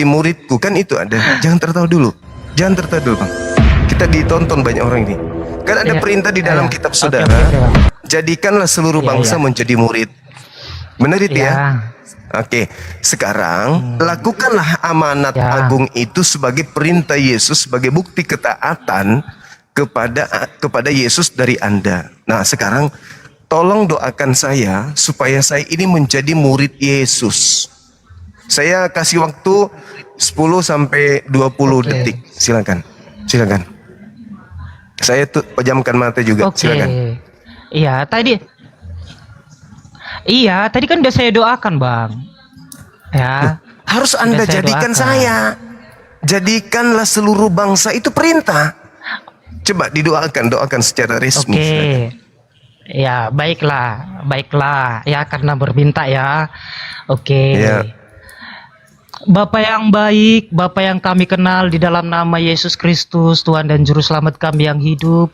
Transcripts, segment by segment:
muridku, kan itu ada. Jangan tertawa dulu. Jangan tertawa dulu, Bang. Kita ditonton banyak orang ini. Kan ada perintah di dalam kitab saudara. Jadikanlah seluruh bangsa menjadi murid. Benar itu ya? Oke. Sekarang lakukanlah amanat agung itu sebagai perintah Yesus, sebagai bukti ketaatan kepada Yesus dari Anda. Nah, sekarang tolong doakan saya supaya saya ini menjadi murid Yesus. Saya kasih waktu 10 sampai 20 detik. Silakan. Silakan. Saya pejamkan mata juga. Silakan. Iya, tadi kan udah saya doakan, Bang. Ya. Harus Anda jadikan saya. Jadikanlah seluruh bangsa, itu perintah. Coba doakan secara resmi. Silakan. Ya, baiklah. Ya, karena berminta ya. Ya. Bapa yang baik, Bapa yang kami kenal di dalam nama Yesus Kristus, Tuhan dan Juru Selamat kami yang hidup.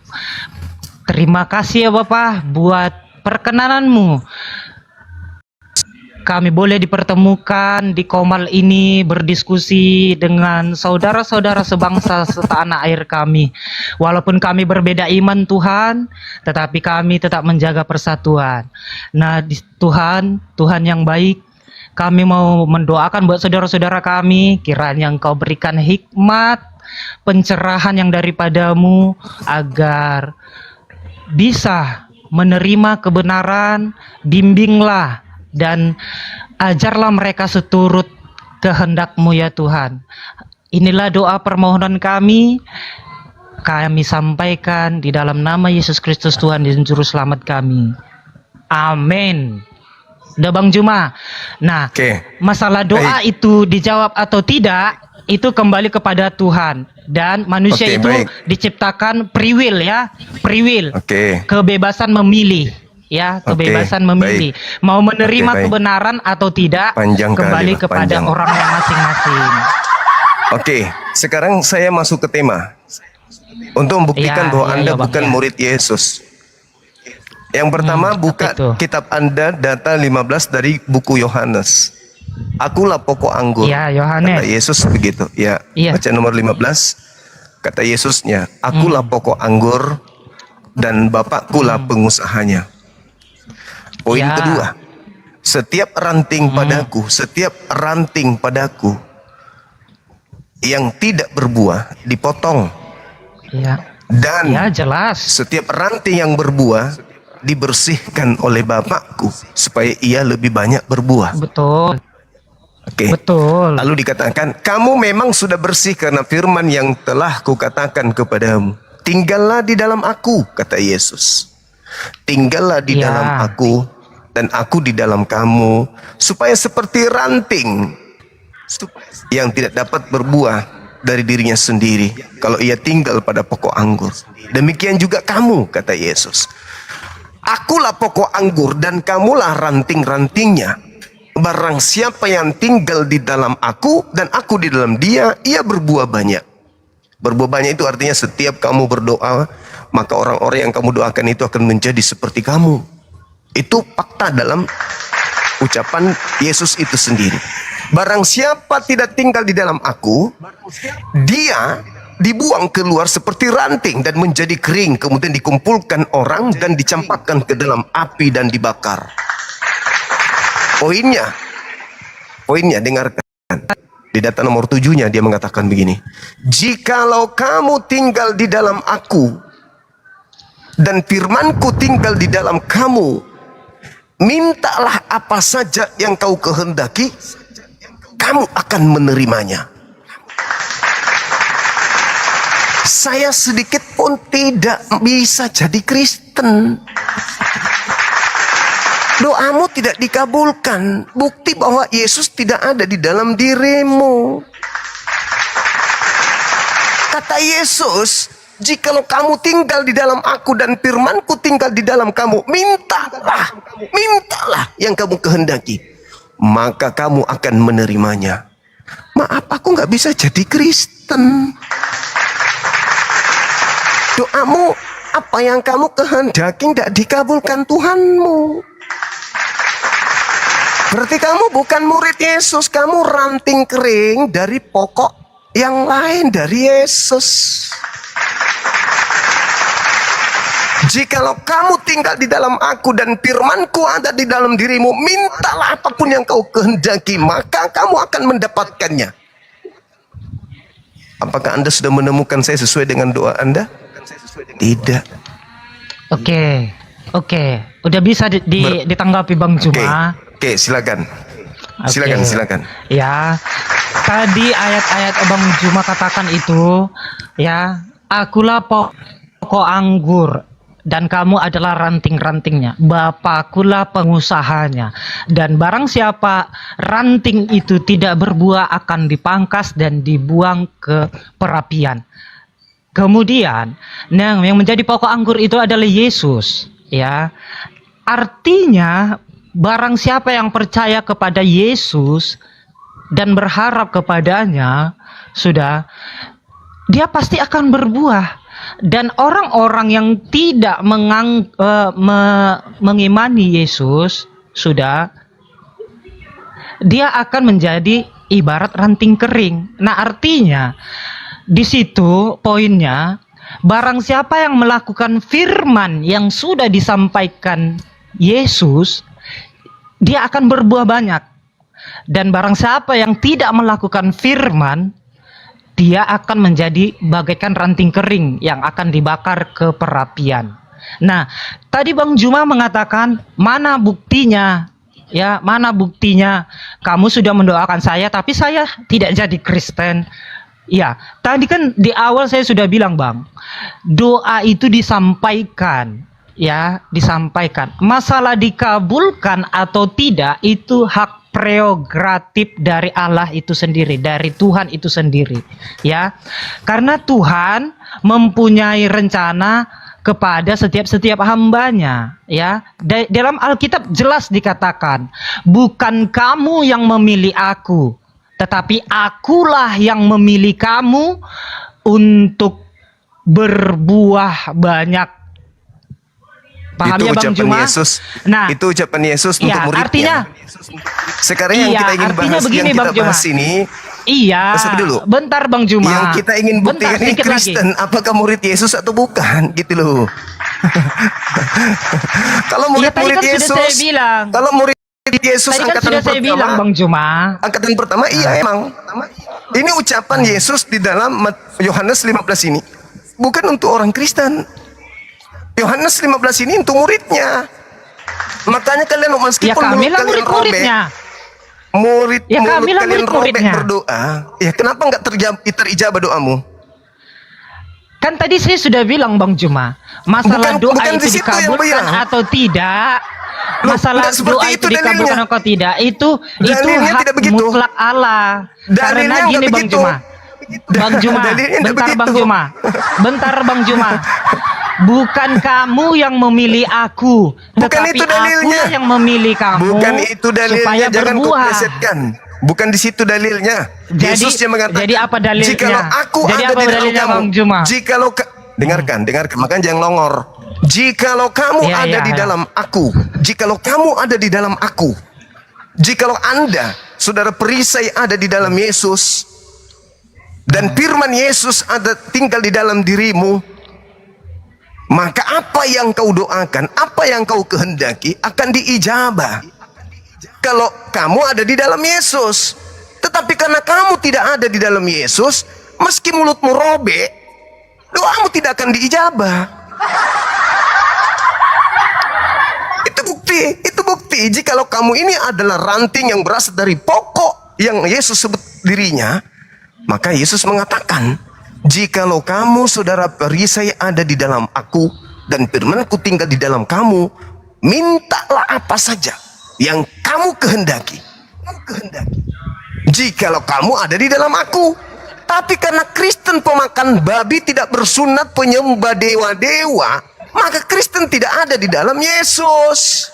Terima kasih ya Bapa buat perkenananmu. Kami boleh dipertemukan di Komal ini berdiskusi dengan saudara-saudara sebangsa setanah air kami. Walaupun kami berbeda iman Tuhan, tetapi kami tetap menjaga persatuan. Nah Tuhan yang baik, kami mau mendoakan buat saudara-saudara kami, kiranya Engkau berikan hikmat, pencerahan yang daripadamu, agar bisa menerima kebenaran, bimbinglah, dan ajarlah mereka seturut kehendak-Mu ya Tuhan. Inilah doa permohonan kami sampaikan di dalam nama Yesus Kristus Tuhan dan Juru Selamat kami. Amin. Udah Bang Juma. Nah, masalah doa itu dijawab atau tidak, itu kembali kepada Tuhan. Dan manusia itu diciptakan free will ya. Free will. Kebebasan memilih. Ya, kebebasan memilih. Mau menerima kebenaran atau tidak, kembali kepada orangnya masing-masing. Sekarang saya masuk ke tema. Untuk membuktikan bahwa Anda bukan murid Yesus. Yang pertama, buka kitab Anda data 15 dari buku Yohanes. Akulah pokok anggur. Kata Yesus begitu. Baca nomor 15. Kata Yesusnya, akulah pokok anggur dan Bapakku lah pengusahanya. Poin kedua, setiap ranting padaku yang tidak berbuah dipotong. Dan setiap ranting yang berbuah dibersihkan oleh Bapakku supaya ia lebih banyak berbuah. Betul. Lalu dikatakan, kamu memang sudah bersih karena firman yang telah kukatakan kepadamu. Tinggallah di dalam aku, kata Yesus. Tinggallah di dalam aku dan aku di dalam kamu, supaya seperti ranting yang tidak dapat berbuah dari dirinya sendiri kalau ia tinggal pada pokok anggur. Demikian juga kamu, kata Yesus. Akulah pokok anggur dan kamulah ranting-rantingnya. Barang siapa yang tinggal di dalam aku dan aku di dalam dia, ia berbuah banyak. Berbuah banyak itu artinya setiap kamu berdoa, maka orang-orang yang kamu doakan itu akan menjadi seperti kamu. Itu fakta dalam ucapan Yesus itu sendiri. Barang siapa tidak tinggal di dalam aku, dia dibuang keluar seperti ranting dan menjadi kering, kemudian dikumpulkan orang dan dicampakkan ke dalam api dan dibakar. Poinnya dengarkan. Di data nomor 7-nya dia mengatakan begini. Jikalau kamu tinggal di dalam aku dan firmanku tinggal di dalam kamu, mintalah apa saja yang kau kehendaki, kamu akan menerimanya. Saya sedikit pun tidak bisa jadi Kristen. Doamu tidak dikabulkan. Bukti bahwa Yesus tidak ada di dalam dirimu. Kata Yesus, jikalau kamu tinggal di dalam aku dan firmanku tinggal di dalam kamu, mintalah yang kamu kehendaki, maka kamu akan menerimanya. Maaf, aku nggak bisa jadi Kristen. Doamu, apa yang kamu kehendaki tidak dikabulkan Tuhanmu. Berarti kamu bukan murid Yesus, kamu ranting kering dari pokok yang lain dari Yesus. Jikalau kamu tinggal di dalam aku dan firmanku ada di dalam dirimu, mintalah apapun yang kau kehendaki, maka kamu akan mendapatkannya. Apakah Anda sudah menemukan saya sesuai dengan doa Anda? Tidak. Oke. Udah bisa ditanggapi Bang Juma. Oke, silakan. Silakan. Ya, tadi ayat-ayat Bang Juma katakan itu, ya, akulah pokok anggur dan kamu adalah ranting-rantingnya. Bapakulah pengusahanya. Dan barang siapa ranting itu tidak berbuah akan dipangkas dan dibuang ke perapian. Kemudian, yang menjadi pokok anggur itu adalah Yesus, ya. Artinya, barang siapa yang percaya kepada Yesus dan berharap kepadanya, dia pasti akan berbuah. Dan orang-orang yang tidak mengimani Yesus, dia akan menjadi ibarat ranting kering. Nah, artinya di situ poinnya, barang siapa yang melakukan firman yang sudah disampaikan Yesus, dia akan berbuah banyak. Dan barang siapa yang tidak melakukan firman, dia akan menjadi bagaikan ranting kering yang akan dibakar ke perapian. Nah, tadi Bang Juma mengatakan, mana buktinya? Ya, mana buktinya? Kamu sudah mendoakan saya, tapi saya tidak jadi Kristen. Ya, tadi kan di awal saya sudah bilang, Bang, doa itu disampaikan. Ya, disampaikan. Masalah dikabulkan atau tidak itu hak prerogatif dari Allah itu sendiri, dari Tuhan itu sendiri, ya. Karena Tuhan mempunyai rencana kepada setiap hambanya, ya. Dalam Alkitab jelas dikatakan, bukan kamu yang memilih aku, tetapi akulah yang memilih kamu untuk berbuah banyak. Paham itu ya Bang Juma? Yesus. Nah, itu ucapan Yesus untuk muridnya. Artinya, sekarang yang kita ingin bahas, begini, yang kita bahas ini. Iya. Dulu. Bentar Bang Juma. Yang kita ingin buktikan ini Kristen, apakah murid Yesus atau bukan, gitu loh. Kalau murid-murid kan Yesus, saya bilang. Kalau murid Yesus tadi kan angkatan sudah saya pertama, bilang Bang Juma. Angkatan pertama, iya emang. Ini ucapan Yesus di dalam Yohanes 15 ini bukan untuk orang Kristen. Yohanes 15 ini untuk muridnya. Makanya kalian meskipun kami lah kalian murid-muridnya. Murid kami lah kalian robek murid-muridnya. berdoa, ya kenapa nggak terijabah doamu? Kan tadi saya sudah bilang Bang Juma, masalah doa bukan itu dikabulkan atau tidak, masalah doa itu dikabulkan atau tidak, itu hak mutlak Allah. Karena gini Bang Juma. Bentar Bang Juma. Bukan kamu yang memilih aku, tetapi akulah yang memilih kamu. Bukan itu dalilnya, jangan kau plesetkan. Bukan di situ dalilnya. Yesus yang mengatakan, jadi apa dalilnya? Jikalau aku jadi ada di dalam kamu, Bang Juma? Jikalau dengarkan, makanya jangan longor. Jikalau kamu ada di dalam aku, jikalau kamu ada di dalam aku, jikalau Anda, saudara perisai ada di dalam Yesus, dan firman Yesus ada tinggal di dalam dirimu, maka apa yang kau doakan, apa yang kau kehendaki akan diijabah. Kalau kamu ada di dalam Yesus. Tetapi karena kamu tidak ada di dalam Yesus, meski mulutmu robek, doamu tidak akan diijabah. Itu bukti. Jikalau kamu ini adalah ranting yang berasal dari pokok yang Yesus sebut dirinya, maka Yesus mengatakan, jikalau kamu saudara perisai ada di dalam aku dan firmanku tinggal di dalam kamu, mintalah apa saja yang kamu kehendaki. Jikalau kamu ada di dalam aku. Tapi karena Kristen pemakan babi, tidak bersunat, penyembah dewa-dewa, maka Kristen tidak ada di dalam Yesus.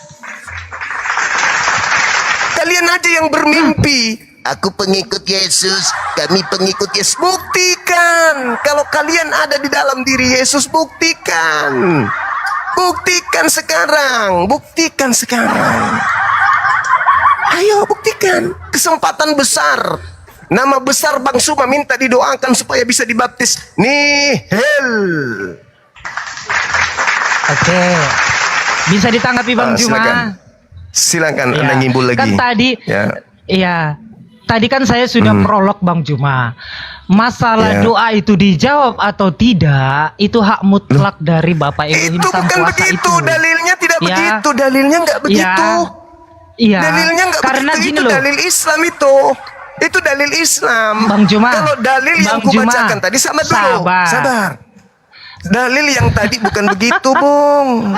Kalian aja yang bermimpi, aku pengikut Yesus, kami pengikut Yesus. Buktikan. Kalau kalian ada di dalam diri Yesus, buktikan. Buktikan sekarang. Ayo buktikan. Kesempatan besar. Nama besar Bang Suma minta didoakan supaya bisa dibaptis. Nihil. Oke. Bisa ditanggapi Bang Juma? Silakan Ya. Anda ngimbul lagi. Kan tadi, iya. Tadi kan saya sudah prolog Bang Juma. Masalah doa itu dijawab atau tidak, itu hak mutlak dari Bapak Elohim Itu Sang bukan Kuasa begitu. itu. Dalilnya tidak Ya. begitu. Dalilnya nggak begitu. Iya. Dalilnya nggak Karena begitu. gini Itu loh. dalil Islam itu. Itu dalil Islam. Bang Juma. Kalau dalil yang Bang Juma. kubacakan tadi sama dulu. Sabar. Dalil yang tadi bukan begitu, Bung.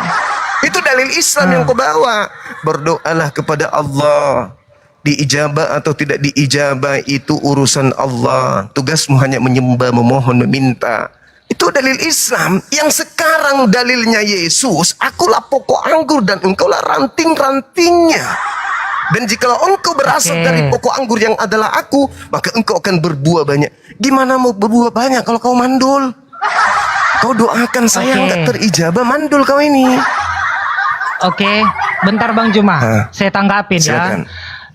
Itu dalil Islam yang kau bawa. Berdoalah kepada Allah. Diijabah atau tidak diijabah itu urusan Allah. Tugasmu hanya menyembah, memohon, meminta. Itu dalil Islam. Yang sekarang dalilnya Yesus, akulah pokok anggur dan engkaulah ranting-rantingnya. Dan jikalau engkau berasal dari pokok anggur yang adalah aku, maka engkau akan berbuah banyak. Gimana mau berbuah banyak kalau kau mandul? Kau doakan saya enggak terijabah, mandul kau ini. Oke, bentar Bang Juma, saya tanggapin silakan. ya.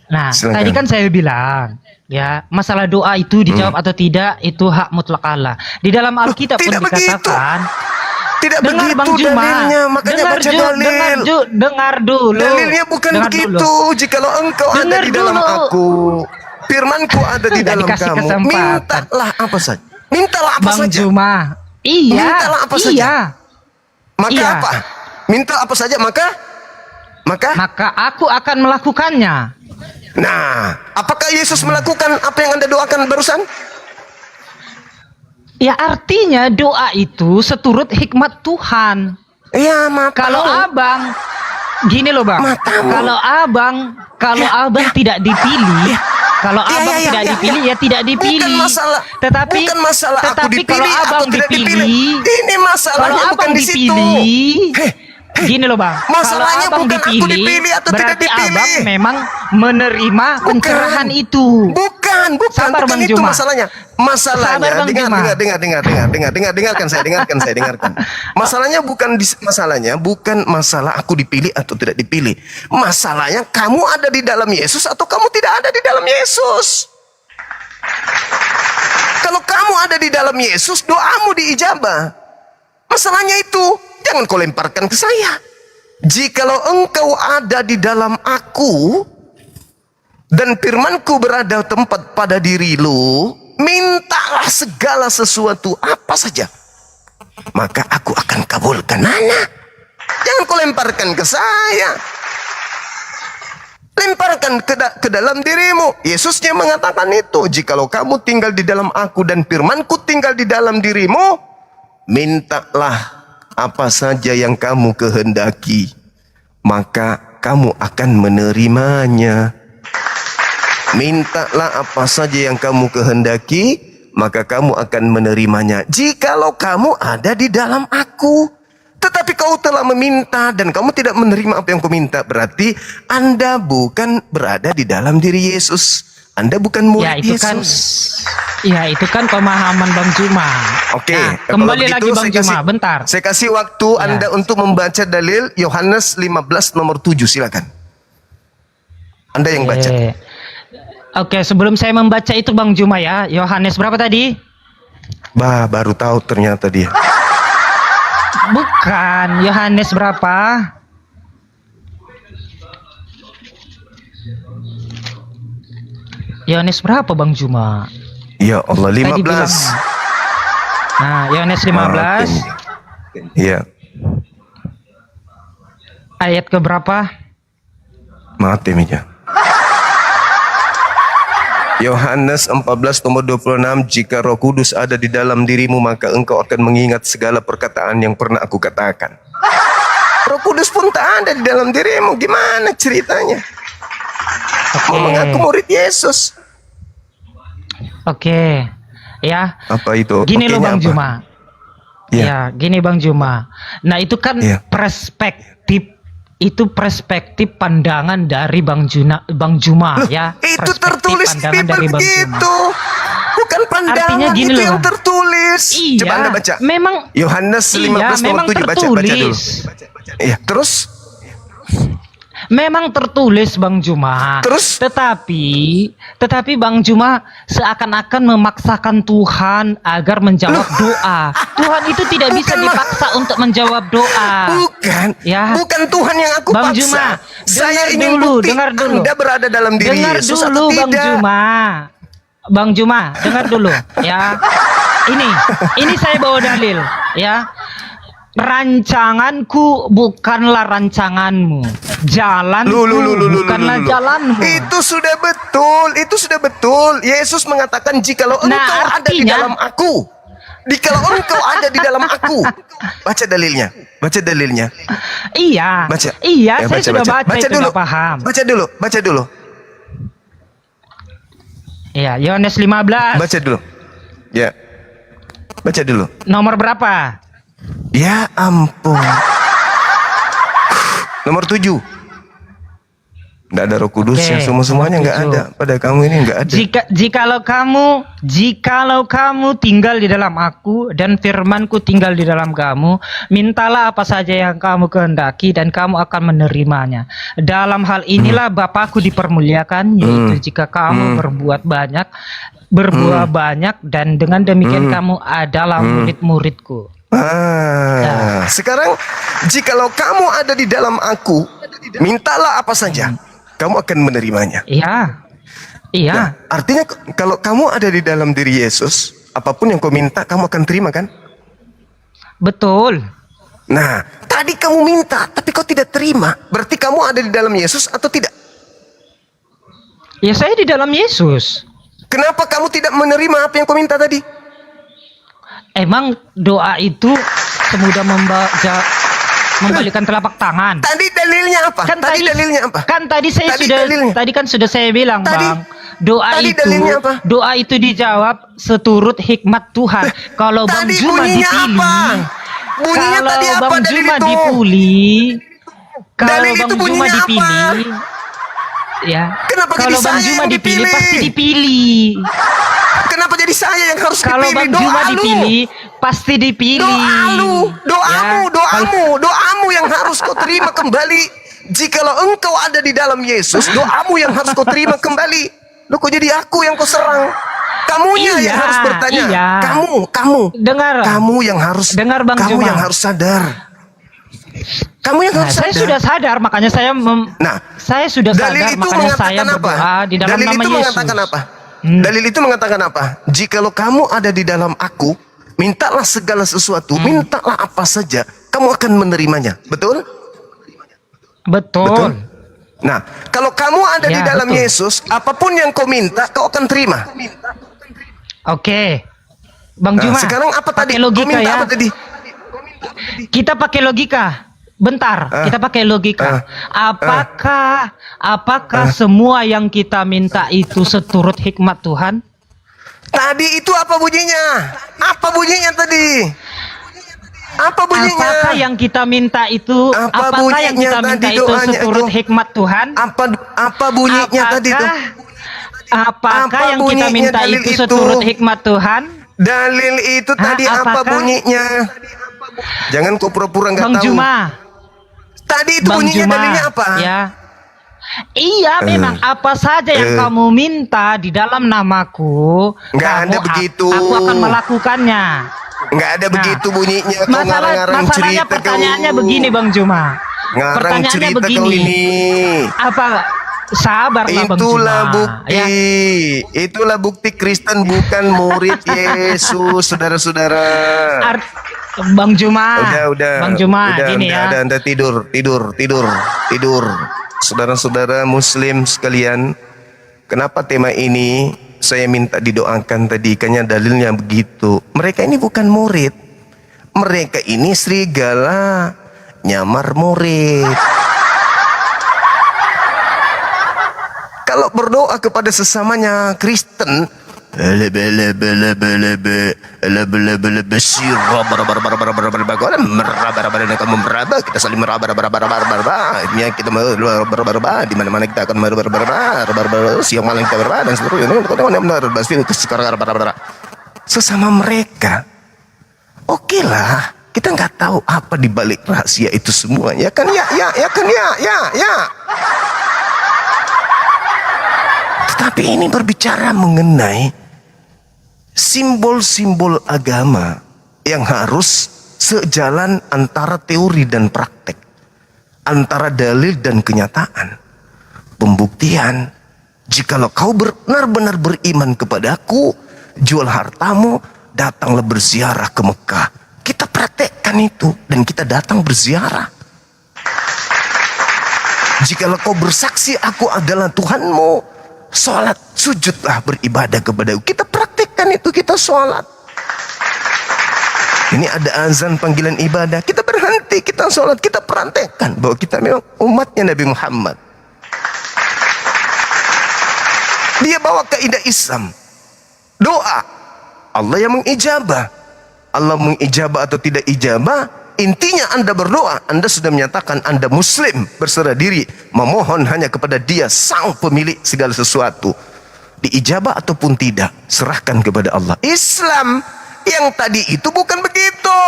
Nah, Silakan. tadi kan saya bilang, ya, masalah doa itu dijawab atau tidak, itu hak mutlak Allah. Di dalam Alkitab pun Tidak begitu. dikatakan, Tidak dengar begitu Bang Juma, dalilnya, makanya baca dalil. dengar dulu. Dalilnya bukan Dengar begitu. dulu. Jikalau engkau ada Dengar di dalam dulu. aku, firmanku ada di Nggak dalam dikasih kamu, kesempatan. mintalah apa saja. Mintalah apa Bang saja. Juma, iya, Mintalah apa iya. saja. Maka Iya. apa? Minta apa saja maka Maka aku akan melakukannya. Nah, apakah Yesus melakukan apa yang Anda doakan barusan? Ya artinya doa itu seturut hikmat Tuhan. Iya, Kalau abang, gini loh bang, Matamu. kalau abang tidak dipilih, kalau abang tidak dipilih ya tidak dipilih. Bukan masalah. Tetapi bukan masalah aku tetapi dipilih kalau abang atau tidak dipilih, dipilih. Ini masalahnya kalau bukan abang di situ. dipilih, gini loh bang, Masalahnya kalau abang bukan aku dipilih atau tidak berarti dipilih. abang memang menerima pencerahan itu. Bukan Sabar, bukan Bang itu Juma. masalahnya. Sabar, Bang Juma. Dengarkan. Masalahnya bukan masalah aku dipilih atau tidak dipilih. Masalahnya kamu ada di dalam Yesus atau kamu tidak ada di dalam Yesus. Kalau kamu ada di dalam Yesus, doamu diijabah. Masalahnya itu, jangan kau lemparkan ke saya. Jikalau engkau ada di dalam aku, dan firmanku berada tempat pada dirimu, mintalah segala sesuatu apa saja, maka aku akan kabulkan. Nana, jangan kau lemparkan ke saya. Lemparkan ke dalam dirimu. Yesusnya mengatakan itu. Jikalau kamu tinggal di dalam aku dan firmanku tinggal di dalam dirimu, mintalah apa saja yang kamu kehendaki, maka kamu akan menerimanya. Mintalah apa saja yang kamu kehendaki, maka kamu akan menerimanya. Jikalau kamu ada di dalam aku. Tetapi kau telah meminta dan kamu tidak menerima apa yang kau minta, berarti Anda bukan berada di dalam diri Yesus. Anda bukan murid Yesus. Ya itu kan pemahaman Bang Juma. Oke, Nah, kalau kembali begitu lagi Bang saya Juma, bentar. Saya kasih waktu Anda untuk membaca dalil Yohanes 15 nomor 7, silakan. Anda yang baca. Oke, sebelum saya membaca itu Bang Juma ya, Yohanes berapa tadi? Baru tahu ternyata dia. Bukan, Yohanes berapa? Yohanes berapa Bang Juma? Ya Allah, Tadi 15. bilang. Nah, Yohanes 15 Iya. ayat ke berapa? Mati meja. Yohanes 14 nomor 26, jika Roh Kudus ada di dalam dirimu, maka engkau akan mengingat segala perkataan yang pernah aku katakan. Roh Kudus pun tak ada di dalam dirimu, gimana ceritanya? Mau mengaku murid Yesus. Oke. Ya. Apa itu? Gini loh Okenya Bang apa? Juma. Ya, gini Bang Juma. Nah, itu kan perspektif, itu perspektif pandangan dari Bang Juma ya. Itu Perspektif tertulis di pandangan dari Bang Juma. begitu. Bukan pandangan, Artinya gini itu loh. yang tertulis. Iya, Coba Anda baca. memang Yohanes 15 nomor memang 7, baca dulu. tertulis. Iya, terus Memang tertulis Bang Juma. Terus? Tetapi Bang Juma seakan-akan memaksakan Tuhan agar menjawab doa. Tuhan itu tidak bisa Bukan, dipaksa untuk menjawab doa. Bukan, Ya. bukan Tuhan yang aku Bang paksa. Juma, Saya dengar ingin dulu, bukti dengar dulu. Anda berada dalam diri Dengar Yesus dulu atau Bang tidak. Juma. Bang Juma, dengar dulu ya. Ini saya bawa dalil ya. Rancanganku bukanlah rancanganmu. Jalanku bukanlah jalanmu. Itu sudah betul. Yesus mengatakan jikalau engkau ada di artinya- dalam aku. Jikalau engkau ada di dalam aku. Baca dalilnya. Iya. Baca. Iya, Ya, saya sudah baca itu dulu. nggak paham. Baca dulu. Iya, Yohanes 15. Baca dulu. Ya. Baca dulu. Nomor berapa? Ya ampun. Nomor 7. Nggak ada Roh Kudus Oke, yang semuanya nggak nomor ada. 7. Pada kamu ini nggak ada. Jikalau kamu tinggal di dalam aku dan firmanku tinggal di dalam kamu, mintalah apa saja yang kamu kehendaki dan kamu akan menerimanya. Dalam hal inilah Bapakku dipermuliakan, yaitu jika kamu berbuat banyak dan dengan demikian kamu adalah murid-muridku. Sekarang jikalau kamu ada di dalam aku, mintalah apa saja, kamu akan menerimanya. Iya. Nah, artinya kalau kamu ada di dalam diri Yesus, apapun yang kau minta, kamu akan terima kan? Betul. Nah, tadi kamu minta, tapi kau tidak terima. Berarti kamu ada di dalam Yesus atau tidak? Ya, saya di dalam Yesus. Kenapa kamu tidak menerima apa yang kau minta tadi? Emang doa itu semudah membalikan telapak tangan? Tadi dalilnya apa? Dalilnya apa? Tadi kan sudah saya bilang, Tadi- Bang. Doa tadi dalilnya apa? itu dijawab seturut hikmat Tuhan. Kalau Bang Tadi Juma bunyinya dipilih, apa? Bunyinya kalau tadi apa Bang dalil Juma itu? dipilih, kalau Dalil itu Bang Juma bunyinya apa? dipilih, ya. Kenapa Kalau jadi Bang saya Juma yang dipilih dipilih? pasti dipilih. Kenapa jadi saya yang harus Kalau dipilih? Bang Juma dipilih pasti dipilih. Doamu yang harus kau terima kembali. Jikalau engkau ada di dalam Yesus, doamu yang harus kau terima kembali. Loh, kok jadi aku yang kau serang? Kamunya Iya, yang harus bertanya. iya. Kamu. Dengar. Kamu yang harus. Dengar, Bang Kamu Juma. yang harus sadar. Kamu yang Nah, harus saya sadar. sudah sadar, makanya saya saya sudah Dalil sadar, itu makanya saya mengatakan apa? berdoa di dalam Dalil nama itu Yesus. mengatakan apa? Dalil itu mengatakan apa? Jikalau kamu ada di dalam aku, mintalah segala sesuatu, mintalah apa saja, kamu akan menerimanya. Betul? Betul. Nah, kalau kamu ada di Ya, dalam betul. Yesus, apapun yang kau minta, kau akan terima. Oke. Bang Nah, Juma. sekarang apa tadi? pakai Kau logika minta ya. apa tadi? Kita pakai logika. Bentar, kita pakai logika. Apakah semua yang kita minta itu seturut hikmat Tuhan? Tadi itu apa bunyinya? Apa bunyinya tadi? Apa bunyinya? Apakah yang kita minta itu Apa yang bunyinya kita minta tadi itu doanya seturut itu? hikmat Tuhan? Apa bunyinya tadi tuh? Apakah Apa yang kita bunyinya minta dalil itu itu? seturut hikmat Tuhan? Dalil itu tadi apa apakah- bunyinya? Jangan kau pura-pura nggak Bang tahu. Juma. Tadi itu Bang bunyinya Juma, dalilnya apa? ya. Iya, memang apa saja yang kamu minta di dalam namaku, Nggak ada begitu. Aku akan melakukannya. Nggak ada begitu bunyinya. Kau Masalahnya ngarang-ngarang cerita kau. pertanyaannya begini, Bang Juma. Ngarang Pertanyaannya cerita kau begini. ini. Apa sabarlah Bang Itulah Juma. bukti. Ya. Itulah bukti Kristen bukan murid Yesus, saudara-saudara. Bang Juma. Udah. Bang Juma, gini ya. Anda tidur. Saudara-saudara Muslim sekalian, kenapa tema ini saya minta didoakan tadi? Karena dalilnya begitu. Mereka ini bukan murid. Mereka ini serigala nyamar murid. Kalau berdoa kepada sesamanya Kristen, kita saling kita di mana-mana kita akan siang malam kita dan seterusnya sesama mereka. Oke lah, Kita nggak tahu apa di balik rahasia itu semua. Ya kan ya. Tetapi ini berbicara mengenai simbol-simbol agama yang harus sejalan antara teori dan praktek, antara dalil dan kenyataan. Pembuktian, jikalau kau benar-benar beriman kepadaku, jual hartamu, datanglah berziarah ke Mekah. Kita praktekkan itu dan kita datang berziarah. Jikalau kau bersaksi aku adalah Tuhanmu, sholat, sujudlah beribadah kepadaku. Kita praktekkan itu, kita sholat. Ini ada azan panggilan ibadah, kita berhenti, kita sholat, kita praktekkan bahwa kita memang umatnya Nabi Muhammad. Dia bawa kaidah Islam, doa, Allah yang mengijabah. Allah mengijabah atau tidak ijabah, intinya Anda berdoa, Anda sudah menyatakan Anda Muslim, berserah diri, memohon hanya kepada Dia, sang pemilik segala sesuatu. Diijabah ataupun tidak, serahkan kepada Allah. Islam yang tadi itu bukan begitu.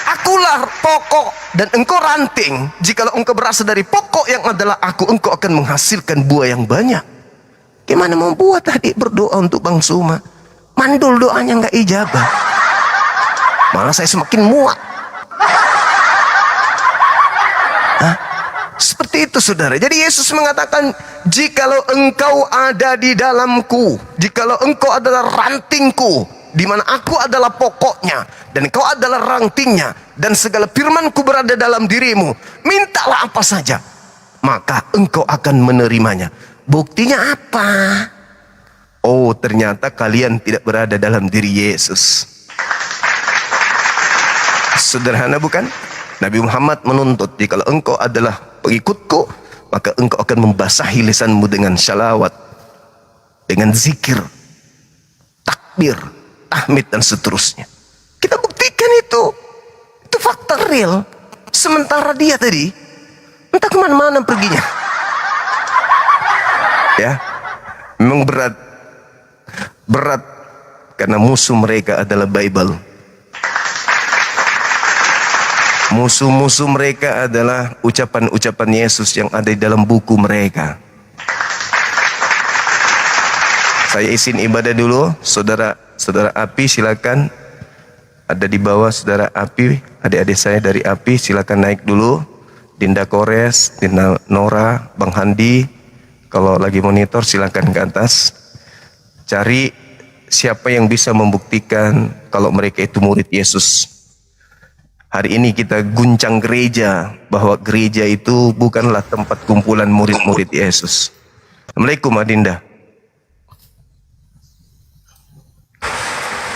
Akulah pokok dan engkau ranting. Jikalau engkau berasal dari pokok yang adalah aku, engkau akan menghasilkan buah yang banyak. Gimana mau buat tadi berdoa untuk Bang Suma? Mandul doanya nggak ijabah. Malah saya semakin muak. Seperti itu saudara. Jadi Yesus mengatakan, jikalau engkau ada di dalamku, jikalau engkau adalah rantingku, di mana aku adalah pokoknya, dan engkau adalah rantingnya, dan segala firmanku berada dalam dirimu, mintalah apa saja, maka engkau akan menerimanya. Buktinya apa? Oh, ternyata kalian tidak berada dalam diri Yesus. Sederhana bukan? Nabi Muhammad menuntut, jikalau engkau adalah pengikutku, maka engkau akan membasahi lisanmu dengan syalawat, dengan zikir, takbir, tahmid, dan seterusnya. Kita buktikan itu. Itu fakta real. Sementara dia tadi entah kemana-mana perginya. Ya, memang berat karena musuh mereka adalah Bible. Musuh-musuh mereka adalah ucapan-ucapan Yesus yang ada di dalam buku mereka. Saya izin ibadah dulu. Saudara Api silakan. Ada di bawah saudara Api, adik-adik saya dari Api silakan naik dulu. Dinda Kores, Dinda Nora, Bang Handi, kalau lagi monitor silakan ke atas. Cari siapa yang bisa membuktikan kalau mereka itu murid Yesus. Hari ini kita guncang gereja, bahwa gereja itu bukanlah tempat kumpulan murid-murid Yesus. Assalamualaikum Adinda.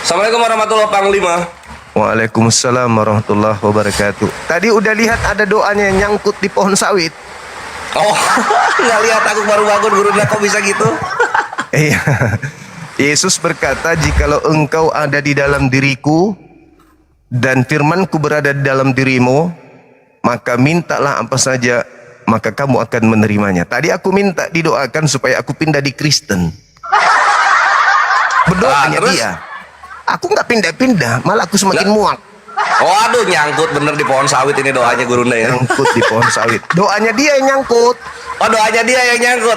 Assalamualaikum warahmatullahi wabarakatuh. Waalaikumsalam warahmatullahi wabarakatuh. Tadi udah lihat ada doanya yang nyangkut di pohon sawit. Oh, nggak lihat, aku baru bangun, guru. Kok bisa gitu? Iya. Yesus berkata, jikalau engkau ada di dalam diriku dan firmanku berada di dalam dirimu, maka mintalah apa saja, maka kamu akan menerimanya. Tadi aku minta didoakan supaya aku pindah di Kristen. Berdoanya dia. Aku nggak pindah-pindah, malah aku semakin muak. Oh, aduh, nyangkut bener di pohon sawit ini doanya Gurunda ya. Nyangkut di pohon sawit. Doanya dia yang nyangkut. Oh, doanya dia yang nyangkut.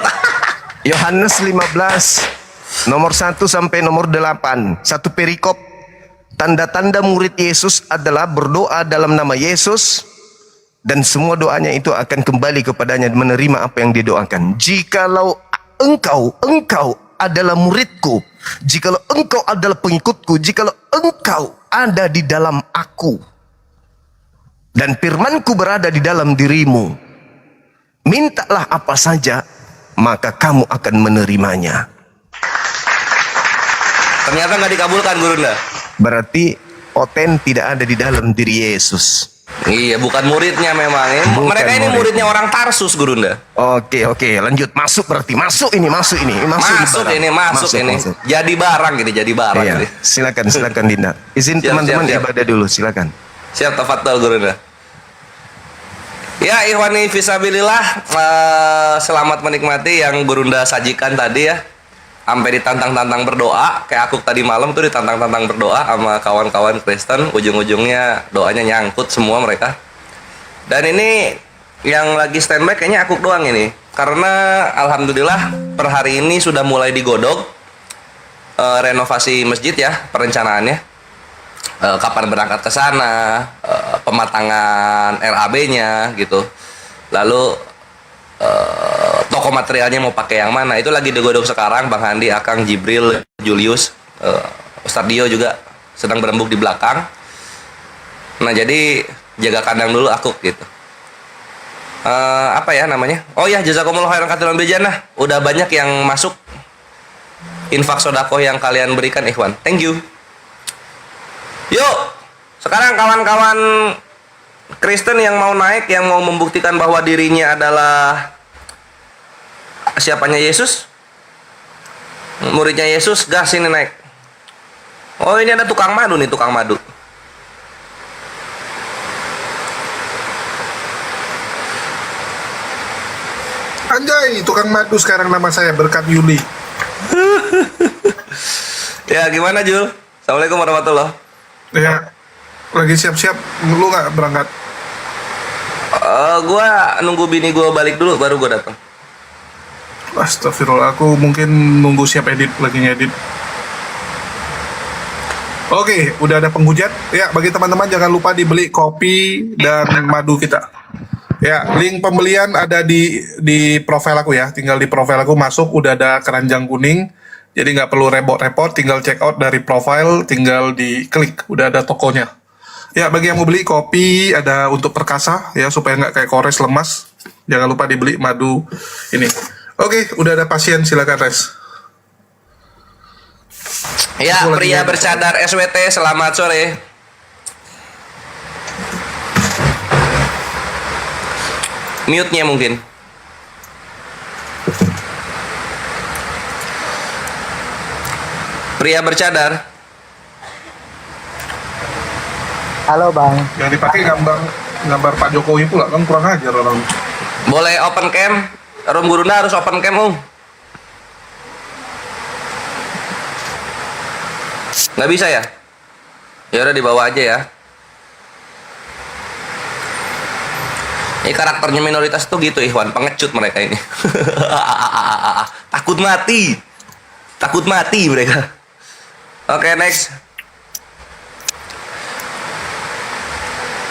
Yohanes 15 nomor 1 sampai nomor 8. Satu perikop. Tanda-tanda murid Yesus adalah berdoa dalam nama Yesus, dan semua doanya itu akan kembali kepadanya, menerima apa yang didoakan. Jikalau engkau adalah muridku, jikalau engkau adalah pengikutku, jikalau engkau ada di dalam aku dan firmanku berada di dalam dirimu, mintalah apa saja, maka kamu akan menerimanya. Ternyata nggak dikabulkan, Gurunda. Berarti Oten tidak ada di dalam diri Yesus. Iya, bukan muridnya memang ya. Bukan Mereka ini muridnya orang Tarsus, Gurunda. Oke, lanjut. Masuk berarti. Masuk ini. Masuk ini. Masuk. Jadi barang gitu, jadi barang. Iya. Gitu. Silakan Dinda. Izin Siap, teman-teman siap. ibadah dulu, silakan. Siap, tafadhol Gurunda. Ya, ikhwani fisabilillah, selamat menikmati yang Gurunda sajikan tadi ya. sampai ditantang-tantang berdoa, kayak aku tadi malam tuh ditantang-tantang berdoa sama kawan-kawan Kristen, ujung-ujungnya doanya nyangkut semua mereka. Dan ini yang lagi standby kayaknya aku doang ini, karena alhamdulillah per hari ini sudah mulai digodok renovasi masjid ya, perencanaannya. Kapan berangkat ke sana, pematangan RAB-nya gitu. Lalu toko materialnya mau pakai yang mana, itu lagi digodok sekarang. Bang Handi, Akang, Jibril, Julius, Ustadz Dio juga sedang berembuk di belakang. Nah jadi jaga kandang dulu aku gitu. Apa ya namanya? Oh ya, jazakumullah khairan katsiran bil jannah. Udah banyak yang masuk infak sodako yang kalian berikan, ikhwan. Thank you. Yuk, sekarang kawan-kawan Kristen yang mau naik, yang mau membuktikan bahwa dirinya adalah siapanya Yesus, muridnya Yesus, gas ini naik. Oh ini ada tukang madu nih, tukang madu. Anjay, tukang madu sekarang nama saya Berkat Yuli. Ya gimana Jul? Assalamualaikum warahmatullahi wabarakatuh. Ya, lagi siap-siap. Lu nggak berangkat? Gua nunggu bini gua balik dulu baru gua datang. Astagfirullah, aku mungkin nunggu siap edit, lagi ngedit. Oke, udah ada penghujat. Ya, bagi teman-teman jangan lupa dibeli kopi dan madu kita. Ya, link pembelian ada di profil aku ya. Tinggal di profil aku masuk, udah ada keranjang kuning. Jadi nggak perlu repot-repot, tinggal check out dari profile, tinggal diklik, udah ada tokonya. Ya, bagi yang mau beli kopi, ada untuk perkasa, ya supaya nggak kayak kores lemas. Jangan lupa dibeli madu ini. Oke, udah ada pasien, silakan res. Ya, Aku lagi pria ngedit. bercadar SWT, selamat sore. Mute-nya mungkin. Pria bercadar. Halo Bang. Yang dipakai gambar Pak Jokowi pula, kan kurang ajar orang. Boleh open cam? Rum Gurunda harus open cam, Nggak bisa ya? Ya udah dibawa aja ya. Ini karakternya minoritas tuh gitu, Ikhwan, pengecut mereka ini. Takut mati mereka. Oke, next.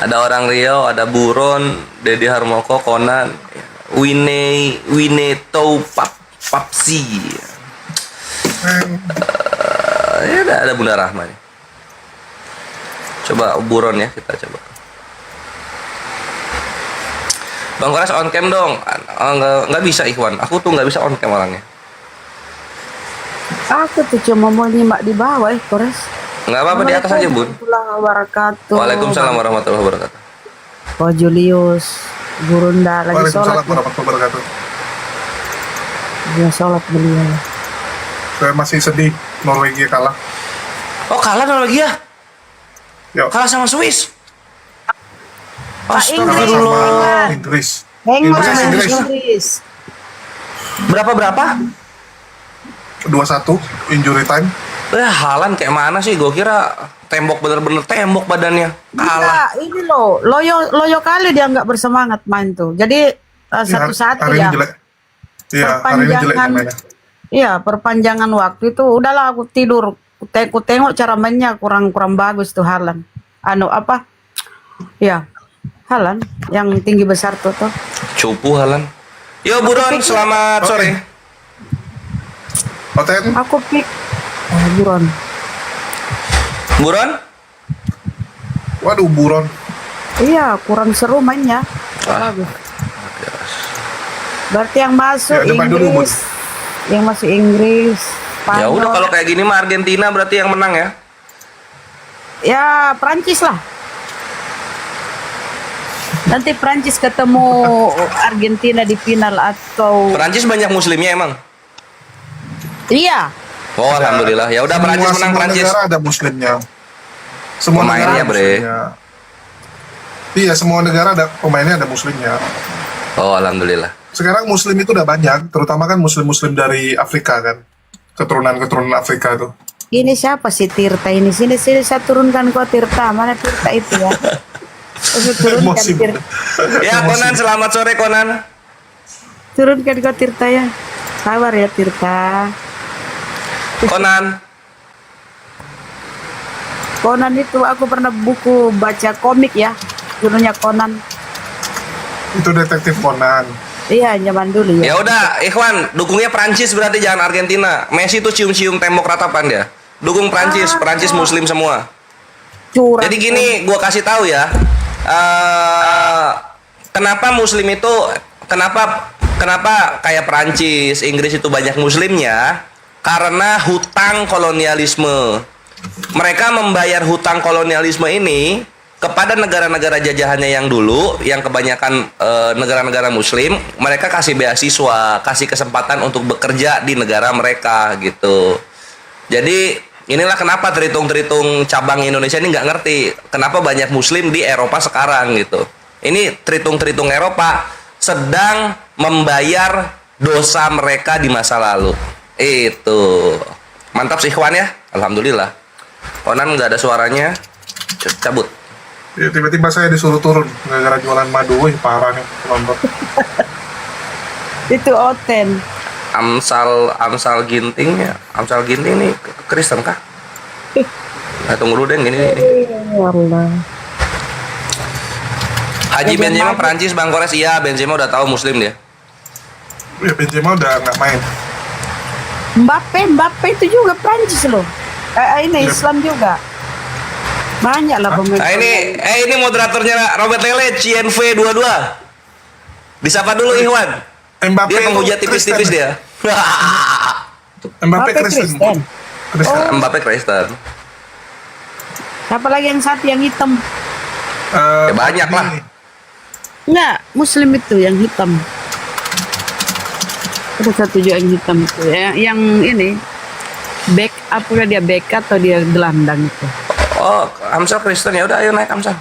Ada orang Riau, ada Buron, Dedi Harmoko, Conan, Wineto, Papsi. Ya ada Bunda Rahma nih. Coba Buron ya, kita coba. Bang Koras on cam dong. Nggak bisa Ikhwan. Aku tuh nggak bisa on cam orangnya. Aku tuh cuma mau nyimak di bawah Kores. Nggak apa-apa, di atas aja Bun. Wabarakatuh. Waalaikumsalam warahmatullahi wabarakatuh. Pak Julius, Gurunda lagi sholat. Waalaikumsalam warahmatullahi wabarakatuh. Dia sholat beliau. Saya masih sedih, Norwegia kalah. Oh kalah Norwegia? Yuk. Kalah sama Swiss? Pak Kalah sama Inggris. Inggris. Berapa? 2-1 injury time. Haaland kayak mana sih? Gue kira tembok, bener-bener tembok badannya. Kalah. Iya, ini loh, loyo kali dia nggak bersemangat main tuh. Jadi satu-satu hari ya. ini jelek. Iya, hari ini jelek mainnya. Iya, perpanjangan waktu itu udahlah aku tidur. Ku tengok cara mainnya kurang bagus tuh Haaland. Ya, Haaland yang tinggi besar tuh. Cupu Haaland. Yo Buron, selamat sore. Oten, Aku pick Buron. Buron? waduh Buron. Iya, kurang seru mainnya. Bagus. Berarti yang masuk Ya, depan dulu, Bun. Inggris. Yang masuk Inggris. Ya Spanyol. udah kalau kayak gini mah Argentina berarti yang menang ya. Ya, Prancis lah. Nanti Prancis ketemu Argentina di final atau Perancis banyak muslimnya emang. iya. Oh alhamdulillah. Ya udah Perancis menang Semua Perancis. negara ada muslimnya. Semua Pemainnya, negara ada Bre. muslimnya. Iya, semua negara ada pemainnya, ada muslimnya. Oh alhamdulillah. Sekarang muslim itu udah banyak, terutama kan muslim-muslim dari Afrika kan. keturunan Afrika tuh. Ini siapa sih Tirta ini? Sini saya turunkan kau Tirta. Mana Tirta itu ya? Saya turunkan Emosi. Tirta. Ya Konan, selamat sore Konan. Turunkan kau Tirta ya. Sabar ya Tirta. Konan. Conan itu aku pernah baca komik ya. Judulnya Conan. Itu detektif Conan. Iya, zaman dulu Ya ya. udah, Ikhwan, dukungnya Prancis berarti jangan Argentina. Messi tuh cium-cium tembok ratapan dia. Dukung Prancis, Prancis Muslim semua. Curang. Jadi gini, gua kasih tahu ya. Kenapa Muslim itu, kenapa kayak Prancis, Inggris itu banyak Muslimnya? Karena hutang kolonialisme. Mereka membayar hutang kolonialisme ini kepada negara-negara jajahannya yang dulu, yang kebanyakan negara-negara Muslim, mereka kasih beasiswa, kasih kesempatan untuk bekerja di negara mereka gitu. Jadi inilah kenapa Tritung-Tritung cabang Indonesia ini nggak ngerti kenapa banyak Muslim di Eropa sekarang gitu. Ini Tritung-Tritung Eropa sedang membayar dosa mereka di masa lalu. Itu mantap sih Ikhwan ya, alhamdulillah. Konan nggak ada suaranya, cabut. Ya, tiba-tiba saya disuruh turun gara-gara jualan madu. Wih, parah nih penonton. Itu Oten. Amsal Ginting ya. Amsal Ginting ini Kristen kah? Nah, tunggu dulu deh gini. Ya Allah. Haji Benzema Prancis, Bang Kores. Iya, Benzema udah tahu Muslim dia. Ya, Benzema udah nggak main. Mbappe itu juga Prancis loh. Ini Islam juga. Banyak lah pemain. Nah, ini moderatornya Robert Lele, CNV 22. Disapa dulu Ikhwan. Mbappe Dia penghujat itu tipis-tipis Kristen. dia. Mbappe Kristen. Kristen. Mbappe Kristen. Siapa lagi yang satu yang hitam? Ya banyak lah. Enggak, Muslim itu yang hitam. Ada satu juga yang hitam itu. Yang ini back apa dia back atau dia gelandang itu? Oh, Amsal Kristen ya udah ayo naik Amsal.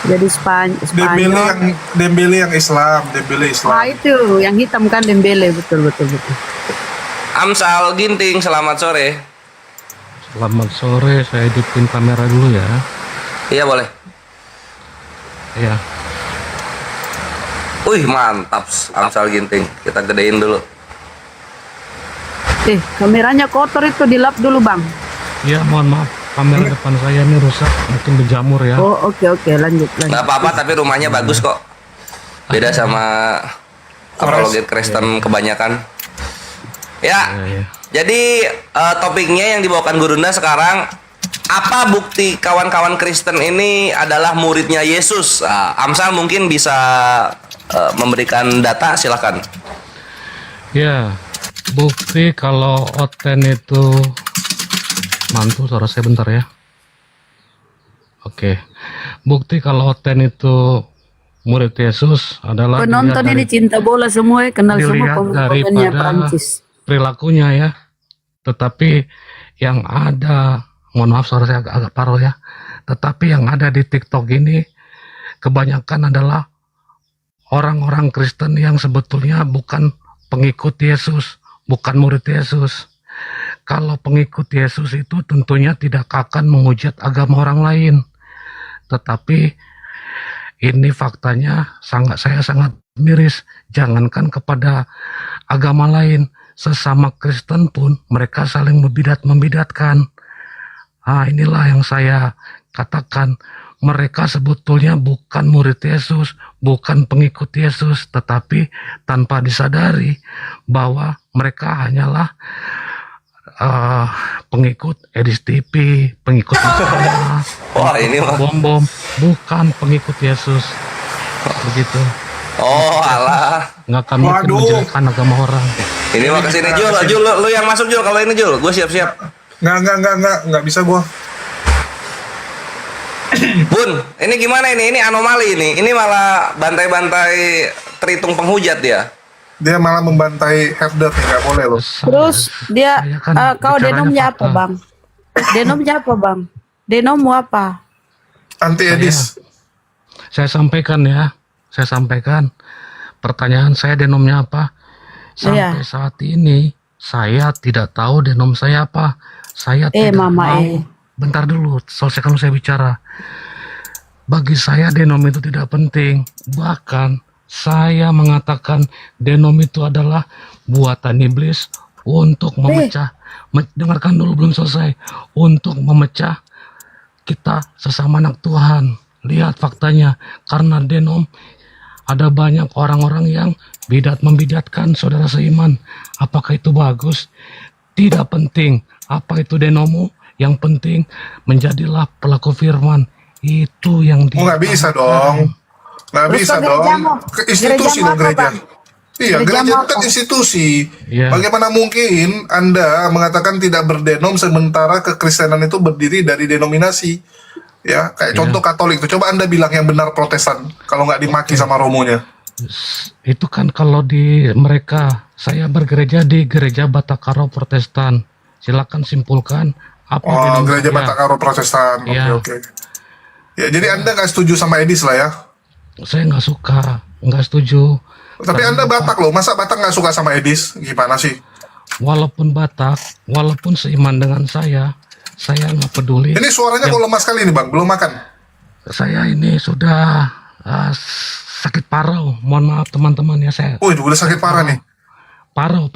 Jadi Spanyol. Dembele yang Islam, Dembele Islam. Nah itu yang hitam kan Dembele, betul. Amsal Ginting, selamat sore. Selamat sore, saya hidupin kamera dulu ya. Iya boleh. Ya, Wih mantap Amsal Ginting. Kita gedein dulu. Kameranya kotor itu dilap dulu bang. ya mohon maaf, kamera depan saya ini rusak, mungkin berjamur ya. Oh oke lanjut. Nggak apa-apa tapi rumahnya bagus kok. Beda sama apologet Kristen kebanyakan. Ya. Ya. Jadi topiknya yang dibawakan Gurunda sekarang, apa bukti kawan-kawan Kristen ini adalah muridnya Yesus? Amsal mungkin bisa memberikan data, silakan. Ya, bukti kalau Oten itu mantu, suara saya bentar ya. Oke, bukti kalau Oten itu murid Yesus adalah Penonton dilihat ini cinta bola semua, kenal semua dilihat pemainnya daripada Prancis. perilakunya ya. Tetapi yang ada, mohon maaf suara saya agak parau ya, tetapi yang ada di TikTok ini kebanyakan adalah orang-orang Kristen yang sebetulnya bukan pengikut Yesus, bukan murid Yesus. Kalau pengikut Yesus itu tentunya tidak akan menghujat agama orang lain. Tetapi ini faktanya saya sangat miris. Jangankan kepada agama lain, sesama Kristen pun mereka saling membidat-membidatkan. Inilah yang saya katakan. Mereka sebetulnya bukan murid Yesus, bukan pengikut Yesus, tetapi tanpa disadari bahwa mereka hanyalah pengikut Edis TV, pengikut Messiah, Wah ini mah. bom, bukan pengikut Yesus. Begitu. Oh alah. Nggak akan mungkin Waduh. menjelekkan agama orang. Ini mah kesini Jul, lu yang masuk Jul. Kalau ini Jul, gue siap-siap. Nggak bisa gua. Bun, ini gimana ini? Ini anomali ini. Ini malah bantai-bantai Tritung penghujat dia. Dia malah membantai Herder, nggak boleh loh. Terus dia, Saya kan kau bicaranya denomnya apa fakta. bang? Denomnya apa bang? Denommu apa? Anti Edis. Saya sampaikan ya, Pertanyaan saya denomnya apa? Sampai saat ini saya tidak tahu denom saya apa. Saya tidak Mama mau. Bentar dulu, selesaikan saya bicara. Bagi saya denom itu tidak penting. Bahkan saya mengatakan denom itu adalah buatan iblis untuk memecah. Dengarkan dulu, belum selesai. Untuk memecah kita sesama anak Tuhan. Lihat faktanya. Karena denom ada banyak orang-orang yang membidatkan saudara seiman. Apakah itu bagus? Tidak penting. Apa itu denomu? Yang penting menjadilah pelaku firman. Itu yang nggak bisa dong. Nggak Terus bisa kok dong. gerejamu? Ke institusi Gerejamu dong apa, gereja. Bang? Iya, Gerejamu gereja itu kan apa? institusi. Iya. Bagaimana mungkin Anda mengatakan tidak berdenom sementara kekristenan itu berdiri dari denominasi? Ya, kayak contoh Katolik itu. Coba Anda bilang yang benar Protestan kalau nggak dimaki sama romonya. Itu kan kalau di mereka. Saya bergereja di gereja Batakaro Protestan. Silakan simpulkan apa Oh, denom gereja saya. Batakaro Protestan. Oke, Iya. oke. Ya, jadi Anda nggak setuju sama Edis lah ya? Saya nggak suka, nggak setuju. Tapi Anda Batak loh, masa Batak nggak suka sama Edis? Gimana sih? Walaupun Batak, walaupun seiman dengan saya nggak peduli. Ini suaranya kok lemah sekali nih Bang, belum makan? Saya ini sudah sakit parau. Mohon maaf teman-teman ya, saya Wih, udah sakit parah nih. parau.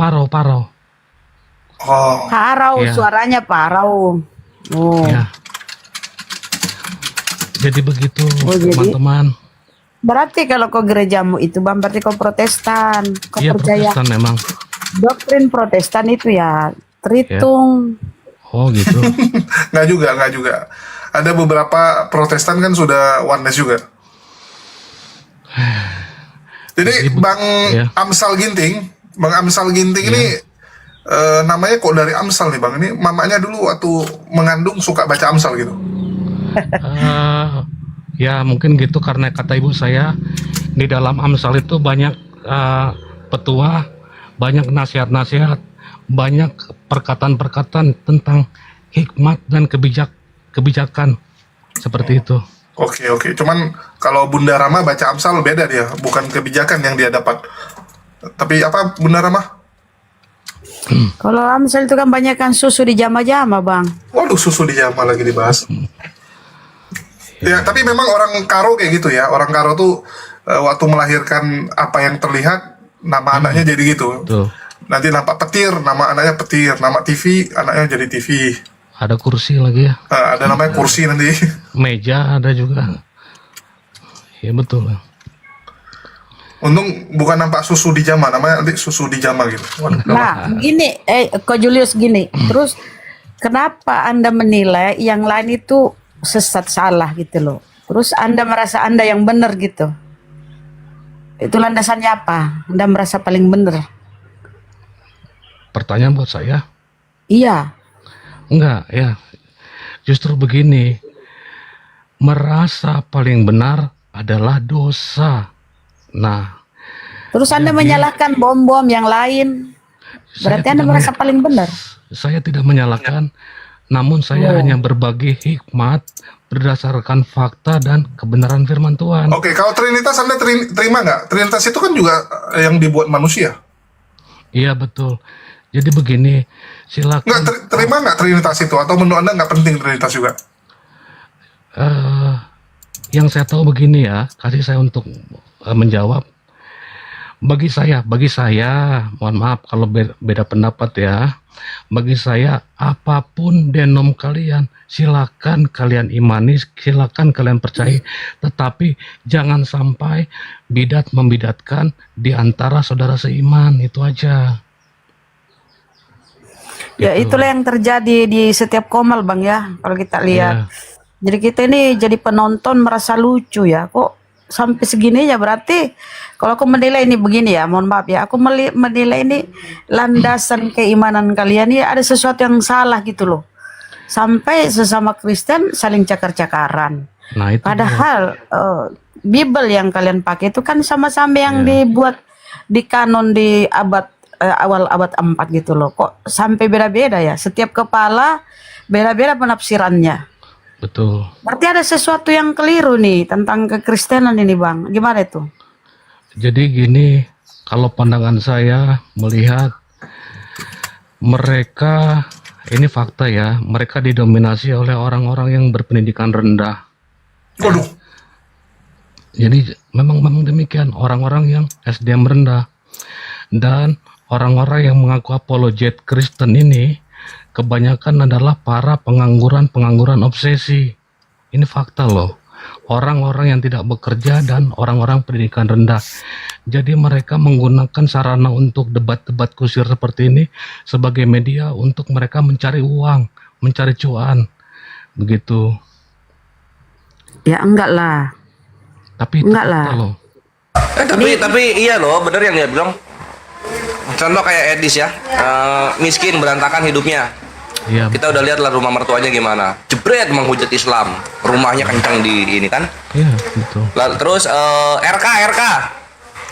Oh, Parau, Iya. suaranya parau. Oh. Ya. Jadi begitu jadi? teman-teman. Berarti kalau kau gerejamu itu Bang, berarti kau Protestan. Kau Iya, percaya Protestan memang. doktrin Protestan itu ya terhitung. Oh gitu. nggak juga. Ada beberapa Protestan kan sudah oneness juga. Jadi Bang Iya. Amsal Ginting ini namanya kok dari Amsal nih Bang. Ini mamanya dulu waktu mengandung suka baca Amsal gitu. Ya mungkin gitu karena kata ibu saya di dalam Amsal itu banyak petua, banyak nasihat-nasihat, banyak perkataan-perkataan tentang hikmat dan kebijakan seperti itu. Oke. Cuman kalau Bunda Rama baca Amsal beda dia, bukan kebijakan yang dia dapat. Tapi apa Bunda Rama? Kalau Amsal itu kan banyak kan susu di jama-jama Bang. Waduh, susu di jama lagi dibahas. Ya, tapi memang orang Karo kayak gitu ya. Orang Karo tuh waktu melahirkan apa yang terlihat, nama anaknya jadi gitu. Tuh, Nanti nampak petir, nama anaknya petir. Nama TV, anaknya jadi TV. ada kursi lagi ya, Ada namanya kursi nanti. meja ada juga. Ya betul. Untung bukan nampak susu di jama, namanya nanti susu di jama gitu. Waduh. Nah, gini, Ko Julius gini. Terus kenapa Anda menilai yang lain itu sesat salah gitu loh? Terus Anda merasa Anda yang benar gitu. Itu landasannya apa? Anda merasa paling benar? Pertanyaan buat saya? Iya. Enggak, ya. Justru begini. Merasa paling benar adalah dosa. Nah, Terus Anda menyalahkan bom-bom yang lain. Berarti Anda merasa paling benar. saya tidak menyalahkan, namun saya hanya berbagi hikmat berdasarkan fakta dan kebenaran firman Tuhan. Oke, kalau Trinitas Anda terima nggak? Trinitas itu kan juga yang dibuat manusia. Iya betul. Jadi begini, silakan. Nggak terima nggak Trinitas itu? Atau menurut Anda nggak penting Trinitas juga? Yang saya tahu begini ya, kasih saya untuk menjawab. Bagi saya, mohon maaf kalau beda pendapat ya. Bagi saya, apapun denom kalian, silakan kalian imani, silakan kalian percaya. Tetapi jangan sampai bidat membidatkan di antara saudara seiman, itu aja. Ya itulah yang terjadi di setiap komal Bang ya. Kalau kita lihat. Jadi kita ini jadi penonton merasa lucu ya. Kok sampai segininya berarti kalau aku menilai ini begini ya, mohon maaf ya. Aku menilai ini landasan keimanan kalian ini ada sesuatu yang salah gitu loh. Sampai sesama Kristen saling cakar-cakaran. Nah, itu Padahal Bible yang kalian pakai itu kan sama-sama yang dibuat di kanon di awal abad 4 gitu loh. Kok sampai beda-beda ya? Setiap kepala beda-beda penafsirannya. betul. Berarti ada sesuatu yang keliru nih tentang kekristenan ini Bang. Gimana itu? Jadi gini, kalau pandangan saya melihat mereka, ini fakta ya, mereka didominasi oleh orang-orang yang berpendidikan rendah. Waduh. Jadi memang demikian, orang-orang yang SDM rendah. Dan orang-orang yang mengaku apologet Kristen ini kebanyakan adalah para pengangguran obsesi. Ini fakta loh. Orang-orang yang tidak bekerja dan orang-orang pendidikan rendah. Jadi mereka menggunakan sarana untuk debat-debat kusir seperti ini sebagai media untuk mereka mencari uang, mencari cuan. Begitu. Ya enggak lah. Tapi itu Enggak fakta lah. loh. Tapi iya loh, bener yang dia bilang. Contoh kayak Edis ya, miskin berantakan hidupnya. Iya, Kita udah lihat lah rumah mertuanya gimana. Jebret menghujat Islam, rumahnya kencang di ini kan. iya betul. Terus RK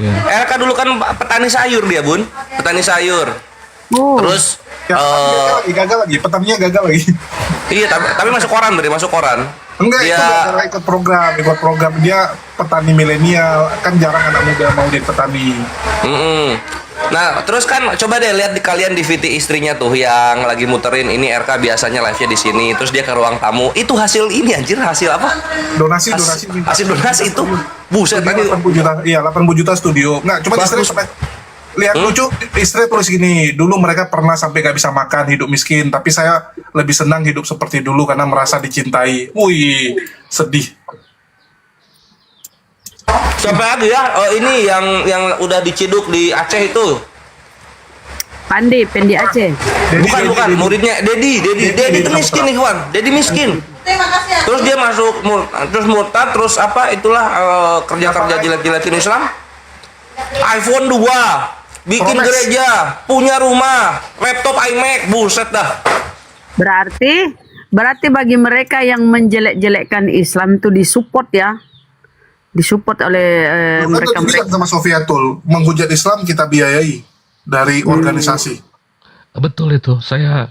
Iya. RK dulu kan petani sayur dia bun, petani sayur. Oh. Terus Ya, gagal lagi, petaninya gagal lagi. iya tapi masuk koran tadi, masuk koran. Enggak, itu Dia gara-gara ikut program dia petani milenial, kan jarang anak muda mau jadi petani. Mm-mm. Nah, terus kan coba deh lihat kalian di VT istrinya tuh yang lagi muterin ini RK biasanya live-nya di sini, terus dia ke ruang tamu. Itu hasil ini anjir, hasil apa? Donasi minta. Hasil donasi itu. Buset tadi. 80 juta, iya 80 juta studio. Nggak, cuma istri Bagus. sampai lihat lucu, istri tulis gini, dulu mereka pernah sampai gak bisa makan, hidup miskin, tapi saya lebih senang hidup seperti dulu karena merasa dicintai. Wih, sedih. Siapa lagi ya? Oh, ini yang udah diciduk di Aceh itu. Pendi Aceh. Bukan, muridnya Dedi itu miskin nih, Wan. Dedi miskin. Terus dia masuk terus murtad, terus apa itulah kerja-kerja jilat-jilatin Islam. iPhone 2, bikin Promes. gereja, punya rumah, laptop iMac, buset dah. Berarti bagi mereka yang menjelek-jelekkan Islam itu disupport ya. Disupport oleh Mereka mereka. sama Sofiatul, menghujat Islam kita biayai dari organisasi. Betul itu. Saya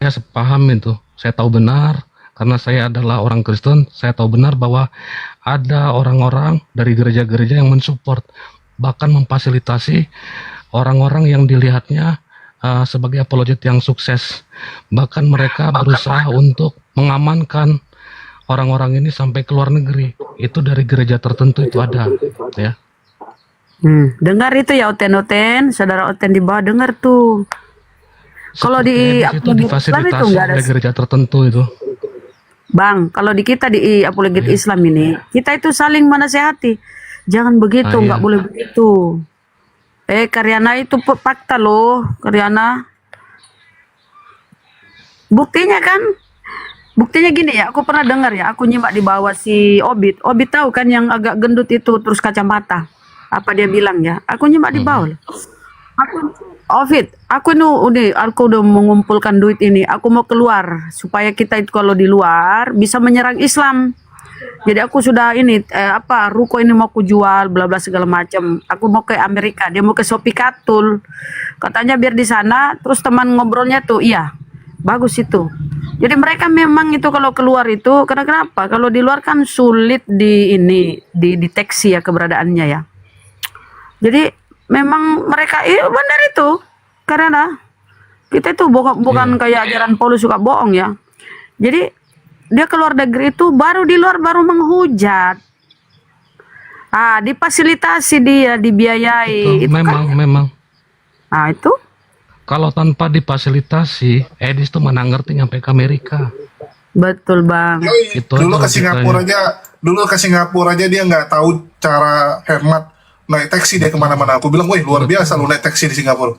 sepaham itu. Saya tahu benar karena saya adalah orang Kristen. Saya tahu benar bahwa ada orang-orang dari gereja-gereja yang mensupport, bahkan memfasilitasi orang-orang yang dilihatnya sebagai apologet yang sukses. Bahkan mereka berusaha untuk mengamankan orang-orang ini sampai ke luar negeri. Itu dari gereja tertentu itu ada, ya. Dengar itu ya Oten, saudara Oten di bawah dengar tuh. Kalau di Seperti itu apologet Islam itu difasilitasi nggak ada. oleh gereja tertentu itu. Bang, kalau di kita di apologet Islam ini, kita itu saling menasehati. Jangan begitu, nggak iya. boleh begitu. Karyana itu fakta loh, Karyana. Buktinya gini ya, aku pernah dengar ya, aku nyimak di bawah si Obit. Obit tahu kan yang agak gendut itu, terus kacamata. Apa dia bilang ya? Aku nyimak di bawah loh. Aku udah mengumpulkan duit ini. Aku mau keluar supaya kita itu kalau di luar bisa menyerang Islam. Jadi aku sudah ruko ini mau aku jual, bla bla segala macam. Aku mau ke Amerika, dia mau ke Shopee Katul. Katanya biar di sana, terus teman ngobrolnya tuh, iya, bagus itu. Jadi mereka memang itu kalau keluar itu, karena kenapa? Kalau di luar kan sulit dideteksi ya keberadaannya ya. Jadi memang mereka benar itu, karena kita itu bukan kayak ajaran Paulus suka bohong ya. Jadi dia keluar negeri itu baru di luar baru menghujat. Difasilitasi dia, dibiayai. Itu memang. Nah itu. Kalau tanpa difasilitasi, Edis tuh mana ngerti nyampe ke Amerika. Betul bang. Itu Dulu aja ke Singapura aja dia nggak tahu cara hemat naik taksi dia kemana-mana. Aku bilang, wih luar biasa lu naik taksi di Singapura.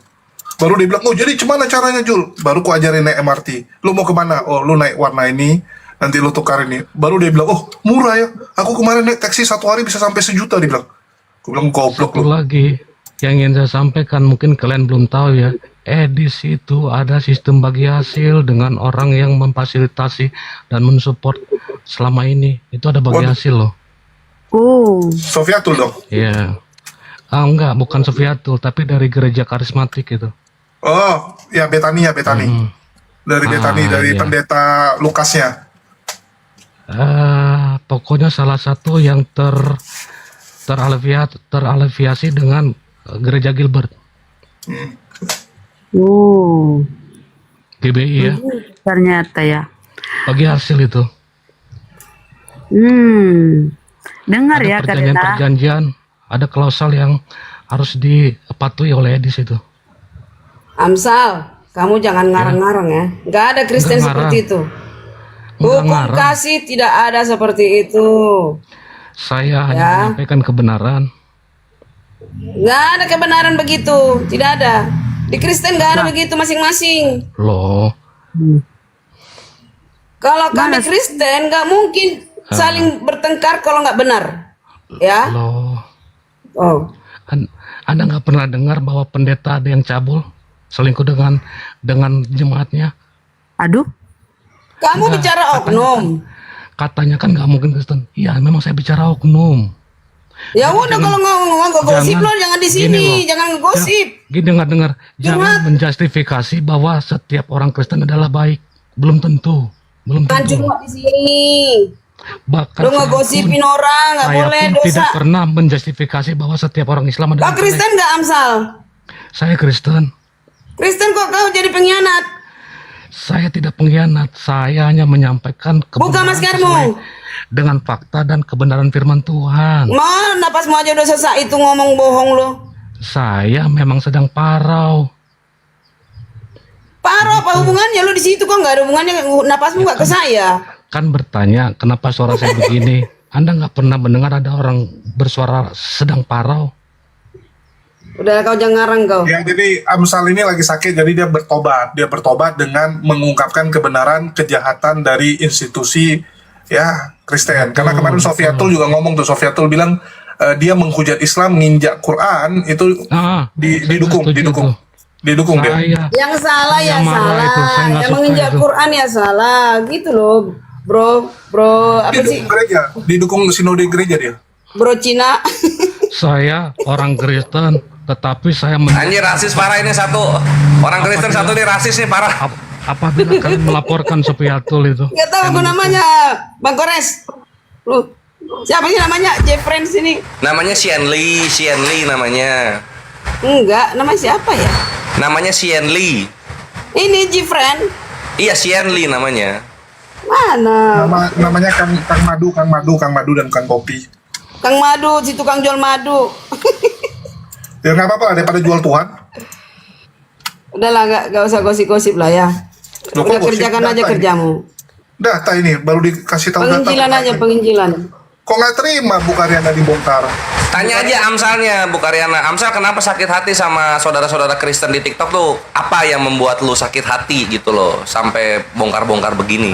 Baru dia bilang, oh jadi gimana caranya Jul? Baru ku ajarin naik MRT. Lu mau kemana? Oh lu naik warna ini, nanti lu tukar ini. Baru dia bilang, oh murah ya. Aku kemarin naik taksi 1 hari bisa sampai 1 juta dia bilang. Aku bilang goblok Satu lu. lagi yang ingin saya sampaikan, mungkin kalian belum tahu ya. Edis itu ada sistem bagi hasil dengan orang yang memfasilitasi dan mensupport selama ini. Itu ada bagi hasil loh. Oh. Sofiatul dong. Iya. Enggak, bukan Sofiatul, tapi dari gereja karismatik itu. Oh, ya Betani. Dari Betani, dari iya. pendeta Lukasnya. Pokoknya salah satu yang terafiliasi dengan gereja Gilbert, Oh, GBI ya. ternyata ya. Bagi hasil itu Dengar ada ya karena perjanjian-perjanjian, ada klausal yang harus dipatuhi oleh Edis itu. Amsal, kamu jangan ngarang-ngarang ya. Nggak ada Kristen Nggak seperti ngarang. itu. Nggak Hukum ngarang. kasih tidak ada seperti itu. Saya hanya Ya. menyampaikan kebenaran. Nggak ada kebenaran begitu. Tidak ada. Di Kristen nggak ada begitu masing-masing. Loh, Kalau kami Kristen nggak mungkin saling bertengkar kalau nggak benar. Ya. loh. Oh. Anda nggak pernah dengar bahwa pendeta ada yang cabul, selingkuh dengan jemaatnya? aduh, Kamu Enggak, bicara oknum. Katanya kan nggak mungkin Kristen. Iya, memang saya bicara oknum. Ya udah kalau ngomong gosip jangan- lo jangan di gini sini, loh. jangan gosip. Gini dengar, jangan menjustifikasi bahwa setiap orang Kristen adalah baik. Belum tentu. Jangan cuma di sini. Bahkan Lo saya ngegosipin pun- orang nggak saya boleh pun dosa. tidak pernah menjustifikasi bahwa setiap orang Islam Kau adalah baik. Kristen nggak Amsal? Saya Kristen. Kristen kok kau jadi pengkhianat? Saya tidak pengkhianat. Saya hanya menyampaikan Buka kebenaran maskermu. sesuai dengan fakta dan kebenaran firman Tuhan. Mau napasmu aja udah sesak itu ngomong bohong lo. Saya memang sedang parau. Paro apa hubungannya lo di situ kok nggak ada hubungannya napasmu nggak ke saya? Kan bertanya kenapa suara saya begini. Anda nggak pernah mendengar ada orang bersuara sedang parau? Udah kau jangan ngarang kau. Ya, jadi Amsal ini lagi sakit, jadi dia bertobat. Dia bertobat dengan mengungkapkan kebenaran kejahatan dari institusi ya Kristen. Karena kemarin Sofiatul juga ngomong tuh, Sofiatul bilang dia menghujat Islam, nginjak Quran itu Ah, didukung, saya setuju tuh. didukung dia. Saya Yang salah ya Yang marah salah, itu, saya nggak yang suka menginjak itu. Quran ya salah, gitu loh, bro, apa sih, Didukung gereja, didukung sinode gereja dia. bro Cina? saya orang Kristen, tetapi saya Anjir rasis parah ini satu. Orang Kristen satu nih rasis nih parah. apabila kalian melaporkan Sofiatul itu. Gak tahu aku namanya, Bang Kores. Lu siapa sih namanya? Jeffrens ini? Namanya Xianli namanya. Enggak, namanya siapa ya? Namanya Xianli. Ini Jeffren. Iya Xianli namanya. Mana? Namanya Kang Madu dan Kang Kopi. Kang Madu, si tukang jual madu. Ya nggak apa-apa lah, daripada jual Tuhan. Udahlah, gak usah gosip-gosip lah ya. Loh, Udah kok gosip? kerjakan aja Data ini. kerjamu. Data ini baru dikasih tahu Penginjilan data. aja, penginjilan. Kok nggak terima Bu Karyana dibongkar? Tanya aja Amsalnya, Bu Karyana. Amsal kenapa sakit hati sama saudara-saudara Kristen di TikTok tuh? Apa yang membuat lu sakit hati gitu loh, sampai bongkar-bongkar begini?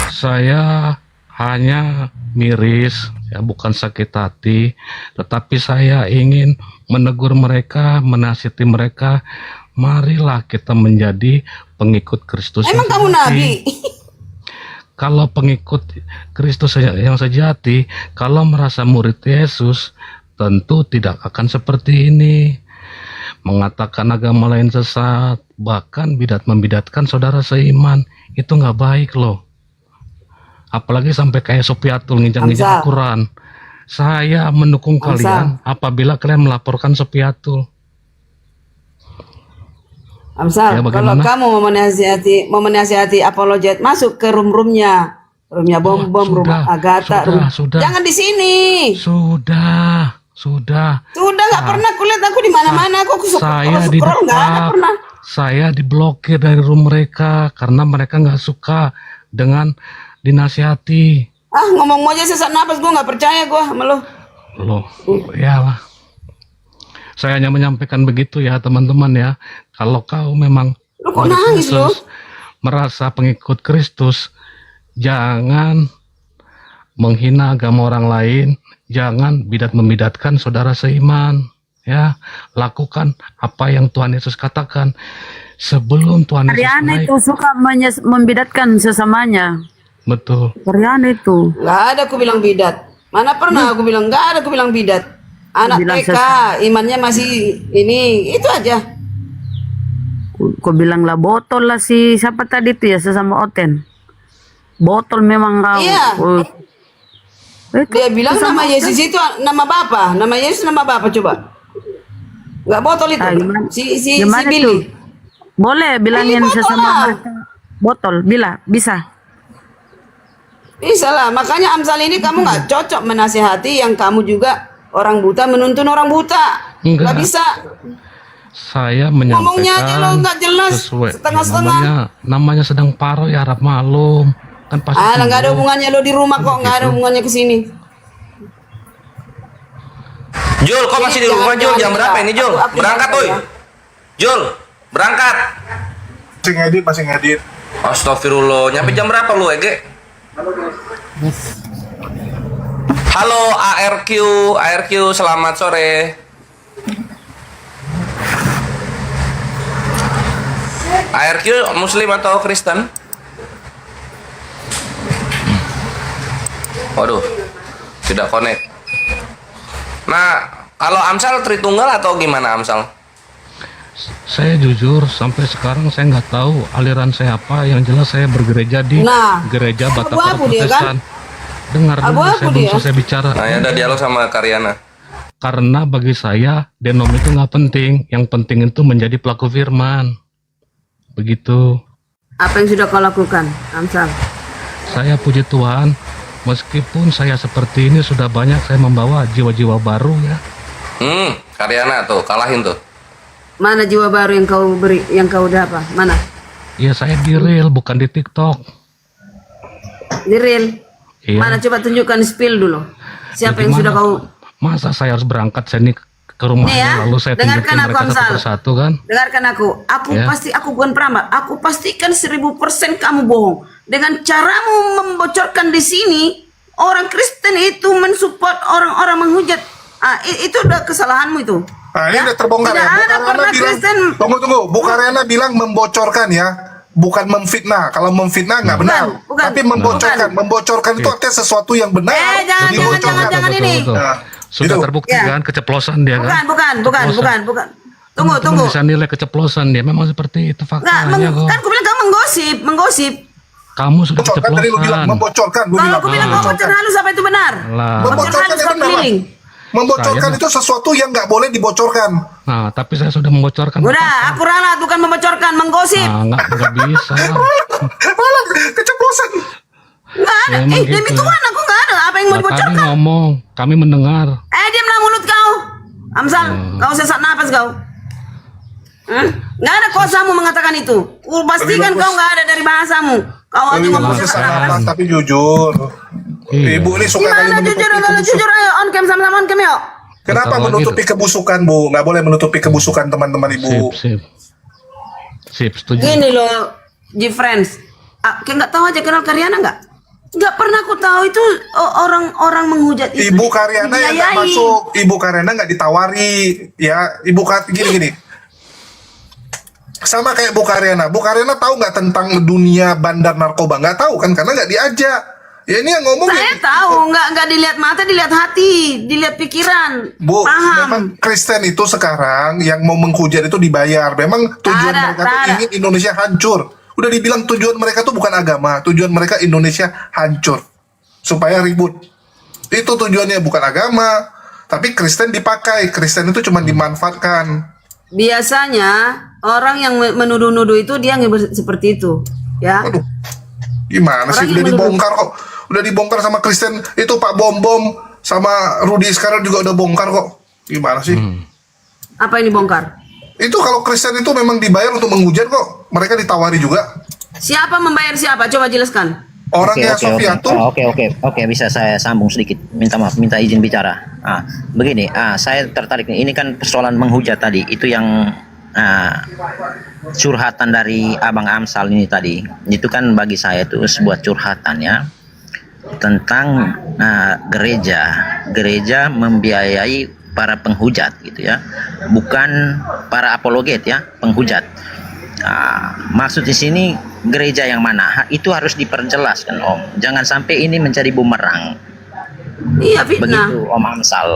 Saya hanya miris, ya bukan sakit hati, tetapi saya ingin menegur mereka, menasihati mereka. Marilah kita menjadi pengikut Kristus. Emang yang kamu sejati. nabi? Kalau pengikut Kristus yang sejati, kalau merasa murid Yesus, tentu tidak akan seperti ini. Mengatakan agama lain sesat, bahkan membidatkan saudara seiman, itu nggak baik loh. Apalagi sampai kayak Sofiatul nginjak-nginjak Amsal. Quran. Saya mendukung Amsal. kalian apabila kalian melaporkan Sofiatul. Amsal, Ya, kalau bagaimana? kamu mau menasihati apologet, masuk ke roomnya bom rumah Agatha, sudah. jangan di sini. Sudah. Sudah nggak pernah kulihat aku di mana-mana. Aku Saya scroll nggak ada pernah. saya diblokir dari room mereka karena mereka nggak suka dengan dinasihati. Ah, ngomong aja sesak napas, gue nggak percaya gue sama lo. Loh, iyalah. Saya hanya menyampaikan begitu ya teman-teman ya. Kalau kau memang Lu kok murid nangis, lu? Yesus, merasa pengikut Kristus, jangan menghina agama orang lain, jangan membidatkan saudara seiman. Ya, lakukan apa yang Tuhan Yesus katakan sebelum Tuhan Yesus Karyana naik. itu suka membidatkan sesamanya. Betul. Karyana itu. Nggak ada aku bilang bidat. Mana pernah aku bilang nggak ada aku bilang bidat. Anak Bilang TK, imannya masih ini, itu aja. Kau bilang lah botol lah si siapa tadi itu ya sesama Oten. Botol memang kau. Iya. Dia bilang nama Yesus itu nama Bapa. Nama Yesus nama Bapa coba. Enggak botol itu. Ah, gimana? Si Gimana Billy. tuh? Boleh bilangin botol sesama lah. mereka. Botol, bisa. Bisa lah. Makanya Amsal ini kamu nggak cocok menasihati yang kamu juga orang buta menuntun orang buta. Enggak. Nggak bisa. Saya Ngomongnya aja lo menyampaikan nggak jelas, sesuai setengah-setengah. namanya sedang paro ya harap malum kan pasti Ah, nggak ada sembuh. hubungannya lo di rumah kok, nggak ada hubungannya ke sini. Jul, kok masih di rumah Jul? Jam berapa ini Jul? Aku Berangkat, nyangka Uy. ya. Jul, berangkat. Masih ngedit. Astagfirullah, nyampe jam berapa lu, Ege? Halo ARQ, selamat sore. ARQ Muslim atau Kristen? Waduh, tidak connect. Nah, kalau Amsal Tritunggal atau gimana Amsal? Saya jujur sampai sekarang saya nggak tahu aliran saya apa, yang jelas saya bergereja di Nah, gereja Batak abu-abu dia, kan? Protestan. Dengar dulu, Abu-abu saya belum dia. selesai bicara. Nah, ya ada dialog sama Karyana. Karena bagi saya denom itu nggak penting, yang penting itu menjadi pelaku firman. Begitu. Apa yang sudah kau lakukan, Amsal? Saya puji Tuhan, meskipun saya seperti ini sudah banyak saya membawa jiwa-jiwa baru ya. Karyana tuh, kalahin tuh. Mana jiwa baru yang kau beri, yang kau udah apa? Mana? Ya saya di real bukan di TikTok. Di real. Iya. Mana coba tunjukkan spill dulu. Siapa Ya, yang sudah gimana? kau Masa saya harus berangkat sini ke rumahnya Nih ya, lalu saya dengarkan tunjukin aku, mereka satu Amsal. persatu kan? dengarkan aku. Ya. Aku bukan peramal. Aku pastikan 1000% kamu bohong. Dengan caramu membocorkan di sini, orang Kristen itu mensupport orang-orang menghujat. Itu udah kesalahanmu itu. Nah, ini udah terbongkar Tidak ya. Bu ada Karyana pernah bilang, Kristen. tunggu. Bu Karyana bilang membocorkan ya, bukan memfitnah. Kalau memfitnah nggak benar. Bukan. Tapi membocorkan. Membocorkan itu artinya sesuatu yang benar. Jangan, dibocorkan. jangan ini. Nah, Sudah itu. terbukti Ya. kan keceplosan dia kan? Bukan. Keceplosan. Tunggu. Teman-teman bisa nilai keceplosan dia, memang seperti itu Nggak, faktanya kok. kan aku bilang kamu menggosip. Kamu sudah Bocorkan tadi lu bilang keceplosan. membocorkan. Lu Kalau bilang aku bilang kau bocor halus apa itu benar? Lah. Bocor membocorkan halus itu kau benar. keliling. Membocorkan Saya- itu sesuatu yang nggak boleh dibocorkan. Nah, tapi saya sudah membocorkan. Udah, aku ralat bukan membocorkan, menggosip. Nah, nggak bisa. Malah keceplosan. Nggak ada. Ya, emang Demi gitu. Tuhan aku nggak ada. Apa yang mau Lah, tadi dibocorkan? ngomong, kami mendengar. Diamlah mulut kau. Amsal, kau sesak napas kau. Nggak ada kuasamu mengatakan itu. Ku pastikan Lebih kau bagus. nggak ada dari bahasamu. Kau aja Lebih ngomong bagus sesak sekarang. napas. tapi jujur. Iya. Ibu ini suka kali Gimana menutupi jujur? Kalau kebusukan. jujur ayo on cam sama-sama on cam yuk. Kenapa Bentar lagi menutupi kebusukan, Bu? Nggak boleh menutupi kebusukan teman-teman Ibu. Sip, setuju. Gini loh, G-Friends. Kayak nggak tahu aja kenal Karyana nggak? Nggak pernah aku tahu itu orang-orang menghujat itu. Ibu Karyana yang nggak dibiayai. masuk, Ibu Karyana nggak ditawari, ya. Gini. Sama kayak Bu Karyana. Bu Karyana tahu nggak tentang dunia bandar narkoba? Nggak tahu kan, karena nggak diajak. Ya ini yang ngomong Saya ya. tahu, nggak dilihat mata, dilihat hati, dilihat pikiran. Bu, Paham. memang Kristen itu sekarang yang mau menghujat itu dibayar. Memang tujuan Tak ada, mereka tak tuh ada. ingin Indonesia hancur. Udah dibilang tujuan mereka tuh bukan agama, tujuan mereka Indonesia hancur supaya ribut. Itu tujuannya, bukan agama. Tapi Kristen dipakai, Kristen itu cuma dimanfaatkan. Biasanya orang yang menuduh-nuduh itu dia nggak seperti itu, ya. Aduh, gimana sih, Orang udah yang dibongkar kok. Udah dibongkar sama Kristen, itu Pak Bom sama Rudi sekarang juga udah bongkar kok. Gimana sih? Apa yang dibongkar? Itu kalau Kristen itu memang dibayar untuk menghujat kok. Mereka ditawari juga. Siapa membayar siapa? Coba jelaskan. Orangnya Sofia tuh Oke, bisa saya sambung sedikit. Minta maaf, minta izin bicara. Begini, saya tertarik nih. Ini kan persoalan menghujat tadi. Itu yang curhatan dari Abang Amsal ini tadi. Itu kan bagi saya itu sebuah curhatan ya tentang gereja membiayai para penghujat gitu ya, bukan para apologet ya, penghujat. Maksud di sini gereja yang mana? Itu harus diperjelaskan Om. Jangan sampai ini menjadi bumerang. Iya, fitnah. Begitu Om Amsal.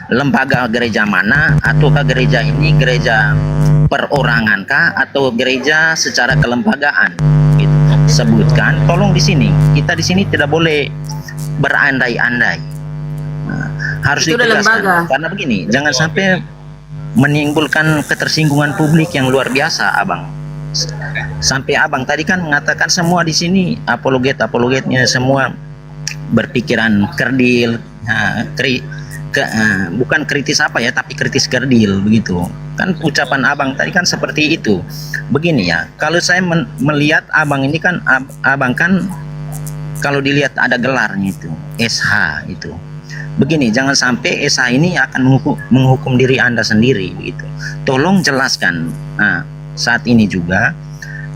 Lembaga gereja mana? Ataukah gereja ini gereja perorangan kah? Atau gereja secara kelembagaan? Gitu. Sebutkan. Tolong di sini. Kita di sini tidak boleh berandai-andai. Nah, harus Itu udah ditegaskan lembaga. karena begini, jangan sampai menimbulkan ketersinggungan publik yang luar biasa, Abang. Sampai Abang tadi kan mengatakan semua di sini apologetnya semua berpikiran kerdil, bukan kritis apa ya, tapi kritis kerdil begitu. Kan ucapan Abang tadi kan seperti itu. Begini ya, kalau saya melihat Abang ini kan, Abang kan kalau dilihat ada gelarnya itu SH itu. Begini, jangan sampai SH ini akan menghukum diri Anda sendiri begitu. Tolong jelaskan. Nah, saat ini juga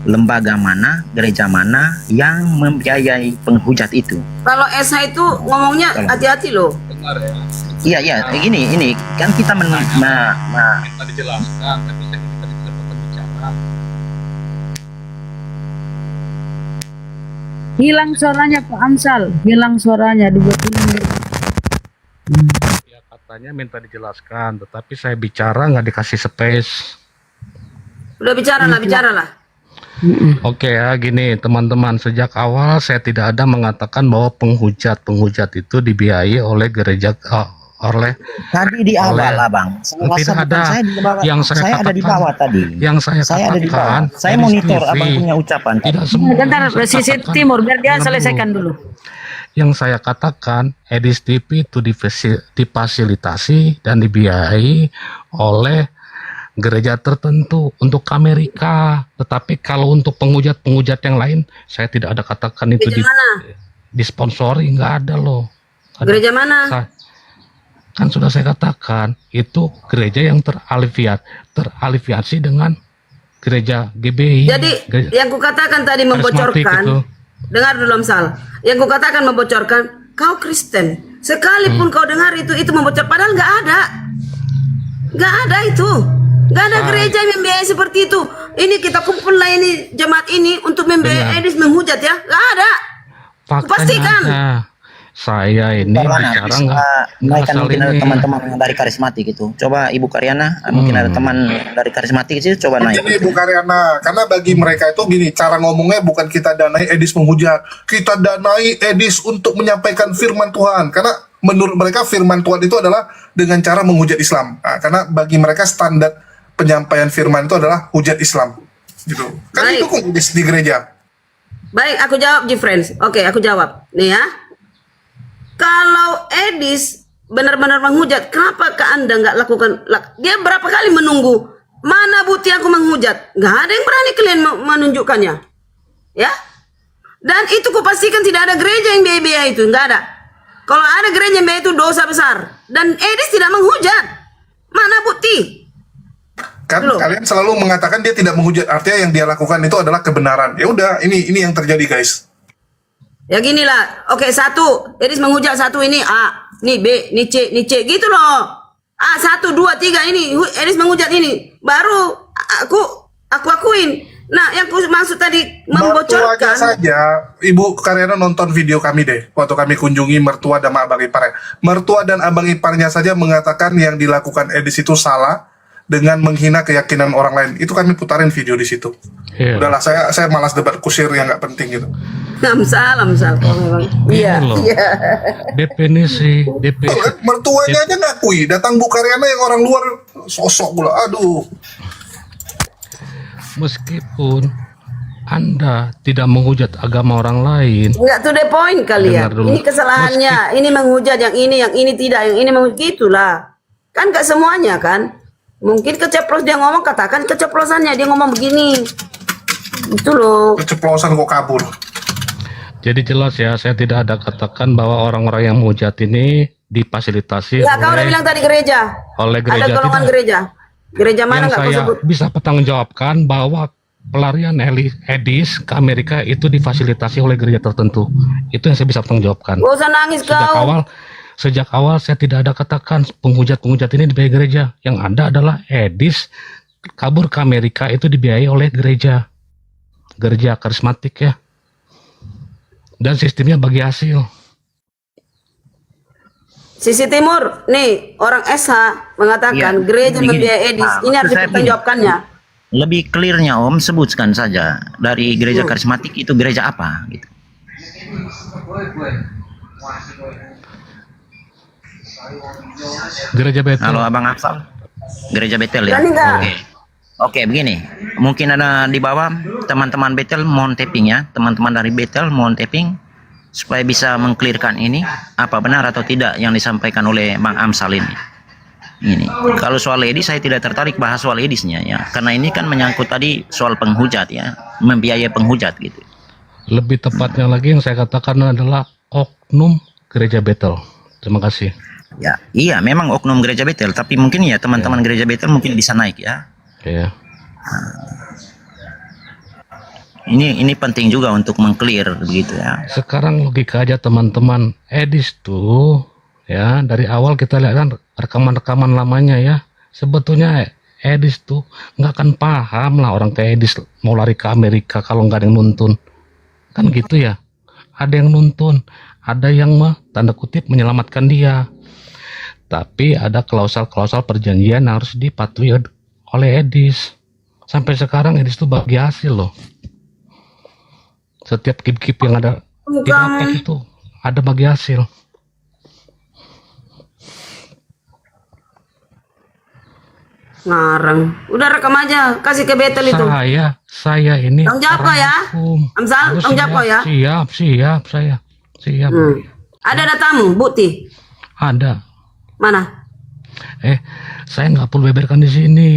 lembaga mana, gereja mana yang membiayai penghujat itu. Kalau SH itu ngomongnya hati-hati loh. Iya, ini kan kita dijelaskan, tapi saya kita bisa bicara. Hilang suaranya Pak Amsal, hilang suaranya dibuatin. Ya katanya minta dijelaskan, tetapi saya bicara nggak dikasih space. Udah bicara lah. Oke ya, gini teman-teman, sejak awal saya tidak ada mengatakan bahwa penghujat itu dibiayai oleh gereja, oleh tadi di awal Abang. tidak ada. Saya di bawah, Yang saya ada di katakan- bawah tadi. yang saya ada di bawah. katakan, Saya Edis monitor TV, Abang punya ucapan tadi. tidak semua Bentar, yang saya sisi katakan- timur biar dia Dengar selesaikan dulu. Yang saya katakan, Edis TV itu difasilitasi dan dibiayai oleh gereja tertentu untuk Amerika. Tetapi kalau untuk penghujat yang lain, saya tidak ada katakan itu Gereja mana? disponsori, nggak ada loh. Gereja mana? Kan sudah saya katakan, itu gereja yang terafiliasi dengan gereja GBI. Jadi yang kukatakan tadi membocorkan, Karismatik itu. dengar dulu Amsal. Yang kukatakan membocorkan, kau Kristen, sekalipun kau dengar itu membocor, padahal nggak ada itu, nggak ada gereja yang membiayai seperti itu. Ini kita kumpul lah ini jemaat ini untuk membiayai Edis menghujat ya, nggak ada. Faktanya Pastikan. ada. Saya ini bicara nggak asal mungkin ada ini. teman-teman yang dari karismatik itu. Coba Ibu Karyana, mungkin ada teman dari karismatik itu, coba naik. Begini Bu Karyana, karena bagi mereka itu gini, cara ngomongnya bukan kita danai Edis menghujat, kita danai Edis untuk menyampaikan firman Tuhan. Karena menurut mereka firman Tuhan itu adalah dengan cara menghujat Islam. Nah, karena bagi mereka standar penyampaian firman itu adalah hujat Islam. Gitu. Kan Baik. itu kok di gereja. Baik, aku jawab Friends. Oke, aku jawab. Nih ya. Kalau Edis benar-benar menghujat, kenapa ke Anda nggak lakukan? Dia berapa kali menunggu? Mana bukti aku menghujat? Nggak ada yang berani kalian menunjukkannya. Ya? Dan itu kupastikan tidak ada gereja yang biaya itu. Nggak ada. Kalau ada gereja yang biaya itu dosa besar. Dan Edis tidak menghujat. Mana bukti? Kan Loh. kalian selalu mengatakan dia tidak menghujat, artinya yang dia lakukan itu adalah kebenaran. Ya udah, ini yang terjadi guys. Ya gini lah, oke satu, Edis menghujat satu ini A, ini B, ini C, gitu loh. A 1, 2, 3 ini, Edis menghujat ini, baru aku akuin. Nah, yang aku maksud tadi Mertuanya membocorkan. saja, Ibu Karyana nonton video kami deh, waktu kami kunjungi mertua dan abang iparnya. Mertua dan abang iparnya saja mengatakan yang dilakukan Edis itu salah dengan menghina keyakinan orang lain. Itu kami putarin video di situ. Iya. Udahlah, saya malas debat kusir yang nggak penting gitu. Amsal kalau memang. Iya, loh. iya. Definisi Tuh kan, mertuanya aja ngakui, datang Bu Karyana yang orang luar sosok pula. Aduh. meskipun Anda tidak menghujat agama orang lain, Enggak to the point kalian. Dengar dulu. Ini kesalahannya. Ini menghujat yang ini tidak, yang ini menghujat gitulah. Kan gak semuanya kan. Mungkin keceplos dia ngomong, katakan keceplosannya dia ngomong begini. Itu loh. Keceplosan kok kabur. jadi jelas ya, saya tidak ada katakan bahwa orang-orang yang menghujat ini difasilitasi Ya, kau udah bilang tadi gereja. oleh gereja. Ada golongan Tidak. gereja. Gereja mana Yang nggak kau saya sebut? bisa pertanggungjawabkan bahwa pelarian Edis ke Amerika itu difasilitasi oleh gereja tertentu. Itu yang saya bisa pertanggungjawabkan. Gak usah nangis kau. Sejak awal saya tidak ada katakan penghujat-penghujat ini dibiayai gereja. Yang ada adalah Edis kabur ke Amerika itu dibiayai oleh gereja karismatik ya. Dan sistemnya bagi hasil. Sisi Timur, nih orang SH mengatakan Iya, gereja begini. membiayai Edis. Nah, Ini harus maksud saya dipertanggungjawabkannya. Lebih clearnya Om, sebutkan saja dari gereja karismatik itu gereja apa gitu. Gereja Betel. Halo Abang Afsal, Gereja Betel ya. Berani nggak? Oke, begini. Mungkin ada di bawah teman-teman Betel mohon tapping ya. Teman-teman dari Betel mohon tapping supaya bisa mengklirkan ini apa benar atau tidak yang disampaikan oleh Bang Amsal ini. Ini. Kalau soal edis saya tidak tertarik bahas soal edisnya ya. Karena ini kan menyangkut tadi soal penghujat ya, membiayai penghujat gitu. Lebih tepatnya lagi yang saya katakan adalah oknum Gereja Betel. Terima kasih. Ya, iya memang oknum Gereja Betel, tapi mungkin ya teman-teman Gereja Betel mungkin bisa naik ya. Ya. Ini penting juga untuk mengclear begitu ya. Sekarang logika aja teman-teman. Edis tuh ya dari awal kita lihat kan rekaman-rekaman lamanya ya. Sebetulnya Edis tuh nggak akan paham lah orang kayak Edis mau lari ke Amerika kalau nggak ada yang nuntun. Kan gitu ya. Ada yang nuntun, ada yang tanda kutip menyelamatkan dia. Tapi ada klausal-klausal perjanjian yang harus dipatuhi oleh Edis. Sampai sekarang Edis tuh bagi hasil loh. Setiap kip-kip yang ada di dapat itu ada bagi hasil. Ngarang. Udah rekam aja, kasih ke Betel itu. Saya ini Tanggung jawab orang ya. hukum. Amsal, Harus tanggung jawab ya. Siap saya. Siap. Ada datamu, bukti. Ada. Mana? Saya nggak perlu beberkan di sini.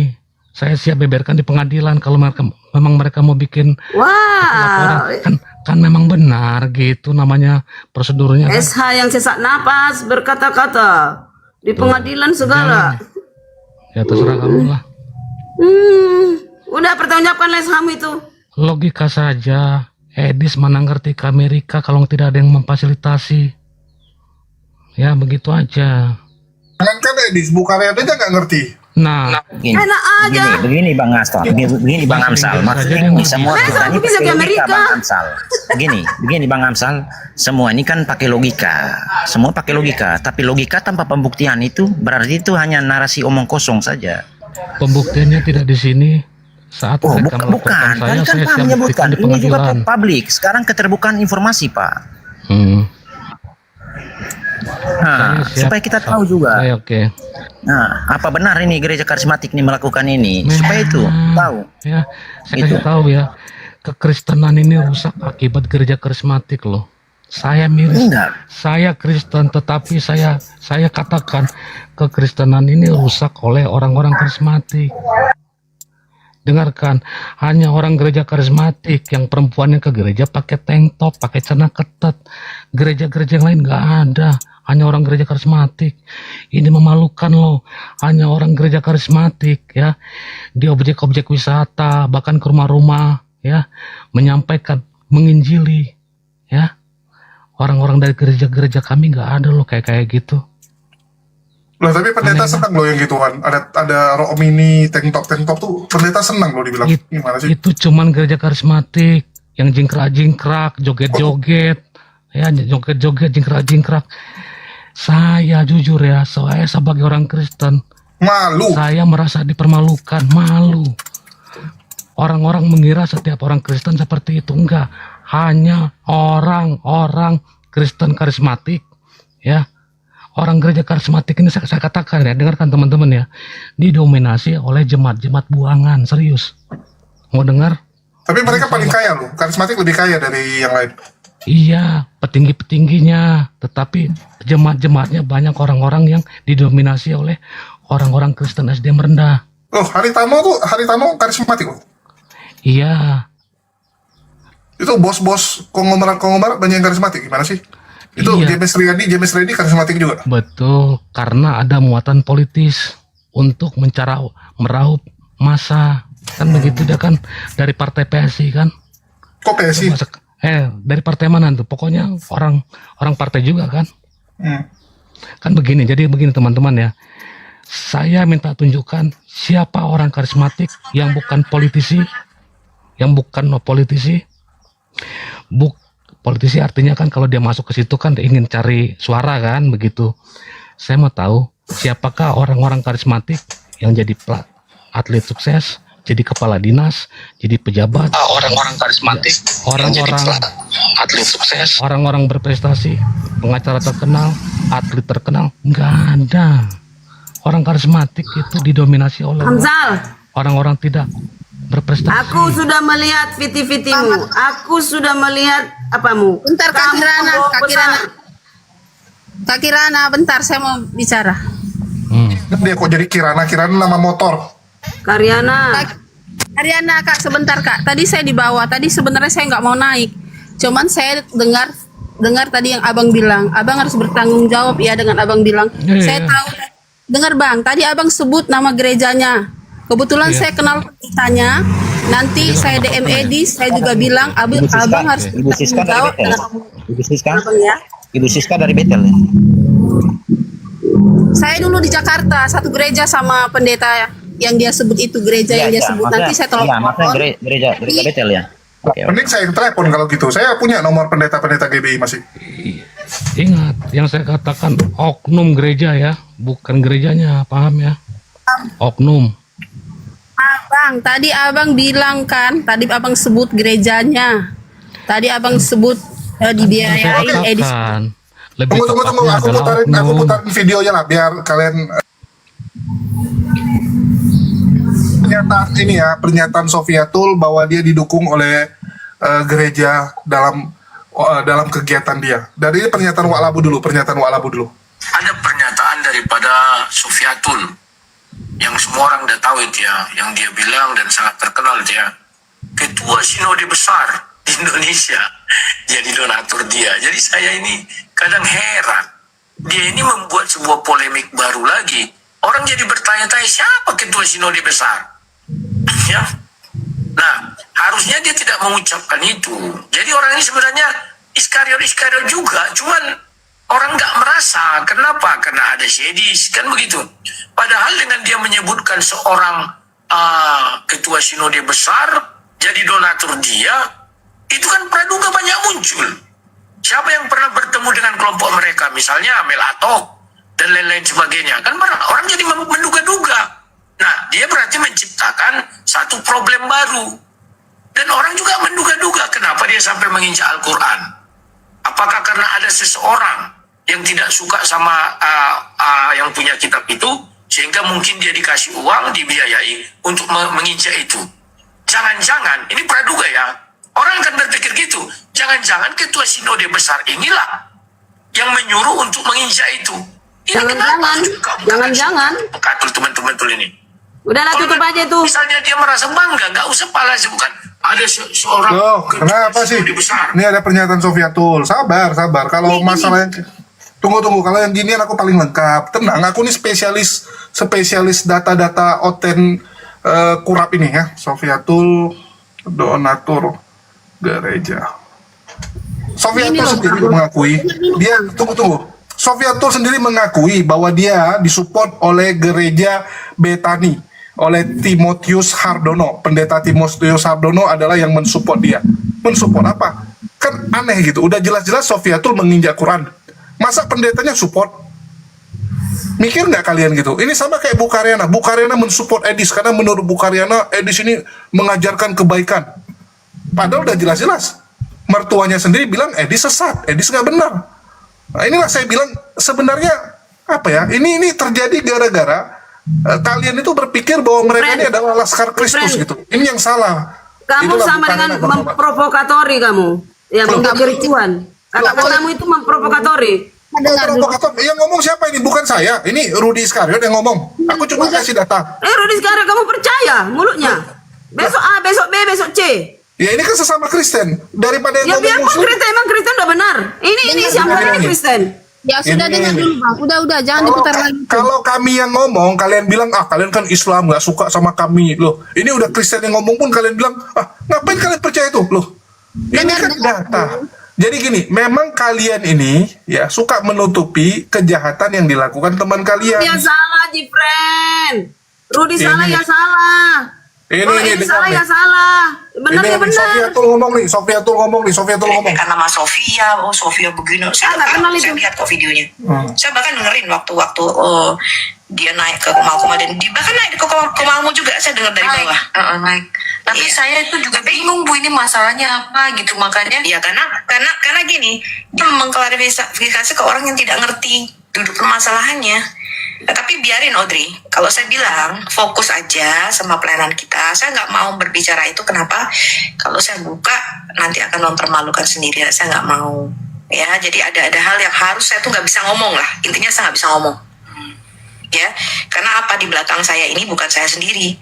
Saya siap beberkan di pengadilan kalau memang mereka mau bikin laporan. Wah, Kan memang benar gitu namanya prosedurnya. Kan? SH yang sesak napas berkata-kata di pengadilan segala. Ya terserah kamu lah. Udah pertanggungjawabkan SH-mu itu. Logika saja. Edis mana ngerti ke Amerika kalau tidak ada yang memfasilitasi. Ya begitu aja. Jangankan Edis, bukannya aja nggak ngerti. Nah, Enak aja. Begini Bang Astor, begini Bang Amsal. Maksudnya ini semua kita ini bisa pakai ke logika Amerika. Bang Amsal. Begini Bang Amsal, semua ini kan pakai logika. Semua pakai logika, tapi logika tanpa pembuktian itu berarti itu hanya narasi omong kosong saja. pembuktiannya tidak di sini. Saat Oh, mereka bukan. melaporkan Tadi kan saya Pak siap menyebutkan buktikan di ini juga pengadilan. publik. Sekarang keterbukaan informasi, Pak. Nah, Saya siap. supaya kita tahu juga. Oke. Nah, apa benar ini gereja karismatik ini melakukan ini? Supaya itu tahu. Ya, saya Itu. kasih tahu ya. Kekristenan ini rusak akibat gereja karismatik loh. Saya miris. Enggak. Saya Kristen, tetapi saya katakan kekristenan ini rusak oleh orang-orang karismatik. Dengarkan, hanya orang gereja karismatik yang perempuannya ke gereja pakai tank top, pakai celana ketat. Gereja-gereja yang lain nggak ada, hanya orang gereja karismatik. Ini memalukan loh, hanya orang gereja karismatik ya, di objek-objek wisata, bahkan ke rumah-rumah ya, menyampaikan, menginjili ya. Orang-orang dari gereja-gereja kami nggak ada loh kayak gitu. Lah tapi pendeta senang loh yang gituan. Ada rok mini, tank top tuh pendeta senang loh dibilang. Gimana sih? Itu cuman gereja karismatik yang jingkrak-jingkrak, joget-joget, ya joget-joget, jingkrak-jingkrak. Saya jujur ya, saya sebagai orang Kristen, Malu. saya merasa dipermalukan, malu. Orang-orang mengira setiap orang Kristen seperti itu, enggak. Hanya orang-orang Kristen karismatik, ya. Orang gereja karismatik ini saya katakan ya, dengarkan teman-teman ya, didominasi oleh jemaat-jemaat buangan, serius. Mau dengar? Tapi mereka paling kaya loh. Karismatik lebih kaya dari yang lain. Iya, petinggi-petingginya, tetapi jemaat-jemaatnya banyak orang-orang yang didominasi oleh orang-orang Kristen SDM rendah. Oh, Haritano karismatik loh. Iya, Itu bos-bos konglomerat banyak yang karismatik. Gimana sih? Itu Iya. James Ready karismatik juga. betul, karena ada muatan politis untuk meraup massa. Kan begitu dia kan dari partai PSI kan. Kok PSI? Dari partai mana tuh? Pokoknya orang partai juga kan. Kan begini, jadi begini teman-teman ya. Saya minta tunjukkan siapa orang karismatik yang bukan politisi, politisi artinya kan kalau dia masuk ke situ kan dia ingin cari suara kan begitu. Saya mau tahu siapakah orang-orang karismatik yang jadi atlet sukses, jadi kepala dinas, jadi pejabat, orang-orang karismatik, orang-orang atlet sukses. orang-orang berprestasi, pengacara terkenal, atlet terkenal, nggak ada. Orang karismatik itu didominasi oleh Hamzal, orang-orang tidak berprestasi. aku sudah melihat viti-vitimu. Aku sudah melihat apamu. Bentar Kak Kamu Kirana, pembawa Kak besar. Kirana. Kak Kirana, bentar saya mau bicara. Dia kok jadi Kirana nama motor. Karyana. Ariana Kak, sebentar Kak. Tadi saya di bawah. Tadi sebenarnya saya nggak mau naik. Cuman saya dengar tadi yang Abang bilang. Abang harus bertanggung jawab ya dengan Abang bilang. Iya, Saya iya. tahu. Dengar Bang, tadi Abang sebut nama gerejanya. Kebetulan saya kenal pendetanya. Nanti saya DM Edi, saya juga bilang Abang harus Ibu Siska bertanggung dari jawab. Betel. Ibu Siska, Abang ya. Ibu Siska dari Betel. Saya dulu di Jakarta satu gereja sama pendeta yang dia sebut itu gereja yang dia sebut. Nanti saya tolong. Iya, maksudnya gereja Betel ya. Oke. Mending saya yang telepon kalau gitu. Saya punya nomor pendeta-pendeta GBI masih. Ingat, yang saya katakan oknum gereja ya, bukan gerejanya, paham ya? Oknum. Bang, tadi Abang bilang kan, tadi Abang sebut gerejanya. Tadi Abang sebut Saya dibiayain edisi. katakan lebih Tunggu. tepatnya Aku adalah putarin oknum. videonya lah biar kalian pernyataan Sofiatul bahwa dia didukung oleh gereja dalam kegiatan dia. Dari pernyataan Wa'labu dulu. Ada pernyataan daripada Sofiatul yang semua orang udah tahu itu ya, yang dia bilang dan sangat terkenal itu ya. Ketua Sinode Besar di Indonesia jadi donatur dia. Jadi saya ini kadang heran. Dia ini membuat sebuah polemik baru lagi. Orang jadi bertanya-tanya siapa ketua Sinode Besar? Ya. Nah, harusnya dia tidak mengucapkan itu. Jadi orang ini sebenarnya Iskariot juga, cuman orang nggak merasa. Kenapa? Karena ada Sedis, kan begitu. Padahal dengan dia menyebutkan seorang ketua Sinode Besar jadi donatur dia, itu kan praduga banyak muncul. Siapa yang pernah bertemu dengan kelompok mereka, misalnya Amel Atok dan lain-lain sebagainya, kan orang jadi menduga-duga. Nah, dia berarti menciptakan satu problem baru. Dan orang juga menduga-duga kenapa dia sampai menginjak Al-Quran. Apakah karena ada seseorang yang tidak suka sama yang punya kitab itu, sehingga mungkin dia dikasih uang, dibiayai untuk menginjak itu. Jangan-jangan, ini praduga ya, orang akan berpikir gitu, jangan-jangan ketua Sinode Besar inilah yang menyuruh untuk menginjak itu. Ini Jangan-jangan. Katul teman-teman ini. Udahlah tutup aja itu. Misalnya dia merasa bangga, nggak usah pala bukan ada seorang. Loh, kenapa sih? Besar. Ini ada pernyataan Sofiatul. Sabar. Kalau masalah yang tunggu. Kalau yang ginian aku paling lengkap. Tenang, aku ini spesialis data-data oten kurap ini ya. Sofiatul donatur gereja. Sofiatul sendiri mengakui tunggu. Sofiatul sendiri mengakui bahwa dia disupport oleh gereja Betani, oleh Timotius Hardono. Pendeta Timotius Hardono adalah yang mensupport dia. Mensupport apa? Kan aneh gitu. Udah jelas-jelas Sofiatul menginjak Quran. Masa pendetanya support? Mikir nggak kalian gitu? Ini sama kayak Bukaryana. Bukaryana mensupport Edis karena menurut Bukaryana Edis ini mengajarkan kebaikan. Padahal udah jelas-jelas mertuanya sendiri bilang Edis sesat, Edis nggak benar. Nah, inilah saya bilang sebenarnya apa ya? Ini terjadi gara-gara kalian itu berpikir bahwa mereka ini adalah laskar Kristus gitu. Ini yang salah. Kamu Itulah sama Bukaryana dengan Bapak. memprovokatori kamu. Ya, membuat kericuan. Kata-katamu itu memprovokatori. Provokator. Yang ngomong siapa ini? Bukan saya. Ini Rudy Iskariot yang ngomong. Aku cuma kasih data. Rudy sekarang kamu percaya mulutnya. Besok A, besok B, besok C. Ya ini kan sesama Kristen. Daripada Ya yang biar ngomong musuh. emang Kristen udah benar. Ini siapa ini Kristen? Ya sudah Ini- dengar dulu Bang. Udah jangan diputar lagi. Kalau kami yang ngomong, kalian bilang, kalian kan Islam, nggak suka sama kami. Loh, ini udah Kristen yang ngomong pun kalian bilang, ngapain kalian percaya itu? Loh, ini kan data. Jadi gini, memang kalian ini ya suka menutupi kejahatan yang dilakukan teman kalian. Ya salah, Jifren. Rudy Ini- salah ya salah. Ini Ini dengar salah nih. ya salah. Benar Ini ya benar. Sofiatul ngomong nih, Sofiatul ngomong. Karena Mas Sofia, Sofia begini. Saya nggak kenal itu. Saya lihat kok videonya. Saya bahkan dengerin waktu dia naik ke Kumal dan bahkan naik ke Kumalmu juga saya dengar dari bawah. Naik. Tapi Iya. saya itu juga bingung Bu, ini masalahnya apa gitu, makanya Ya karena gini, dia mengklarifikasi ke orang yang tidak ngerti duduk permasalahannya. Nah, tapi biarin Audrey, kalau saya bilang fokus aja sama pelayanan kita. Saya nggak mau berbicara itu, kenapa? Kalau saya buka nanti akan mempermalukan sendiri. Saya nggak mau. Ya, jadi ada hal yang harus saya tuh nggak bisa ngomong lah. Intinya saya nggak bisa ngomong. Ya, karena apa, di belakang saya ini bukan saya sendiri.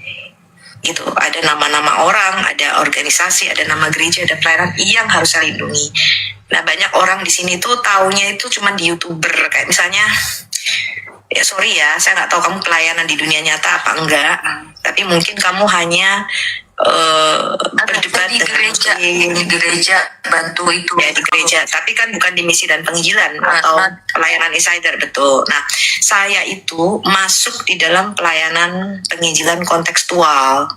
Gitu, ada nama-nama orang, ada organisasi, ada nama gereja, ada pelayanan yang harus saya lindungi. Nah, banyak orang di sini tuh taunya itu cuma di YouTuber, kayak misalnya, ya sorry ya, saya nggak tahu kamu pelayanan di dunia nyata apa enggak, tapi mungkin kamu hanya berdebat di dengan gereja bantu itu ya di gereja, tapi kan bukan di misi dan penginjilan atau pelayanan insider, betul. Nah, saya itu masuk di dalam pelayanan penginjilan kontekstual,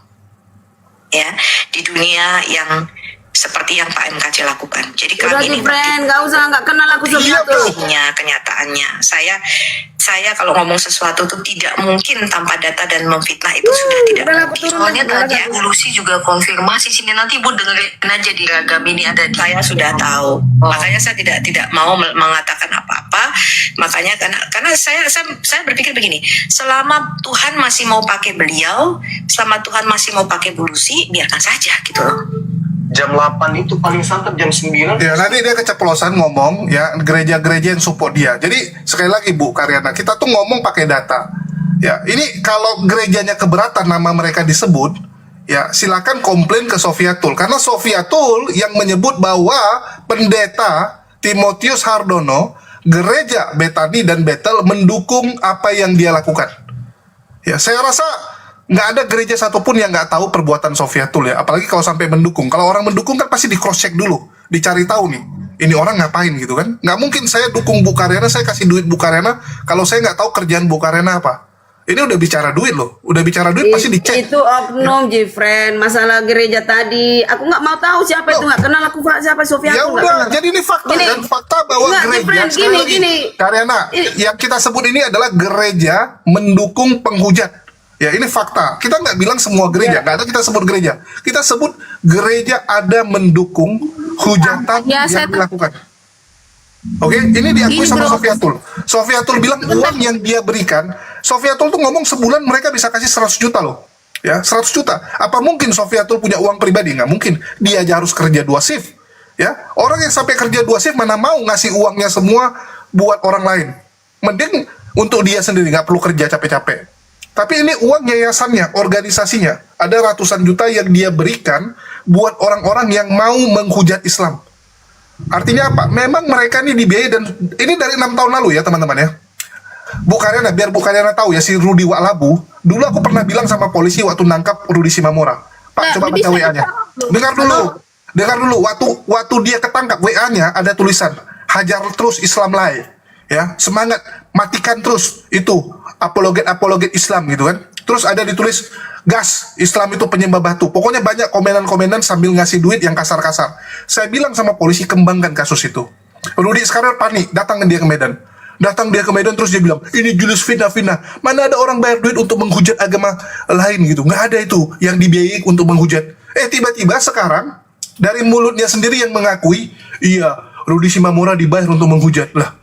ya, di dunia yang seperti yang Pak MKC lakukan. Jadi Udah kami ini friend, nggak kenal aku Sofiatul. Kenyataannya, saya kalau ngomong sesuatu tuh tidak mungkin tanpa data dan memfitnah, itu sudah tidak mungkin. soalnya tadi Bu Lucy juga konfirmasi sini, nanti Bu dengerin aja di Ragam ini ada di Saya sudah tahu, makanya saya tidak mau mengatakan apa-apa. Makanya karena saya berpikir begini, selama Tuhan masih mau pakai beliau, selama Tuhan masih mau pakai Bu Lucy, biarkan saja gitu loh. Jam 8 itu paling sangat jam 9. Ya, nanti dia keceplosan ngomong ya, gereja-gereja yang support dia. Jadi sekali lagi Bu Karyana, kita tuh ngomong pakai data. Ya, ini kalau gerejanya keberatan nama mereka disebut, ya silakan komplain ke Sofiatul, karena Sofiatul yang menyebut bahwa pendeta Timotius Hardono, gereja Betani dan Betel mendukung apa yang dia lakukan. Ya, saya rasa nggak ada gereja satupun yang nggak tahu perbuatan Sofiatul ya, apalagi kalau sampai mendukung. Kalau orang mendukung kan pasti di cross check dulu, dicari tahu nih, ini orang ngapain gitu kan. Nggak mungkin saya dukung Bu Karyana, saya kasih duit Bu Karyana kalau saya nggak tahu kerjaan Bu Karyana apa. Ini udah bicara duit loh, udah bicara duit pasti dicek. Itu oknum Jifren, masalah gereja tadi. Aku nggak mau tahu siapa itu, nggak kenal aku siapa Sofiatul. Ya nggak udah, kenal. jadi ini fakta Gini. dan fakta bahwa Nggak, gereja Jifren, sekali lagi, gini. Karyana, yang kita sebut ini adalah gereja mendukung penghujat. Ya, ini fakta. Kita nggak bilang semua gereja, nggak ada kita sebut gereja. Kita sebut gereja ada mendukung hujatan Ya, yang saya dilakukan. Oke, ini diakui Gini, sama bro. Sofiatul. Sofiatul bilang uang yang dia berikan, Sofiatul tuh ngomong sebulan mereka bisa kasih 100 juta loh. Ya, 100 juta. Apa mungkin Sofiatul punya uang pribadi? Nggak mungkin. Dia aja harus kerja 2 shift. Ya, orang yang sampai kerja 2 shift mana mau ngasih uangnya semua buat orang lain. Mending untuk dia sendiri, nggak perlu kerja capek-capek. Tapi ini uang yayasannya, organisasinya. Ada ratusan juta yang dia berikan buat orang-orang yang mau menghujat Islam. Artinya apa? Memang mereka ini dibiayai, dan ini dari 6 tahun lalu ya teman-teman ya. Bu Karyana, biar Bu Karyana tahu ya, si Rudi Waklabu, dulu aku pernah bilang sama polisi waktu nangkap Rudi Simamora. Pak, Nah, coba baca bisa WA-nya. Dengar dulu, waktu dia ketangkap, WA-nya ada tulisan, hajar terus Islam lain. Ya, semangat, matikan terus itu apologet Islam gitu kan. Terus ada ditulis, gas, Islam itu penyembah batu. Pokoknya banyak komenan-komenan sambil ngasih duit yang kasar-kasar. Saya bilang sama polisi, kembangkan kasus itu. Rudi sekarang panik, datang dia ke Medan. Terus dia bilang, ini Julius fitnah. Mana ada orang bayar duit untuk menghujat agama lain gitu. Nggak ada itu yang dibiayai untuk menghujat. Tiba-tiba sekarang dari mulutnya sendiri yang mengakui, iya, Rudi Simamora dibayar untuk menghujat. Lah,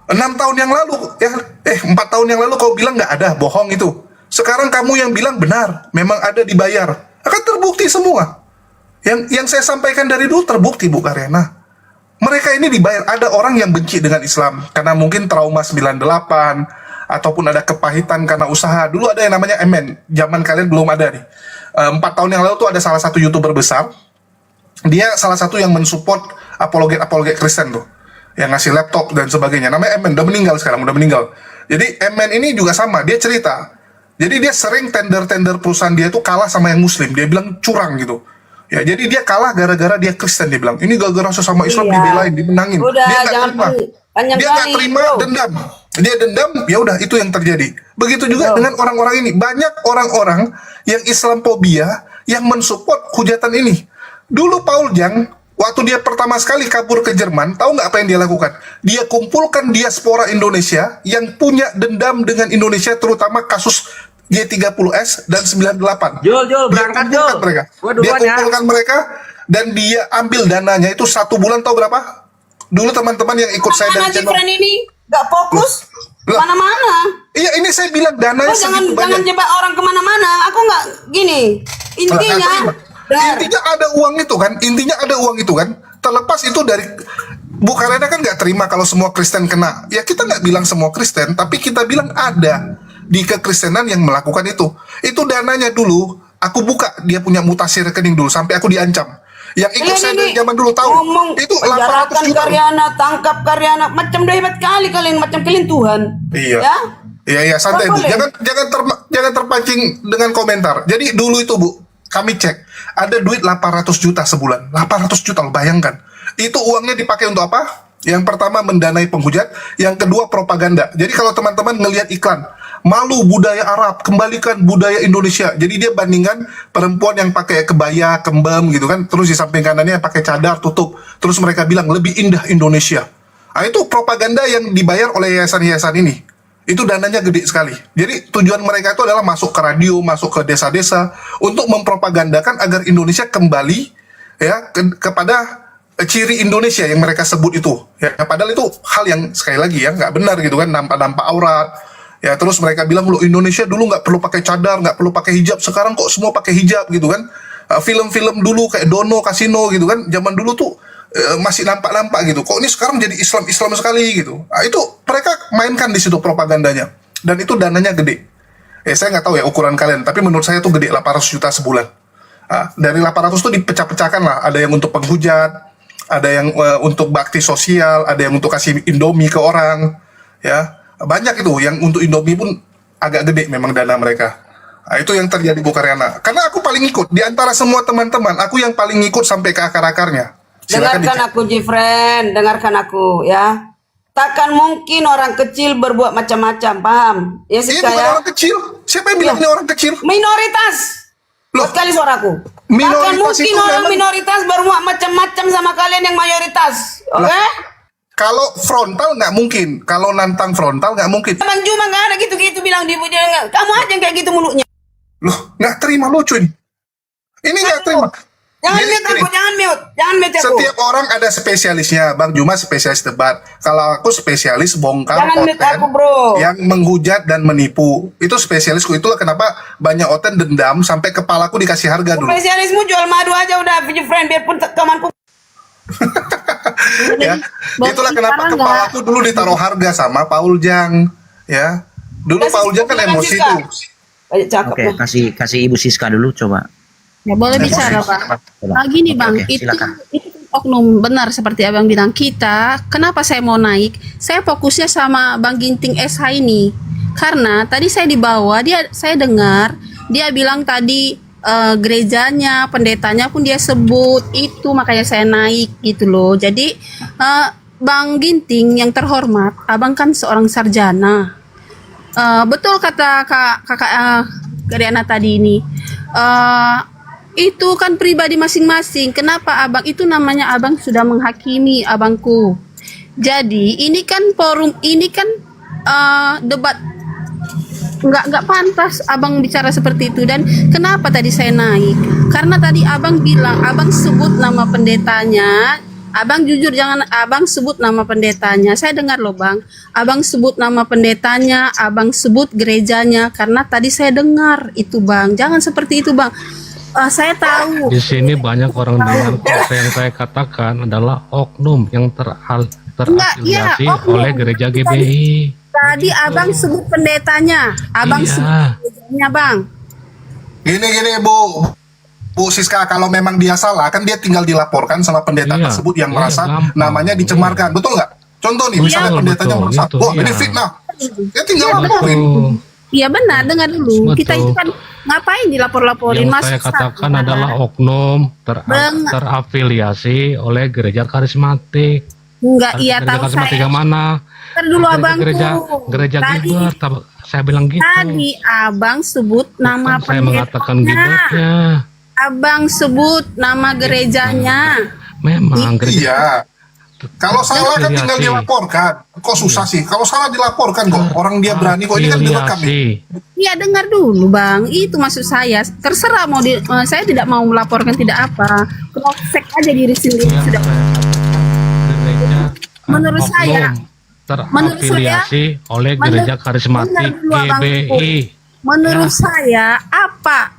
6 tahun yang lalu, 4 tahun yang lalu kau bilang nggak ada, bohong itu. Sekarang kamu yang bilang benar, memang ada dibayar. Akan terbukti semua. Yang saya sampaikan dari dulu terbukti, Bu Karyana. Mereka ini dibayar. Ada orang yang benci dengan Islam karena mungkin trauma 98 ataupun ada kepahitan karena usaha. Dulu ada yang namanya MN, zaman kalian belum ada nih. 4 tahun yang lalu tuh ada salah satu YouTuber besar. Dia salah satu yang mensupport apologet Kristen tuh, yang ngasih laptop dan sebagainya. Namanya MN, udah meninggal. Jadi MN ini juga sama, dia cerita. Jadi dia sering tender perusahaan dia itu kalah sama yang Muslim. Dia bilang curang gitu. Ya, jadi dia kalah gara-gara dia Kristen, dia bilang. Ini gara-gara sesama Islam dibelain, dimenangin. Udah, Dia nggak jangan terima. panjang Dia nggak kali, terima, bro. dendam. Dia dendam, ya udah itu yang terjadi. Begitu juga dengan orang-orang ini. Banyak orang-orang yang Islamophobia yang mensupport hujatan ini. Dulu Paul Jang Waktu dia pertama sekali kabur ke Jerman, tahu nggak apa yang dia lakukan? Dia kumpulkan diaspora Indonesia yang punya dendam dengan Indonesia, terutama kasus G30S dan 98. Jul, Dia berangkat kumpulkan Jul. mereka. Gua Dia duluan ya. kumpulkan mereka dan dia ambil dananya itu 1 bulan, tahu berapa? Dulu teman-teman yang ikut saya Mana dari channel. Jifren ini gak fokus Loh. mana-mana. Iya, ini saya bilang dananya Oh, jangan segitu banyak. jebak orang kemana-mana. Aku nggak gini. Intinya, Intinya ada uang itu kan, intinya ada uang itu kan. Terlepas itu dari Bu Karena kan nggak terima kalau semua Kristen kena. Ya kita nggak bilang semua Kristen, tapi kita bilang ada di kekristenan yang melakukan itu. Itu dananya dulu, aku buka dia punya mutasi rekening dulu sampai aku diancam. Yang ikut saya dari zaman dulu tahu ngomong itu 800 penjarakan juta. Karyana, tangkap Karyana, macam udah hebat kali kalian, macam kalian Tuhan. Iya. Ya? Iya, santai Bu. Boleh. Jangan terpancing dengan komentar. Jadi dulu itu Bu, kami cek ada duit 800 juta sebulan. 800 juta loh, bayangkan. Itu uangnya dipakai untuk apa? Yang pertama mendanai penghujat, yang kedua propaganda. Jadi kalau teman-teman ngelihat iklan, malu budaya Arab, kembalikan budaya Indonesia. Jadi dia bandingkan perempuan yang pakai kebaya, kembam gitu kan, terus di samping kanannya pakai cadar tutup. Terus mereka bilang lebih indah Indonesia. Nah, itu propaganda yang dibayar oleh yayasan-yayasan ini. Itu dananya gede sekali. Jadi tujuan mereka itu adalah masuk ke radio, masuk ke desa-desa untuk mempropagandakan agar Indonesia kembali ya kepada ciri Indonesia yang mereka sebut itu. Ya, padahal itu hal yang sekali lagi ya nggak benar gitu kan, nampak-nampak aurat. Ya terus mereka bilang lo Indonesia dulu nggak perlu pakai cadar, nggak perlu pakai hijab, sekarang kok semua pakai hijab gitu kan. Film-film dulu kayak Dono, Kasino gitu kan, zaman dulu tuh masih nampak-nampak gitu. Kok ini sekarang jadi Islam sekali gitu. Nah, itu mereka mainkan di situ propagandanya. Dan itu dananya gede. Saya nggak tahu ya ukuran kalian, tapi menurut saya itu gede, 800 juta sebulan. Nah, dari 800 itu dipecah-pecahkan lah. Ada yang untuk penghujat, ada yang untuk bakti sosial, ada yang untuk kasih Indomie ke orang, ya banyak itu. Yang untuk Indomie pun agak gede memang dana mereka. Nah, itu yang terjadi Bu Karyana. Karena aku paling ikut di antara semua teman-teman, aku yang paling ikut sampai ke akar-akarnya. Silakan Dengarkan aku Jifren, dengarkan aku ya. Takkan mungkin orang kecil berbuat macam-macam, paham? Ya sih Ini bukan saya. orang kecil. Siapa yang bilang ini orang kecil? Minoritas. Loh, Buat kali suaraku. Takkan minoritas mungkin itu orang memang- minoritas berbuat macam-macam sama kalian yang mayoritas. Oke? Kalau frontal nggak mungkin, kalau nantang frontal nggak mungkin. Bang Juma nggak ada gitu-gitu bilang di kamu aja yang kayak gitu mulutnya. Loh, nggak terima lucu ini. Ini nggak terima. Jangan Gini, mute aku, gini. jangan mute aku. Setiap orang ada spesialisnya. Bang Juma spesialis debat. Kalau aku spesialis bongkar Jangan mute konten aku, bro. yang menghujat dan menipu. Itu spesialisku. Itulah kenapa banyak oten dendam sampai kepalaku dikasih harga dulu. Spesialismu jual madu aja udah, Jifren, biarpun temanku. Ya. Itulah kenapa kepalaku dulu ditaruh harga sama Paul Jang. Ya. Dulu Paul Jang kan emosi tuh. Cakep Oke, kasih Ibu Siska dulu coba. Ya boleh bicara Pak. Gini Bang, Oke, silakan. itu oknum benar seperti abang bilang. Kita, kenapa saya mau naik? Saya fokusnya sama Bang Ginting SH ini, karena tadi saya dibawa saya dengar dia bilang tadi gerejanya, pendetanya pun dia sebut itu, makanya saya naik gitu loh. Jadi Bang Ginting yang terhormat, abang kan seorang sarjana. Betul kata kakak Karyana tadi ini. Itu kan pribadi masing-masing. Kenapa abang itu namanya abang sudah menghakimi abangku. Jadi ini kan forum, ini kan debat nggak pantas abang bicara seperti itu. Dan kenapa tadi saya naik? Karena tadi abang bilang abang sebut nama pendetanya. Abang jujur, jangan abang sebut nama pendetanya. Saya dengar loh Bang, abang sebut nama pendetanya, abang sebut gerejanya. Karena tadi saya dengar itu Bang. Jangan seperti itu Bang. Saya tahu. Di sini banyak orang dengan kata yang saya katakan adalah oknum yang terafiliasi oknum. oleh gereja GBI. Tadi abang sebut pendetanya, abang Iya. sebut gerejanya Bang. Gini Bu Siska, kalau memang dia salah kan dia tinggal dilaporkan sama pendeta Iya, tersebut yang iya, merasa gampang. namanya dicemarkan, betul nggak? Contoh nih, misalnya Betul, pendetanya betul, merasa, gitu, wah ini iya. fitnah, dia tinggal laporin. Betul. Iya benar, dengar dulu. Betul. Kita itu kan ngapain dilapor-laporin? Yang Masuk saya katakan sana. adalah oknum Benar. terafiliasi oleh gereja karismatik. Enggak, iya Gereja tahu karismatik saya. yang mana? Ntar dulu abangku. Gereja Tadi, Gilbert, saya bilang gitu. tadi abang sebut nama Bukan saya mengatakan pendetanya. Gilbertnya. Abang sebut nama gerejanya. Memang gereja Iya. Kalau salah kan tinggal afiliasi. dilaporkan. Kok susah sih? Kalau salah dilaporkan kok. Orang dia berani kok. Ini kan direkam nih. Afiliasi. Ya dengar dulu bang, itu maksud saya. Terserah mau saya tidak mau melaporkan tidak apa. Cross-check aja diri sendiri sudah. Gereja Menurut saya, terafiliasi oleh Gereja Karismatik GBI. menurut saya apa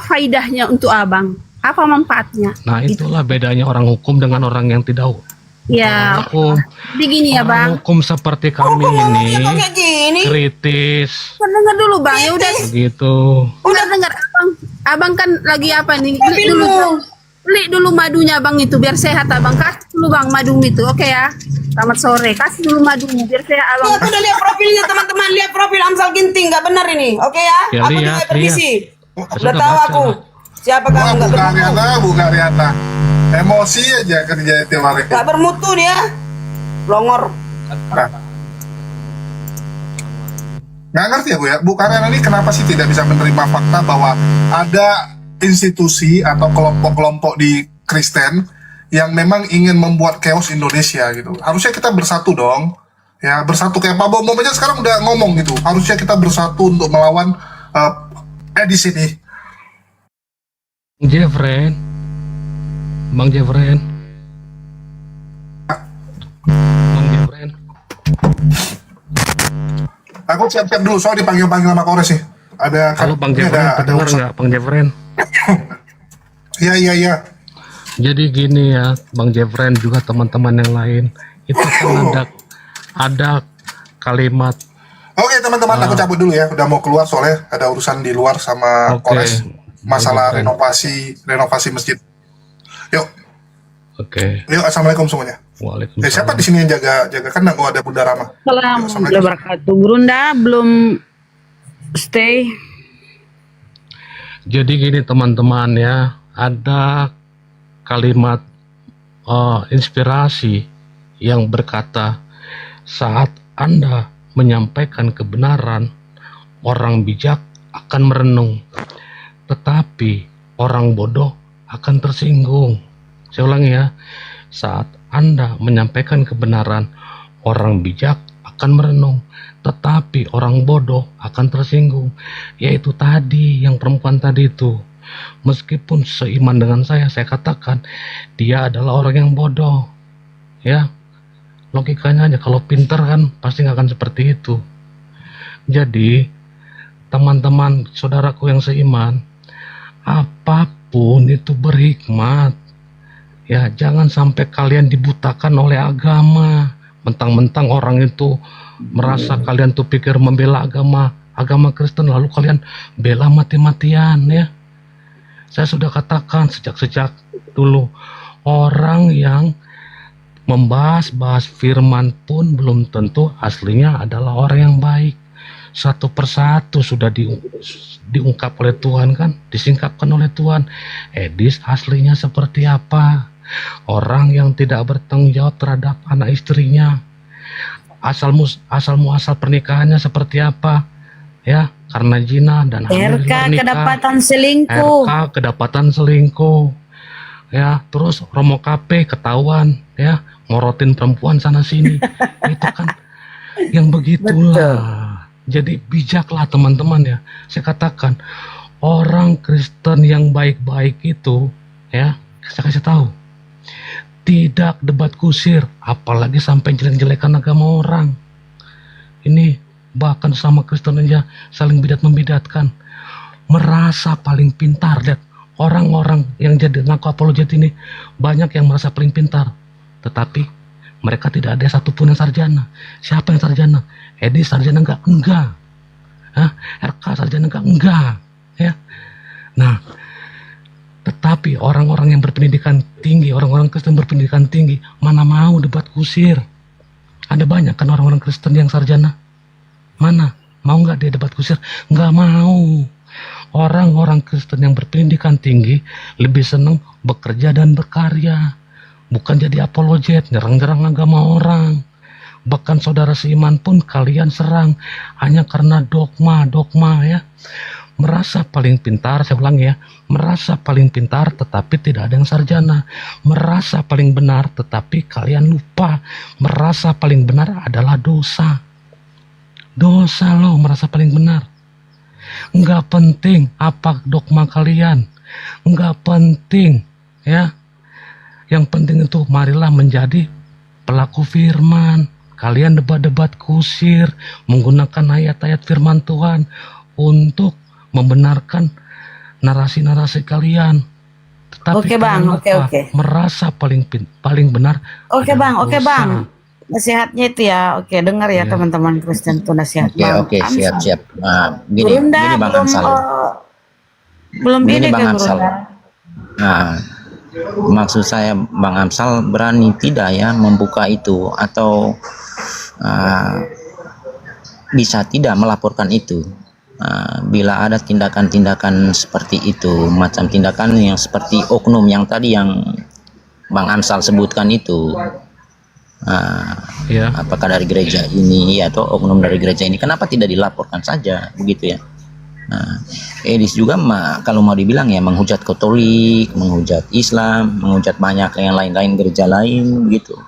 faidahnya untuk abang? Apa manfaatnya? Nah, itulah bedanya orang hukum dengan orang yang tidak Ya, hukum. begini ya bang. Orang hukum seperti kami ini Kayak gini. kritis Dengar dulu bang, ya udah. begitu. Udah dengar abang kan lagi apa nih? Beli dulu madunya abang itu biar sehat abang. Kasih dulu bang madu itu, oke ya. Selamat sore. Kasih dulu madunya biar sehat abang. Aku udah lihat profilnya teman-teman, lihat profil Amsal Ginting, nggak benar ini, oke ya? Ya, Aku lihat, juga permisi. lihat. Udah Sudah tahu baca aku. lah. Siapa Wah, kamu nggak Bu bermutu? Karyana, Bu Karyana. Emosi aja kerja tiap hari. Nggak bermutu dia, longor. Nah. Nggak ngerti ya Bu ya, Bu Karyana ini kenapa sih tidak bisa menerima fakta bahwa ada institusi atau kelompok-kelompok di Kristen yang memang ingin membuat chaos Indonesia gitu. Harusnya kita bersatu dong. Ya, bersatu kayak Pak Bom aja sekarang udah ngomong gitu. Harusnya kita bersatu untuk melawan edisi ini. Jeffrey, Bang Jeffrey, Bang Jeffrey. Aku siap-siap dulu, soal dipanggil-panggil sama Kores sih. Ada Halo Bang ini Jeffrey, ada dengar urusan. nggak Bang Jeffrey? Iya. Jadi gini ya, Bang Jeffrey juga teman-teman yang lain itu kan ada kalimat. Oke teman-teman, aku cabut dulu ya. Udah mau keluar soalnya ada urusan di luar sama Oke. Kores. Masalah Oke. renovasi masjid. Yuk, Oke, assalamualaikum semuanya. waalaikumsalam. Siapa di sini yang jaga kandang? Oh, ada Bunda Rama. Assalamualaikum warahmatullahi wabarakatuh. Brunda belum stay. Jadi gini teman-teman ya, ada kalimat inspirasi yang berkata, saat Anda menyampaikan kebenaran, orang bijak akan merenung, tetapi orang bodoh akan tersinggung. Saya ulangi ya, saat Anda menyampaikan kebenaran, orang bijak akan merenung, tetapi orang bodoh akan tersinggung. Yaitu tadi, yang perempuan tadi itu. Meskipun seiman dengan saya katakan, dia adalah orang yang bodoh. Ya, logikanya aja, kalau pintar kan pasti nggak akan seperti itu. Jadi, teman-teman, saudaraku yang seiman, apapun itu berhikmat. Ya, jangan sampai kalian dibutakan oleh agama. Mentang-mentang orang itu merasa kalian tuh pikir membela agama Kristen, lalu kalian bela mati-matian ya. Saya sudah katakan sejak dulu, orang yang membahas firman pun belum tentu aslinya adalah orang yang baik. Satu persatu sudah diungkap oleh Tuhan kan, disingkapkan oleh Tuhan. Edis aslinya seperti apa? Orang yang tidak bertanggung jawab terhadap anak istrinya. Asal pernikahannya seperti apa? Ya, karena zina dan RK kedapatan selingkuh. RK kedapatan selingkuh. Ya, terus Romo KP ketahuan ya, morotin perempuan sana sini. Itu kan yang begitulah. Jadi bijaklah teman-teman ya. Saya katakan orang Kristen yang baik-baik itu ya, saya kasih tahu, tidak debat kusir, apalagi sampai jelek-jelekan agama orang. Ini bahkan sama Kristen aja saling bidat-membidatkan, merasa paling pintar. Lihat, orang-orang yang jadi ngaku apologet ini banyak yang merasa paling pintar, tetapi mereka tidak ada satupun yang sarjana. Siapa yang sarjana? Edi sarjana enggak. Hah? RK sarjana enggak. Ya. Nah, tetapi orang-orang yang berpendidikan tinggi, orang-orang Kristen berpendidikan tinggi, mana mau debat kusir? Ada banyak kan orang-orang Kristen yang sarjana. Mana? Mau nggak dia debat kusir? Nggak mau. Orang-orang Kristen yang berpendidikan tinggi lebih senang bekerja dan berkarya. Bukan jadi apologet, nyerang-nyerang agama orang. Bahkan saudara seiman pun kalian serang hanya karena dogma ya. merasa paling pintar, saya ulang ya, merasa paling pintar tetapi tidak ada yang sarjana, merasa paling benar tetapi kalian lupa, merasa paling benar adalah dosa. Dosa loh merasa paling benar. Enggak penting apa dogma kalian, enggak penting ya. Yang penting itu marilah menjadi pelaku firman. Kalian debat-debat kusir menggunakan ayat-ayat firman Tuhan untuk membenarkan narasi-narasi kalian. Tetapi Oke Bang, kalian lupa oke. merasa paling benar. Oke adalah Bang, oke dosa. Bang. Nasihatnya itu ya, oke dengar ya Iya. teman-teman Kristen itu nasihat Oke, Bang oke, siap, Amsal. siap. Gini, Gurunda gini Bang belum Amsal. belum Begini ini ke Bang Amsal. Gurunda. Nah, maksud saya Bang Amsal berani tidak ya membuka itu atau bisa tidak melaporkan itu bila ada tindakan-tindakan seperti itu, macam tindakan yang seperti oknum yang tadi yang Bang Amsal sebutkan itu. Ya. Apakah dari gereja ini atau oknum dari gereja ini, kenapa tidak dilaporkan saja begitu ya? Edis juga kalau mau dibilang ya menghujat Katolik, menghujat Islam, menghujat banyak yang lain-lain gereja lain begitu.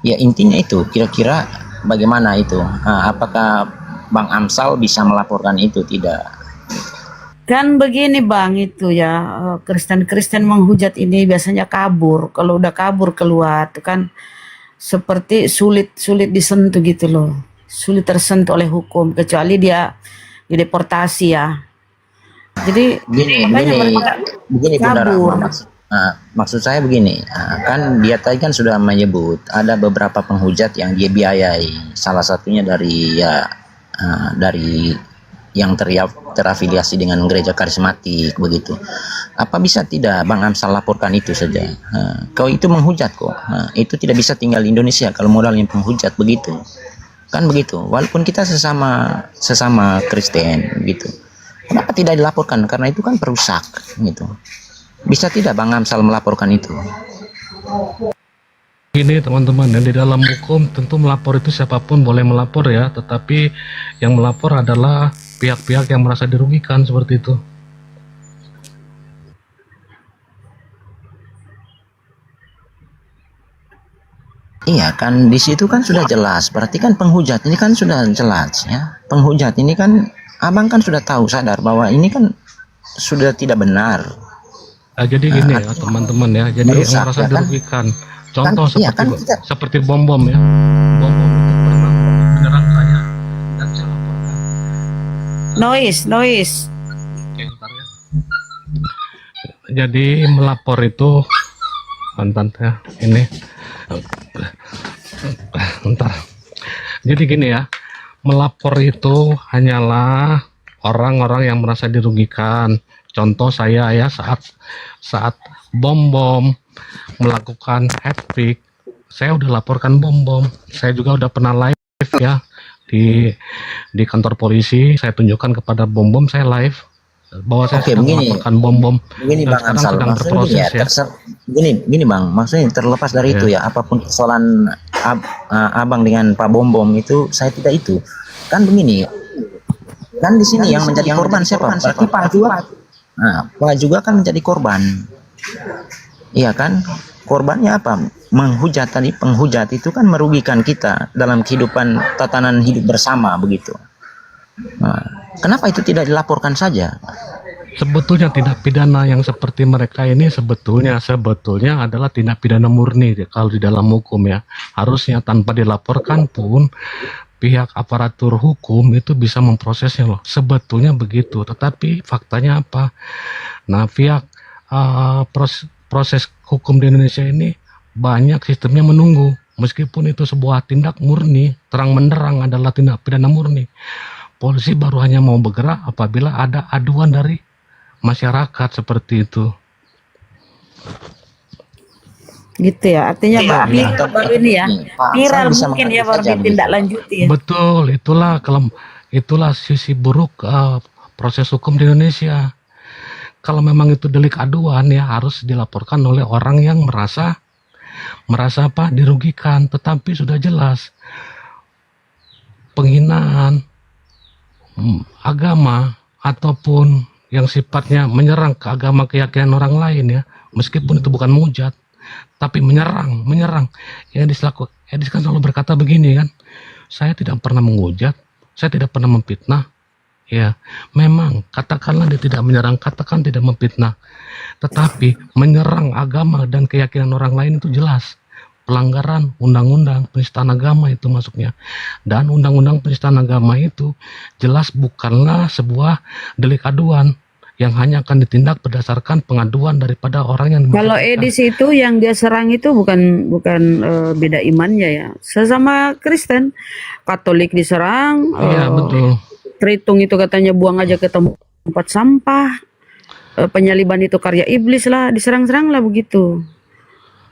Ya intinya itu, kira-kira bagaimana itu? Apakah Bang Amsal bisa melaporkan itu? Tidak. Kan begini Bang itu ya, Kristen-Kristen menghujat ini biasanya kabur. Kalau udah kabur keluar itu kan seperti sulit disentuh gitu loh. Sulit tersentuh oleh hukum kecuali dia dideportasi ya. Jadi makanya mereka begini Bunda kabur. Rahma, maksud saya begini, kan dia tadi kan sudah menyebut ada beberapa penghujat yang dia biayai, salah satunya dari dari yang terafiliasi dengan gereja karismatik begitu. Apa bisa tidak Bang Amsal laporkan itu saja? Kau itu menghujat kok. Itu tidak bisa tinggal di Indonesia kalau modalnya penghujat begitu. Kan begitu. Walaupun kita sesama Kristen gitu. Kenapa tidak dilaporkan? Karena itu kan perusak gitu. Bisa tidak Bang Amsal melaporkan itu? Ini teman-teman, dan di dalam hukum tentu melapor itu siapapun boleh melapor ya, tetapi yang melapor adalah pihak-pihak yang merasa dirugikan seperti itu. Iya kan di situ kan sudah jelas. Berarti kan penghujat ini kan sudah jelas ya. Penghujat ini kan abang kan sudah tahu sadar bahwa ini kan sudah tidak benar. Jadi gini ya teman-teman ya, jadi yang merusak, merasa ya kan? dirugikan. Contoh Kan, iya, kan kita- seperti bom-bom ya. Bom-bom itu pernah menyerang saya dan saya laporkan. Noise. Oke, bentar ya. Jadi melapor itu bentar ya, ini bentar. Jadi gini ya, melapor itu hanyalah orang-orang yang merasa dirugikan. Contoh saya ya, saat bom-bom melakukan hat-trick, saya udah laporkan bom-bom. Saya juga udah pernah live ya di kantor polisi. Saya tunjukkan kepada bom-bom, saya live bahwa saya Oke, sedang begini. melaporkan bom-bom. Begini Dan Bang sekarang Amsal, sedang maksudnya berproses begini ya, ya. gini Bang, maksudnya terlepas dari itu ya, apapun persoalan abang dengan Pak Bom Bom itu, saya tidak itu. Kan begini, kan di sini yang menjadi korban siapa? Berarti Pak juga. Nah, Pak juga kan menjadi korban. Iya kan? Korbannya apa? Menghujat tadi, penghujat itu kan merugikan kita dalam kehidupan tatanan hidup bersama begitu. Nah, kenapa itu tidak dilaporkan saja? Sebetulnya tindak pidana yang seperti mereka ini sebetulnya adalah tindak pidana murni kalau di dalam hukum ya. Harusnya tanpa dilaporkan pun pihak aparatur hukum itu bisa memprosesnya loh. Sebetulnya begitu, tetapi faktanya apa? Nah, pihak proses hukum di Indonesia ini banyak sistemnya menunggu. Meskipun itu sebuah tindak murni, terang menderang adalah tindak pidana murni. Polisi baru hanya mau bergerak apabila ada aduan dari masyarakat seperti itu. Gitu ya. Artinya Iya, Pak baru ini ya. Pak Viral Amsal bisa mungkin ya mengerti baru saja ditindaklanjuti ya. Betul, itulah sisi buruk proses hukum di Indonesia. Kalau memang itu delik aduan ya harus dilaporkan oleh orang yang merasa apa dirugikan, tetapi sudah jelas penghinaan agama ataupun yang sifatnya menyerang ke agama keyakinan orang lain ya, meskipun itu bukan menghujat, tapi menyerang. Edis kan selalu berkata begini kan, saya tidak pernah menghujat, saya tidak pernah memfitnah. Ya, memang katakanlah dia tidak menyerang, katakan tidak memfitnah, tetapi menyerang agama dan keyakinan orang lain itu jelas pelanggaran undang-undang penistaan agama itu masuknya. Dan undang-undang penistaan agama itu jelas bukanlah sebuah delik aduan yang hanya akan ditindak berdasarkan pengaduan daripada orang yang Kalau bersangkutan. Edis itu yang dia serang itu bukan beda imannya ya, sesama Kristen. Katolik diserang, Iya, betul. Tritung itu katanya buang aja ke tempat sampah, penyaliban itu karya iblis lah, diserang-serang lah begitu.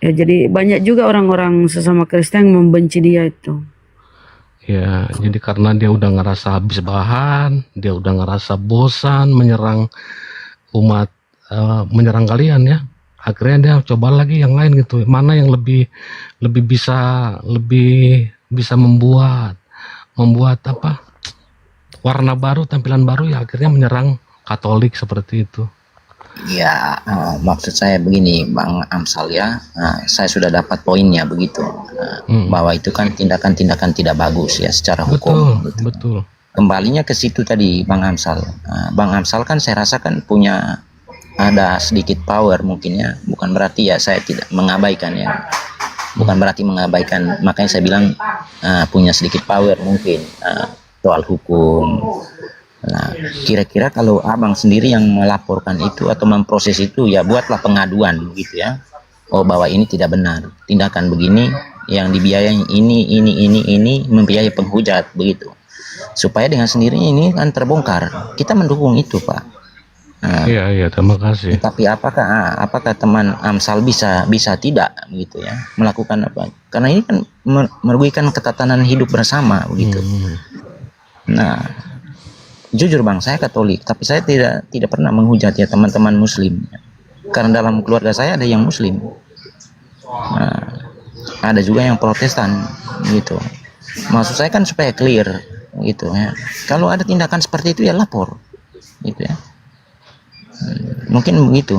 Ya, jadi banyak juga orang-orang sesama Kristen yang membenci dia itu. Ya, jadi karena dia udah ngerasa habis bahan, dia udah ngerasa bosan menyerang umat, menyerang kalian ya. Akhirnya dia coba lagi yang lain gitu. Mana yang lebih bisa membuat apa? Warna baru, tampilan baru ya, akhirnya menyerang Katolik seperti itu. Ya, maksud saya begini, Bang Amsal ya, saya sudah dapat poinnya begitu, bahwa itu kan tindakan-tindakan tidak bagus ya secara hukum. Betul. Kembalinya ke situ tadi, Bang Amsal. Bang Amsal kan saya rasa kan punya ada sedikit power mungkin ya, bukan berarti ya saya tidak mengabaikan ya, bukan berarti mengabaikan, makanya saya bilang punya sedikit power mungkin soal hukum. Nah, kira-kira kalau abang sendiri yang melaporkan itu atau memproses itu, ya buatlah pengaduan gitu ya. Oh, bahwa ini tidak benar, tindakan begini yang dibiayai ini membiayai penghujat begitu. Supaya dengan sendirinya ini kan terbongkar. Kita mendukung itu, Pak. Nah, Iya, terima kasih. tapi apakah teman Amsal bisa tidak begitu ya melakukan apa? Karena ini kan merugikan ketatanan hidup bersama begitu. Nah, jujur Bang, saya Katolik, tapi saya tidak pernah menghujat ya teman-teman Muslim. Karena dalam keluarga saya ada yang Muslim, ada juga yang Protestan, gitu. Maksud saya kan supaya clear, gitu ya. Kalau ada tindakan seperti itu ya lapor, gitu ya. Mungkin begitu.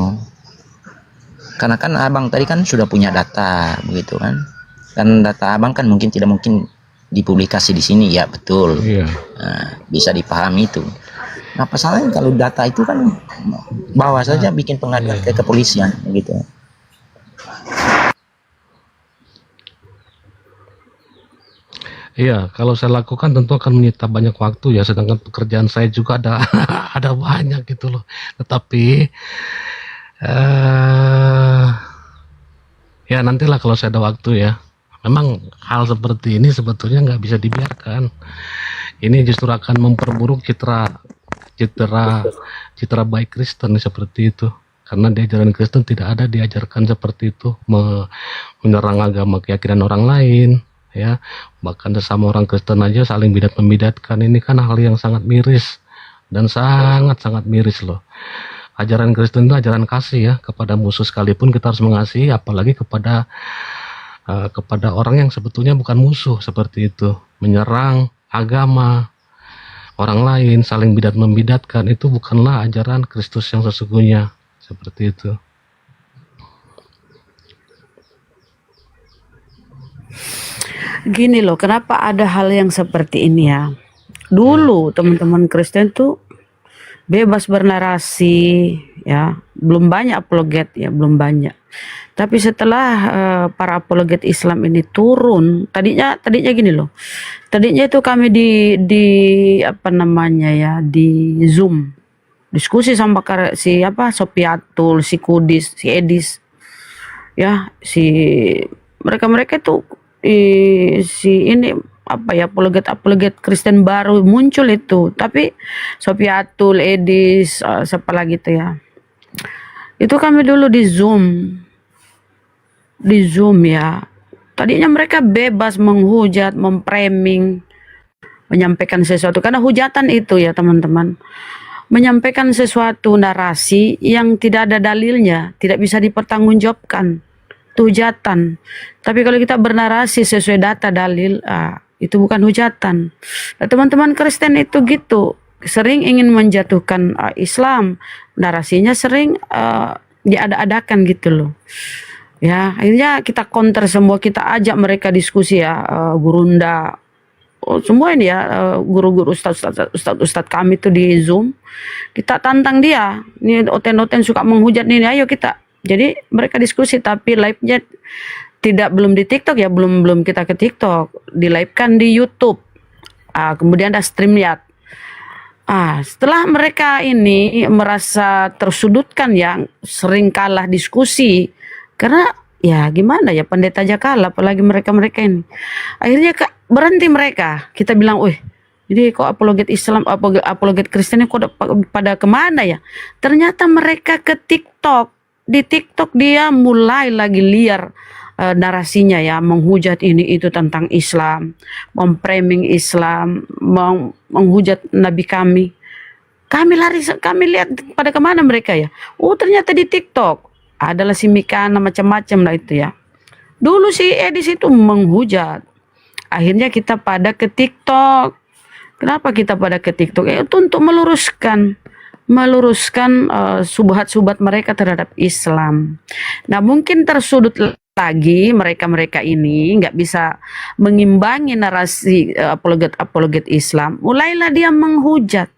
Karena kan abang tadi kan sudah punya data, begitu kan. Dan data abang kan tidak mungkin dipublikasi di sini ya, betul. Iya. Bisa dipahami itu. Nah, pasalnya kalau data itu kan bawa saja bikin pengaduan ke kepolisian gitu. Iya, kalau saya lakukan tentu akan menyita banyak waktu ya, sedangkan pekerjaan saya juga ada ada banyak gitu loh. Tetapi ya nantilah kalau saya ada waktu ya. Memang hal seperti ini sebetulnya nggak bisa dibiarkan. Ini justru akan memperburuk citra baik Kristen seperti itu. Karena di ajaran Kristen tidak ada diajarkan seperti itu, menyerang agama keyakinan orang lain, ya. Bahkan sesama orang Kristen aja saling bidat-membidatkan. Ini kan hal yang sangat miris dan sangat miris loh. Ajaran Kristen itu ajaran kasih ya, kepada musuh sekalipun kita harus mengasihi, apalagi kepada orang yang sebetulnya bukan musuh seperti itu. Menyerang agama orang lain, saling bidat-membidatkan, itu bukanlah ajaran Kristus yang sesungguhnya seperti itu. Gini loh, kenapa ada hal yang seperti ini ya? Dulu teman-teman Kristen tuh bebas bernarasi ya, belum banyak apologet ya, belum banyak. Tapi setelah para apologet Islam ini turun, tadinya gini loh. Tadinya itu kami di apa namanya ya, di Zoom. Diskusi sama Sopiatul, si Kudis, si Edis. Ya, mereka itu ini apologet Kristen baru muncul itu. Tapi Sopiatul, Edis, siapa lagi itu ya. Itu kami dulu di Zoom ya. Tadinya mereka bebas menghujat, memframing, menyampaikan sesuatu. Karena hujatan itu ya teman-teman, menyampaikan sesuatu narasi yang tidak ada dalilnya, tidak bisa dipertanggungjawabkan. Itu hujatan. Tapi kalau kita bernarasi sesuai data dalil, itu bukan hujatan. Nah, teman-teman Kristen itu gitu. sering ingin menjatuhkan Islam, narasinya sering diada-adakan gitu loh. Ya, akhirnya kita counter semua, kita ajak mereka diskusi ya, gurunda, semua ini ya, guru-guru ustadz kami tuh di Zoom, kita tantang dia. Ini oten-oten suka menghujat nih, ayo kita. Jadi mereka diskusi, tapi live-nya belum di TikTok ya, belum kita ke TikTok, di live-kan di YouTube. Kemudian ada StreamYard. Setelah mereka ini merasa tersudutkan ya, sering kalah diskusi, karena ya gimana ya, pendeta aja kalah, apalagi mereka-mereka ini. Akhirnya berhenti mereka. Kita bilang, jadi kok apologet Islam, apologet Kristen kok pada kemana ya? Ternyata mereka ke TikTok. Di TikTok dia mulai lagi liar narasinya ya, menghujat ini itu tentang Islam, memframing Islam, menghujat Nabi kami. Kami lihat pada kemana mereka ya? Ternyata di TikTok. Adalah si Mikana macam-macam lah itu ya. Dulu si Edis itu menghujat. Akhirnya kita pada ke TikTok. Kenapa kita pada ke TikTok? Itu untuk meluruskan subhat-subhat mereka terhadap Islam. Nah, mungkin tersudut lagi mereka ini nggak bisa mengimbangi narasi apologet Islam. Mulailah dia menghujat.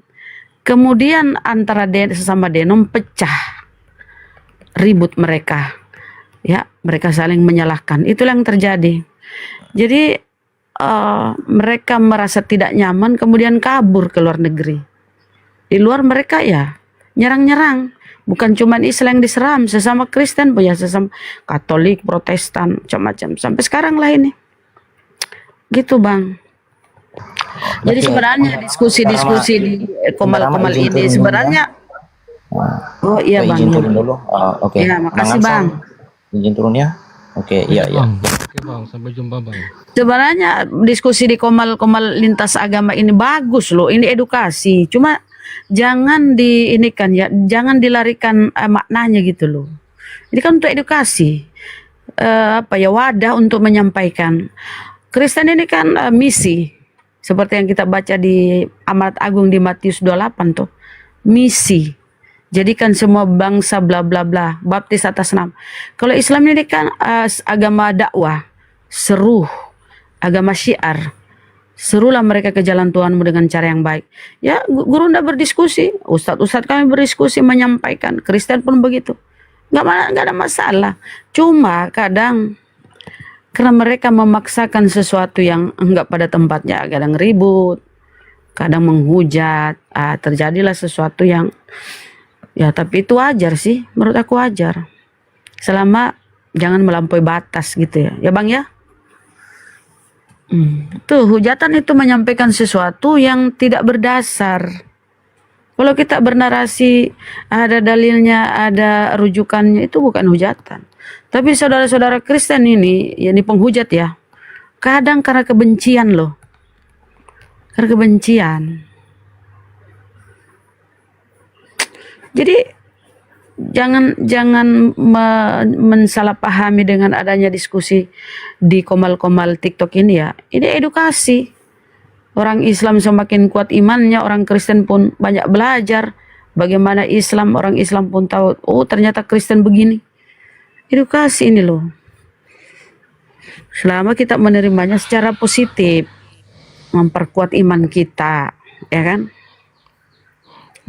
Kemudian antara sesama denom pecah. Ribut mereka, ya, mereka saling menyalahkan. Itulah yang terjadi. Jadi mereka merasa tidak nyaman, kemudian kabur ke luar negeri. Di luar mereka ya nyerang-nyerang. Bukan cuma Islam yang diserang, sesama Kristen, ya, sesama Katolik, Protestan, macam-macam. Sampai sekarang lah ini. Gitu Bang. Jadi sebenarnya diskusi-diskusi di komal-komal ini sebenarnya. Iya Bang. Izin turun dulu. Oke. Ya, makasih Bang. Izin turun ya. Oke, iya. Oke Bang, sampai jumpa Bang. Sebenarnya diskusi di komal-komal lintas agama ini bagus loh. Ini edukasi. Cuma jangan diinikan ya, jangan dilarikan maknanya gitu loh. Ini kan untuk edukasi. Wadah untuk menyampaikan. Kristen ini kan misi. Seperti yang kita baca di Amanat Agung di Matius 28 tuh. Misi. Jadikan semua bangsa bla bla bla, baptis atas nama. Kalau Islam ini kan agama dakwah, seru, agama syiar. Serulah mereka ke jalan Tuhanmu dengan cara yang baik. Ya, guru ndak berdiskusi, ustadz kami berdiskusi menyampaikan. Kristen pun begitu. Nggak ada masalah. Cuma kadang karena mereka memaksakan sesuatu yang enggak pada tempatnya, kadang ribut, kadang menghujat, terjadilah sesuatu yang ya, tapi itu wajar sih, menurut aku wajar. Selama jangan melampaui batas gitu ya. Ya Bang ya? Tuh, hujatan itu menyampaikan sesuatu yang tidak berdasar. Kalau kita bernarasi, ada dalilnya, ada rujukannya, itu bukan hujatan. Tapi saudara-saudara Kristen ini, yakni penghujat ya, kadang karena kebencian loh. Karena kebencian. Jadi jangan mensalahpahami dengan adanya diskusi di komal-komal TikTok ini ya. Ini edukasi. Orang Islam semakin kuat imannya, orang Kristen pun banyak belajar bagaimana Islam, orang Islam pun tahu, ternyata Kristen begini. Edukasi ini loh. Selama kita menerimanya secara positif, memperkuat iman kita, ya kan?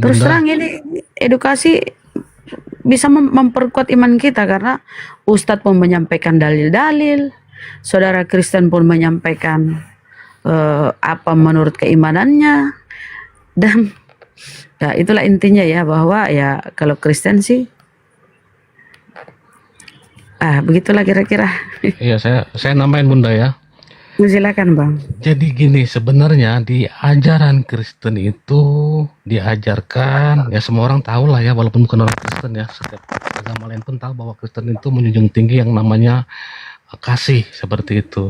Terus terang ini edukasi bisa memperkuat iman kita karena Ustadz pun menyampaikan dalil-dalil, saudara Kristen pun menyampaikan apa menurut keimanannya, dan ya itulah intinya ya, bahwa ya kalau Kristen sih begitulah kira-kira. Iya, saya namain Bunda ya. Silakan Bang. Jadi gini, sebenarnya di ajaran Kristen itu diajarkan, ya semua orang tahu lah ya, walaupun bukan orang Kristen ya, setiap agama lain pun tahu bahwa Kristen itu menjunjung tinggi yang namanya kasih, seperti itu.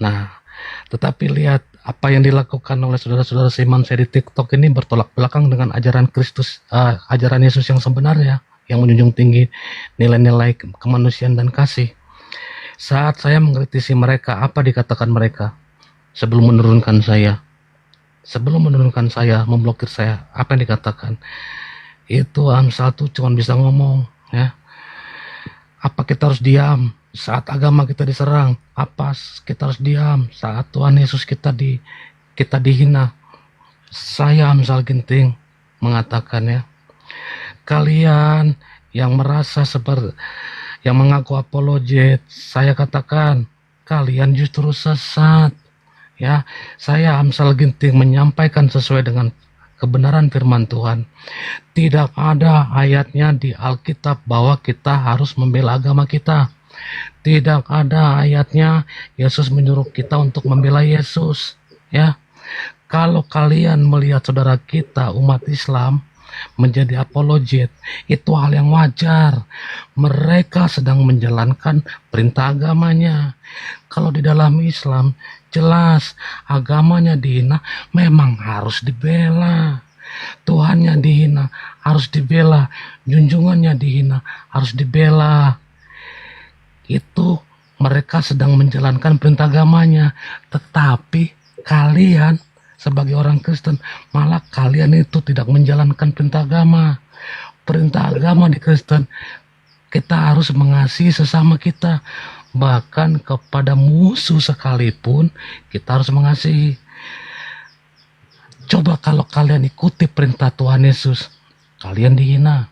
Nah, tetapi lihat apa yang dilakukan oleh saudara-saudara seiman saya di TikTok ini bertolak belakang dengan ajaran Kristus, ajaran Yesus yang sebenarnya, yang menjunjung tinggi nilai-nilai kemanusiaan dan kasih. Saat saya mengkritisi mereka, apa dikatakan mereka sebelum menurunkan saya? sebelum menurunkan saya, memblokir saya, apa yang dikatakan? Itu Amsal tuh cuma bisa ngomong, ya. Apa kita harus diam saat agama kita diserang? Apa kita harus diam saat Tuhan Yesus kita dihina? Saya Amsal Ginting mengatakan, ya, kalian yang merasa seperti yang mengaku apologet, saya katakan kalian justru sesat. Ya, saya Amsal Ginting menyampaikan sesuai dengan kebenaran firman Tuhan. Tidak ada ayatnya di Alkitab bahwa kita harus membela agama kita. Tidak ada ayatnya Yesus menyuruh kita untuk membela Yesus. Ya, kalau kalian melihat saudara kita umat Islam menjadi apologet, itu hal yang wajar. Mereka sedang menjalankan perintah agamanya. Kalau di dalam Islam jelas agamanya dihina, memang harus dibela. Tuhannya dihina, harus dibela. Junjungannya dihina, harus dibela. Itu mereka sedang menjalankan perintah agamanya. Tetapi kalian sebagai orang Kristen, malah kalian itu tidak menjalankan perintah agama. Perintah agama di Kristen, kita harus mengasihi sesama kita. Bahkan kepada musuh sekalipun kita harus mengasihi. Coba kalau kalian ikuti perintah Tuhan Yesus, kalian dihina,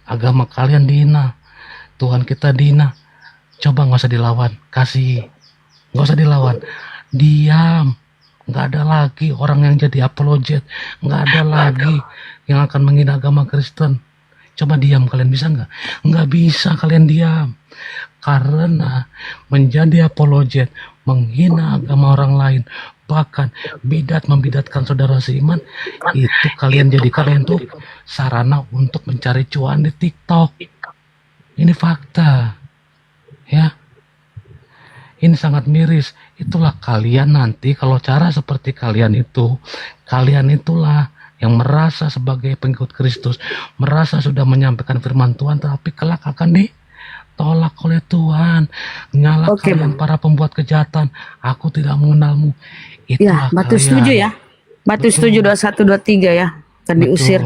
agama kalian dihina, Tuhan kita dihina. Coba nggak usah dilawan, kasih, nggak usah dilawan, diam. Nggak ada lagi orang yang jadi apologet, nggak ada lagi yang akan menghina agama Kristen. Coba diam, kalian bisa nggak? Nggak bisa kalian diam. Karena menjadi apologet, menghina agama orang lain, bahkan membidatkan saudara seiman, itu kalian tuh sarana untuk mencari cuan di TikTok. Ini fakta, ya. Ini sangat miris. Itulah kalian nanti, kalau cara seperti kalian itulah yang merasa sebagai pengikut Kristus, merasa sudah menyampaikan firman Tuhan, tapi kelak akan ditolak oleh Tuhan. Nyala kalian para pembuat kejahatan, aku tidak mengenalmu. Itulah Ya, Batu kalian. setuju ya. Batu Betul. setuju 2123 ya. Akan Betul. diusir.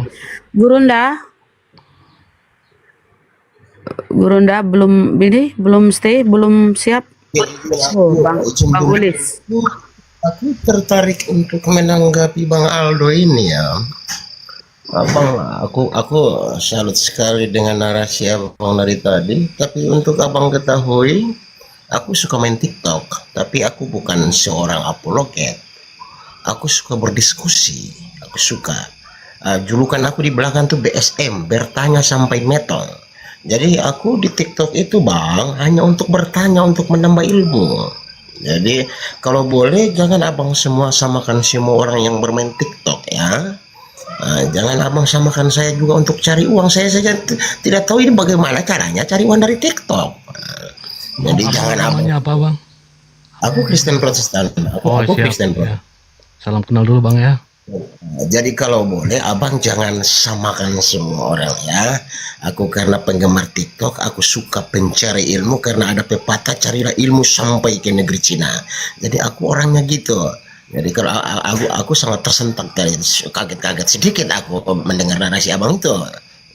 Gurunda belum stay, belum siap. Oh, Bang Ulis. Aku tertarik untuk menanggapi Bang Aldo ini ya. Abang, aku salut sekali dengan narasi abang dari tadi. Tapi untuk abang ketahui, aku suka main TikTok, tapi aku bukan seorang apologet. Aku suka berdiskusi. Aku suka. Julukan aku di belakang tuh BSM, bertanya sampai metong. Jadi aku di TikTok itu bang hanya untuk bertanya, untuk menambah ilmu. Jadi kalau boleh jangan abang semua samakan semua orang yang bermain TikTok ya. Jangan abang samakan saya juga untuk cari uang. Saya saja tidak tahu ini bagaimana caranya cari uang dari TikTok. Jadi jangan abang. Namanya apa bang? Aku Kristen Protestan. Aku siap. Kristen Protestan. Ya. Salam kenal dulu bang ya. Jadi kalau boleh abang jangan samakan semua orang ya. Aku karena penggemar TikTok, aku suka pencari ilmu, karena ada pepatah carilah ilmu sampai ke negeri Cina. Jadi aku orangnya gitu. Jadi kalau aku sangat tersentak dari kaget-kaget sedikit aku mendengar narasi abang itu.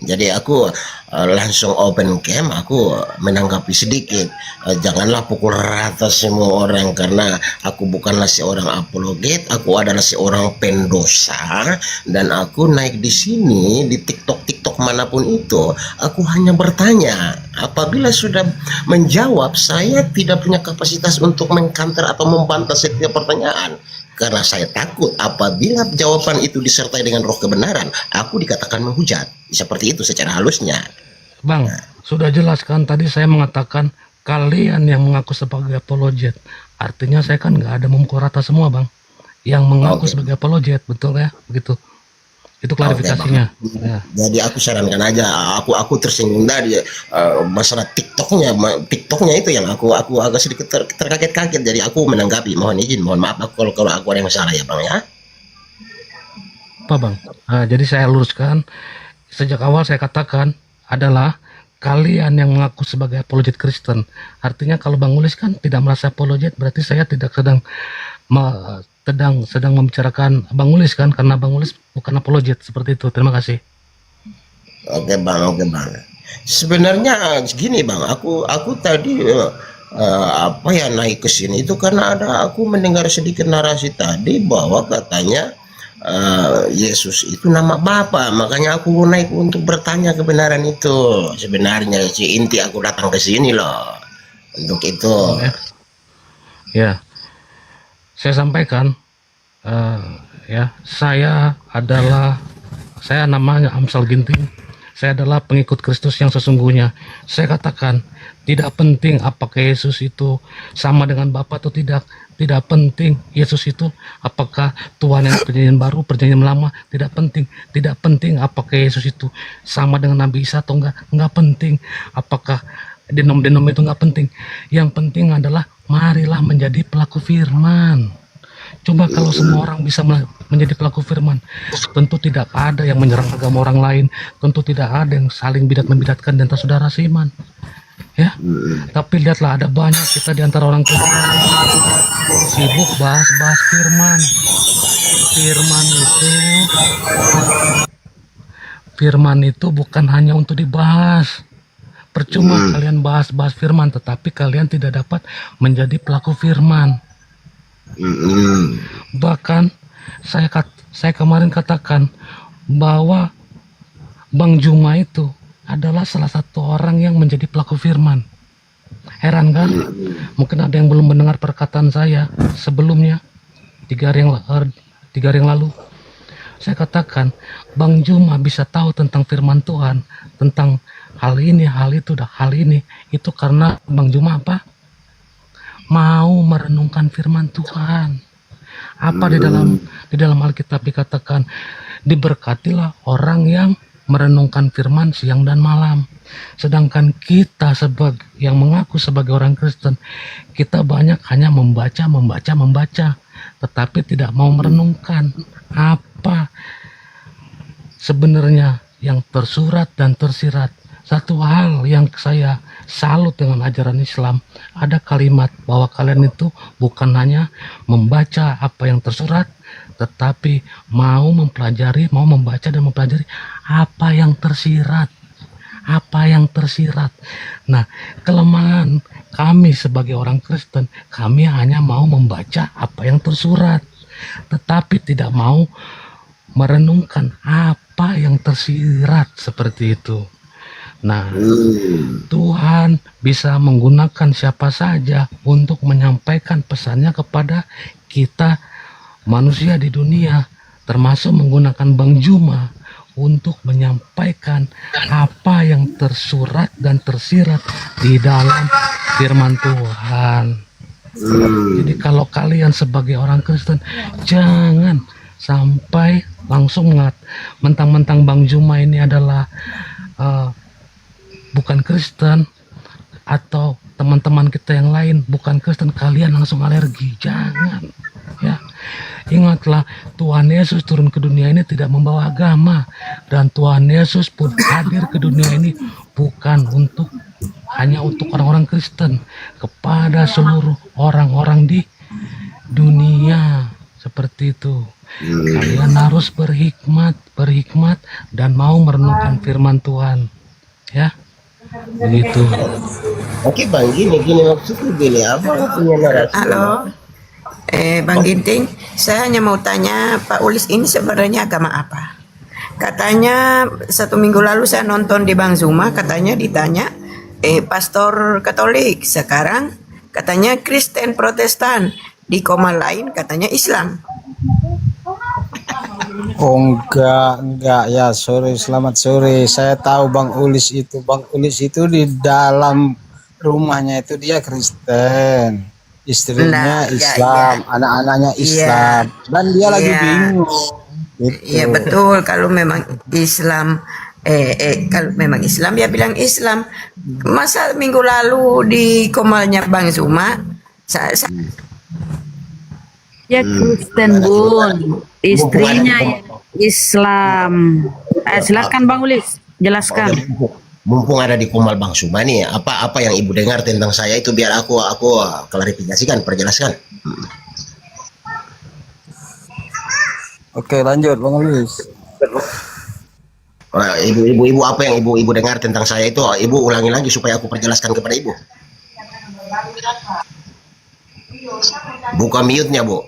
Jadi aku langsung open cam, aku menanggapi sedikit. Janganlah pukul rata semua orang, karena aku bukanlah seorang apologet, aku adalah seorang pendosa, dan aku naik di sini di TikTok manapun itu, aku hanya bertanya. Apabila sudah menjawab, saya tidak punya kapasitas untuk mengcounter atau membantah setiap pertanyaan. Karena saya takut apabila jawaban itu disertai dengan roh kebenaran, aku dikatakan menghujat. Seperti itu secara halusnya. Bang, sudah jelas kan tadi saya mengatakan kalian yang mengaku sebagai apologet. Artinya saya kan nggak ada memukul rata semua bang. Yang mengaku sebagai apologet, betul ya? Begitu. Itu klarifikasinya. Ya. Jadi aku sarankan aja, aku tersinggung dari masalah TikToknya itu yang aku agak sedikit terkaget-kaget. Jadi aku menanggapi, mohon maaf aku kalau aku ada yang salah ya bang ya. Apa bang? Jadi saya luruskan, sejak awal saya katakan adalah kalian yang mengaku sebagai apologet Kristen. Artinya kalau Bang Ulis kan tidak merasa apologet, berarti saya tidak sedang sedang membicarakan Bang Ulis kan, karena Bang Ulis bukan apologet seperti itu. Terima kasih. Oke bang. Sebenarnya gini bang, aku tadi naik ke sini itu karena aku mendengar sedikit narasi tadi bahwa katanya Yesus itu nama Bapa, makanya aku naik untuk bertanya kebenaran itu. Sebenarnya si inti aku datang ke sini loh untuk itu. Ya, saya sampaikan saya namanya Amsal Ginting. Saya adalah pengikut Kristus yang sesungguhnya. Saya katakan, tidak penting apakah Yesus itu sama dengan Bapa atau tidak. Tidak penting Yesus itu apakah Tuhan yang perjanjian baru, perjanjian lama. Tidak penting. Tidak penting apakah Yesus itu sama dengan Nabi Isa atau enggak. Enggak penting. Apakah denom itu enggak penting. Yang penting adalah marilah menjadi pelaku firman. Coba kalau semua orang bisa menjadi pelaku firman, tentu tidak ada yang menyerang agama orang lain, tentu tidak ada yang saling bidat-membidatkan dan saudara seiman. Ya, tapi lihatlah ada banyak kita di antara orang Kristen sibuk bahas firman. Firman itu bukan hanya untuk dibahas. Percuma kalian bahas firman, tetapi kalian tidak dapat menjadi pelaku firman. Bahkan saya kemarin katakan bahwa Bang Juma itu adalah salah satu orang yang menjadi pelaku firman. Heran kan? Mungkin ada yang belum mendengar perkataan saya sebelumnya 3 hari yang lalu. Saya katakan Bang Juma bisa tahu tentang firman Tuhan, tentang hal ini, hal itu, hal ini. Itu karena Bang Juma apa? Mau merenungkan firman Tuhan. Apa di dalam Alkitab dikatakan, diberkatilah orang yang merenungkan firman siang dan malam. Sedangkan kita yang mengaku sebagai orang Kristen, kita banyak hanya membaca, tetapi tidak mau merenungkan apa sebenarnya yang tersurat dan tersirat. Satu hal yang saya salut dengan ajaran Islam, ada kalimat bahwa kalian itu bukan hanya membaca apa yang tersurat, tetapi mau mempelajari, mau membaca dan mempelajari apa yang tersirat. Nah, kelemahan kami sebagai orang Kristen, kami hanya mau membaca apa yang tersurat, tetapi tidak mau merenungkan apa yang tersirat seperti itu. Nah, Tuhan bisa menggunakan siapa saja untuk menyampaikan pesannya kepada kita manusia di dunia, termasuk menggunakan Bang Juma untuk menyampaikan apa yang tersurat dan tersirat di dalam firman Tuhan. Jadi kalau kalian sebagai orang Kristen, jangan sampai langsung mentang-mentang Bang Juma ini adalah bukan Kristen, atau teman-teman kita yang lain bukan Kristen, kalian langsung alergi. Jangan, ya. Ingatlah, Tuhan Yesus turun ke dunia ini tidak membawa agama, dan Tuhan Yesus pun hadir ke dunia ini bukan hanya untuk orang-orang Kristen, kepada seluruh orang-orang di dunia. Seperti itu. Kalian harus berhikmat dan mau merenungkan firman Tuhan, ya. Begitu. Oke bang, gini maksudnya gini, apa punya narasi? Halo, Bang Ginting, saya hanya mau tanya Pak Ulis ini sebenarnya agama apa? Katanya 1 minggu lalu saya nonton di Bang Zuma, katanya ditanya pastor Katolik, sekarang katanya Kristen Protestan, di koma lain katanya Islam. Oh enggak ya, selamat sore. Saya tahu Bang Ulis itu di dalam rumahnya itu dia Kristen, istrinya Islam, anak-anaknya Islam, dan dia lagi bingung. Iya betul, kalau memang Islam kalau memang Islam ya bilang Islam. Masa minggu lalu di komalnya Bang Zuma Ya Kristen Bun, istrinya Islam. Silakan Bang Ulis, jelaskan. Mumpung ada di Komal Bang Zuma nih, apa yang ibu dengar tentang saya itu biar aku klarifikasikan, perjelaskan. Oke, lanjut Bang Ulis. Ibu apa yang ibu dengar tentang saya itu, ibu ulangi lagi supaya aku perjelaskan kepada ibu. Buka mute-nya, Bu.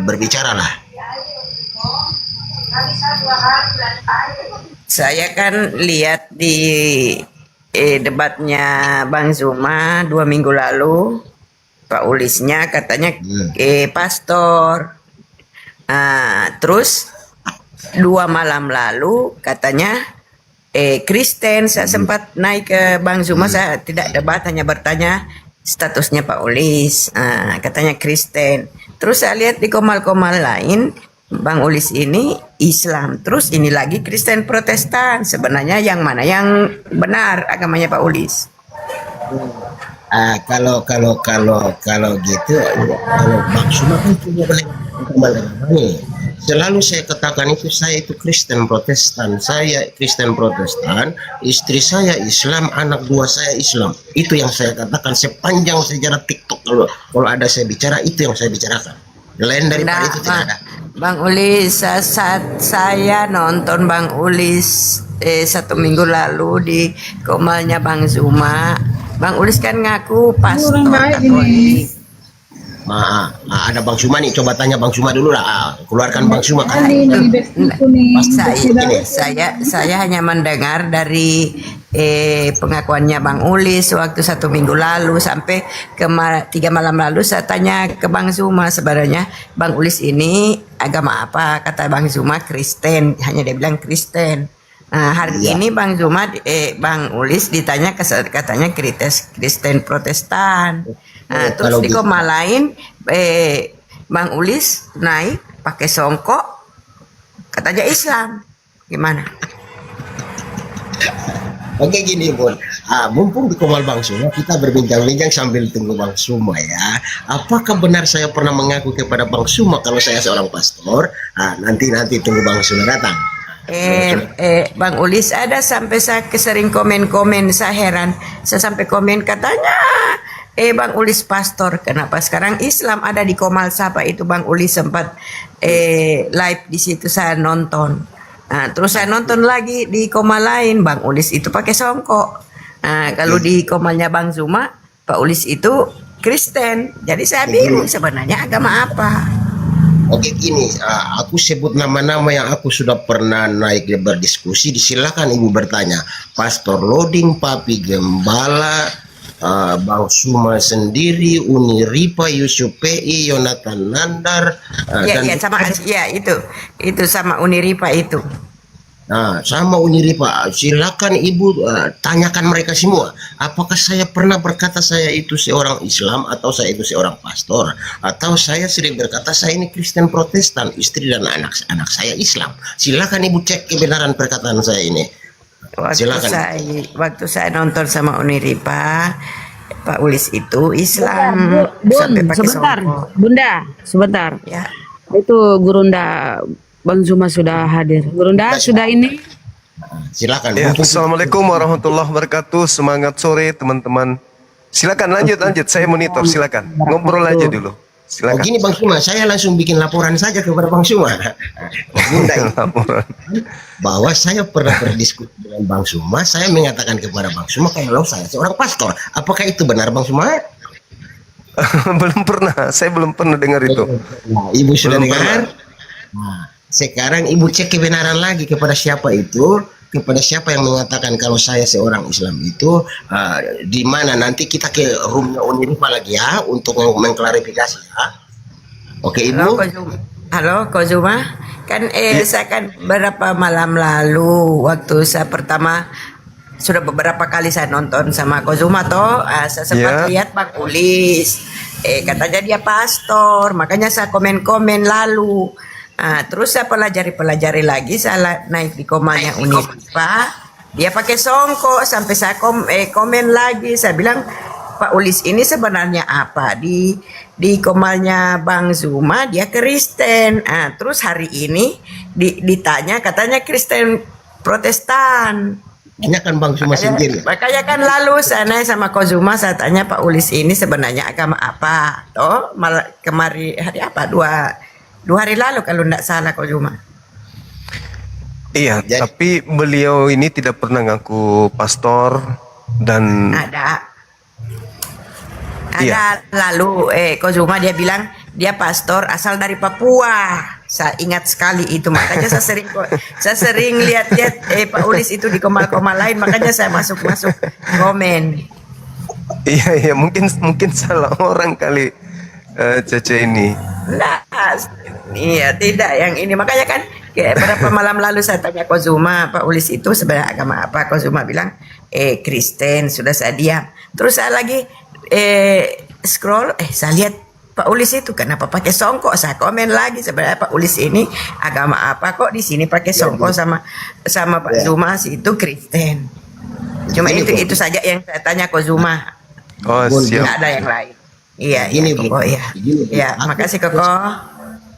Berbicaralah. Saya kan lihat di debatnya Bang Zuma 2 minggu lalu, Pak Ulisnya katanya pastor. Terus 2 malam lalu katanya Kristen. Saya sempat naik ke Bang Zuma, saya tidak debat, hanya bertanya statusnya Pak Ulis. Katanya Kristen. Terus saya lihat di komal-komal lain Bang Ulis ini Islam, terus ini lagi Kristen Protestan. Sebenarnya yang mana yang benar agamanya Pak Ulis? Kalau gitu, kalau Bang Zuma kan punya banyak agama nih. Selalu saya katakan itu, saya itu Kristen Protestan, saya Kristen Protestan, istri saya Islam, anak 2 saya Islam. Itu yang saya katakan sepanjang sejarah TikTok. Kalau ada saya bicara, itu yang saya bicarakan. Lain daripada itu tidak ada. Bang Ulis, saat saya nonton Bang Ulis 1 minggu lalu di komalnya Bang Zuma, Bang Ulis kan ngaku pastor Katolik. Ada Bang Zuma nih, coba tanya Bang Zuma dulu lah. Keluarkan Bang Zuma kan. Saya hanya mendengar dari pengakuannya Bang Ulis waktu 1 minggu lalu sampai 3 malam lalu. Saya tanya ke Bang Zuma, sebenarnya Bang Ulis ini agama apa? Kata Bang Zuma Kristen, hanya dia bilang Kristen. Hari ini Bang Zuma, Bang Ulis ditanya katanya Kristen Protestan. Terus di koma lain Bang Ulis naik pakai songkok, katanya Islam. Gimana? Oke gini Bun, mumpung di komal Bang Zuma, kita berbincang-bincang sambil tunggu Bang Zuma ya. Apakah benar saya pernah mengaku kepada Bang Zuma kalau saya seorang pastor? Nanti tunggu Bang Zuma datang. Bang Ulis ada sampai saya sering komen-komen, saya heran. Saya sampai komen katanya Bang Ulis pastor, kenapa sekarang Islam? Ada di Komal Sapa itu Bang Ulis sempat live di situ, saya nonton. Terus saya nonton lagi di Komal lain, Bang Ulis itu pakai songkok. Kalau di Komalnya Bang Zuma, Pak Ulis itu Kristen. Jadi saya bingung sebenarnya agama apa. Oke gini, aku sebut nama-nama yang aku sudah pernah naik berdiskusi. Silakan ibu bertanya. Pastor Loding, Papi Gembala, Bang Zuma sendiri, Uni Ripa, Yusuf PI, Yonatan Nandar, itu sama Uni Ripa itu. Sama Uni Ripa. Silakan ibu tanyakan mereka semua. Apakah saya pernah berkata saya itu seorang Islam, atau saya itu seorang pastor, atau saya sering berkata saya ini Kristen Protestan, istri dan anak saya Islam. Silakan ibu cek kebenaran perkataan saya ini. Waktu saya nonton sama Uni Ripa, Pak Ulis itu Islam. Sebentar, Bunda, sebentar. Ya. Itu Gurunda Bang Zuma sudah hadir. Gurunda sudah ini. Silakan. Ya, Assalamualaikum warahmatullahi wabarakatuh. Semangat sore teman-teman. Silakan lanjut. Saya monitor. Silakan ngobrol aja dulu. Silakan. Gini Bang Zuma, saya langsung bikin laporan saja kepada Bang Zuma. Bunda, bahwa saya pernah berdiskusi dengan Bang Zuma, saya mengatakan kepada Bang Zuma kalau saya seorang pastor. Apakah itu benar Bang Zuma? Belum pernah. Saya belum pernah dengar itu. Ibu sudah dengar? Sekarang ibu cek kebenaran lagi kepada siapa itu, kepada siapa yang mengatakan kalau saya seorang Islam itu, di mana nanti kita ke roomnya Uni Ripa lagi ya untuk mengklarifikasi ya. Oke ibu. Halo Ko Zuma, kan saya kan beberapa malam lalu waktu saya pertama sudah beberapa kali saya nonton sama Ko Zuma toh, saya sempat lihat Bang Ulis, katanya dia pastor, makanya saya komen-komen lalu. Terus saya pelajari lagi, saya naik di komalnya Uni Ripa, dia pakai songkok, sampai saya komen lagi, saya bilang Pak Ulis ini sebenarnya apa? Di komalnya Bang Zuma dia Kristen. Terus hari ini ditanya katanya Kristen Protestan. Tanyakan Bang Zuma sendiri. Makanya kan lalu saya naik sama Ko Zuma, saya tanya Pak Ulis ini sebenarnya agama apa? Toh malah kemari hari apa? 2 hari lalu kalau tidak salah Ko Juma. Iya, tapi beliau ini tidak pernah ngaku pastor dan Ada Iya. lalu Ko Juma dia bilang dia pastor asal dari Papua. Saya ingat sekali itu, makanya saya sering lihat-lihat Pak Ulis itu di komal-komal lain, makanya saya masuk komen. iya mungkin salah orang kali Cece ini. Nah, iya tidak yang ini, makanya kan kayak beberapa malam lalu saya tanya Ko Zuma, Pak Ulis itu sebenarnya agama apa? Ko Zuma bilang Kristen. Sudah saya diam. Terus saya lagi scroll, saya lihat Pak Ulis itu kenapa pakai songkok? Saya komen lagi, sebenarnya Pak Ulis ini agama apa kok di sini pakai songkok sama Pak Zuma itu Kristen. Cuma itu saja yang saya tanya Ko Zuma. Oh, siap. Tidak ada yang lain. Iya, Ini, Koko, ya. Ya, makasih Koko.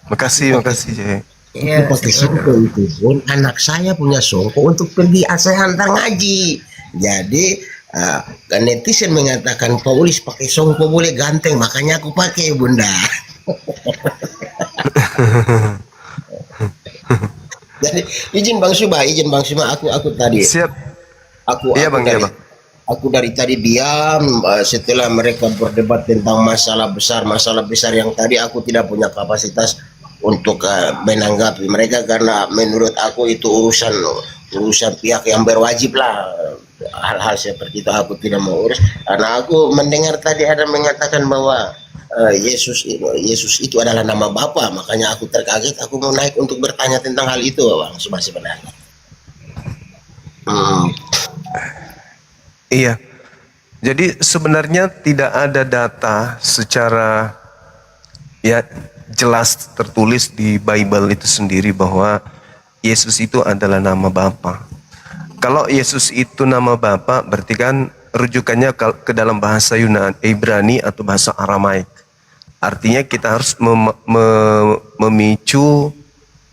Makasih Cece. Iya, Aku pakai songko itu pun anak saya punya songko untuk pergi saya antar ngaji. Jadi netizen mengatakan Pak Ulis pakai songko boleh ganteng, makanya aku pakai bunda. Jadi izin Bang Suba, aku tadi. Siap. Iya Bang. Aku dari tadi diam setelah mereka berdebat tentang masalah besar yang tadi aku tidak punya kapasitas untuk menanggapi mereka, karena menurut aku itu urusan pihak yang berwajib lah. Hal-hal seperti itu aku tidak mau urus, karena aku mendengar tadi ada mengatakan bahwa Yesus itu adalah nama Bapa, makanya aku terkaget, aku mau naik untuk bertanya tentang hal itu Bang Suba sebenarnya. Iya. Jadi sebenarnya tidak ada data secara jelas tertulis di Bible itu sendiri bahwa Yesus itu adalah nama Bapa. Kalau Yesus itu nama Bapa, berarti kan rujukannya ke dalam bahasa Yunani, Ibrani atau bahasa Aramaik. Artinya kita harus memicu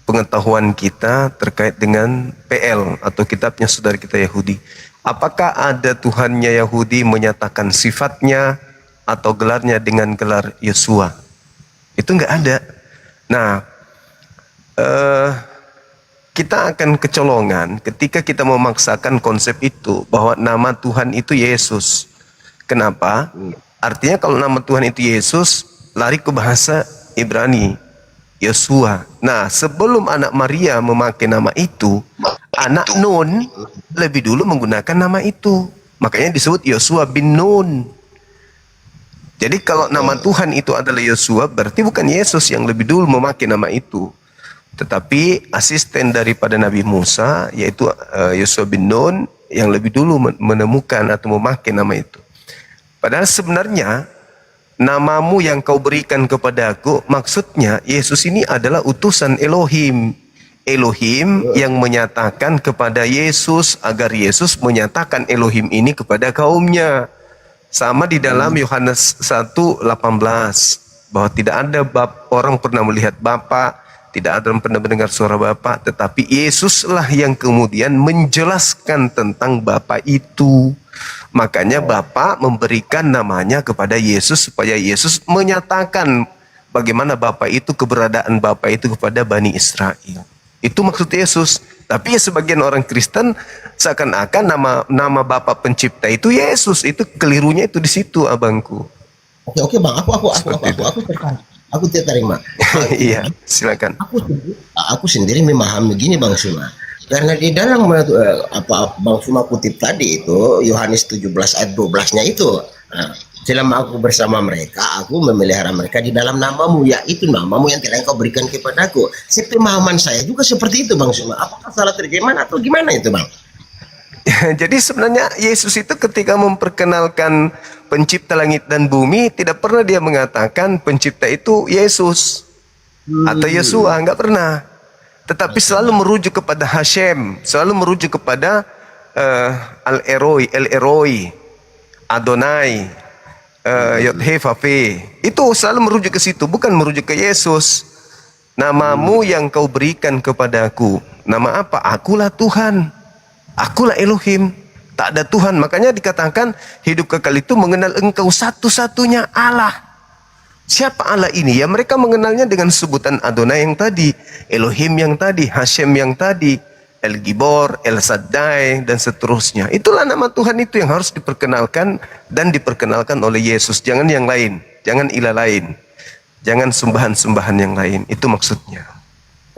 pengetahuan kita terkait dengan PL atau kitabnya saudara kita Yahudi. Apakah ada Tuhannya Yahudi menyatakan sifatnya atau gelarnya dengan gelar Yosua? Itu nggak ada. Nah, kita akan kecolongan ketika kita memaksakan konsep itu bahwa nama Tuhan itu Yesus. Kenapa? Artinya kalau nama Tuhan itu Yesus, lari ke bahasa Ibrani, Yosua. Nah, sebelum anak Maria memakai nama itu, anak Nun lebih dulu menggunakan nama itu. Makanya disebut Yosua bin Nun. Jadi kalau nama Tuhan itu adalah Yosua, berarti bukan Yesus yang lebih dulu memakai nama itu, tetapi asisten daripada Nabi Musa, yaitu Yosua bin Nun, yang lebih dulu menemukan atau memakai nama itu. Padahal sebenarnya namamu yang kau berikan kepadaku, maksudnya Yesus ini adalah utusan Elohim. Elohim yang menyatakan kepada Yesus agar Yesus menyatakan Elohim ini kepada kaumnya. Sama di dalam Yohanes 1:18 bahwa tidak ada orang pernah melihat Bapa, tidak ada yang pernah mendengar suara Bapa, tetapi Yesuslah yang kemudian menjelaskan tentang Bapa itu. Makanya Bapa memberikan namanya kepada Yesus supaya Yesus menyatakan bagaimana Bapa itu, keberadaan Bapa itu kepada Bani Israel. Itu maksud Yesus. Tapi sebagian orang Kristen seakan-akan nama Bapa pencipta itu Yesus. Itu kelirunya itu di situ, abangku. Oke Bang, aku tertarik. Aku tertarik, Mak. Iya, silakan. Aku sendiri memahami begini Bang Suma. Karena di dalam Bang Suma kutip tadi itu Yohanes 17 ayat 12-nya itu. Selama aku bersama mereka, aku memelihara mereka di dalam namamu, yaitu namamu yang telah engkau berikan kepadaku. Sepemahaman saya juga seperti itu Bang Suma. Apakah salah terjemahan atau gimana itu Bang? Jadi sebenarnya Yesus itu ketika memperkenalkan pencipta langit dan bumi, tidak pernah dia mengatakan pencipta itu Yesus atau Yesua, enggak pernah. Tetapi selalu merujuk kepada Hashem, selalu merujuk kepada El Eroi, Adonai, Yod-Heh-Vav-He. Itu selalu merujuk ke situ, bukan merujuk ke Yesus. Namamu yang kau berikan kepadaku. Nama apa? Akulah Tuhan. Akulah Elohim. Tak ada Tuhan. Makanya dikatakan hidup kekal itu mengenal engkau satu-satunya Allah. Siapa Allah ini? Ya mereka mengenalnya dengan sebutan Adonai yang tadi, Elohim yang tadi, Hashem yang tadi, El Gibor, El Shaddai, dan seterusnya. Itulah nama Tuhan itu yang harus diperkenalkan dan diperkenalkan oleh Yesus. Jangan yang lain, jangan ilah lain, jangan sembahan-sembahan yang lain. Itu maksudnya.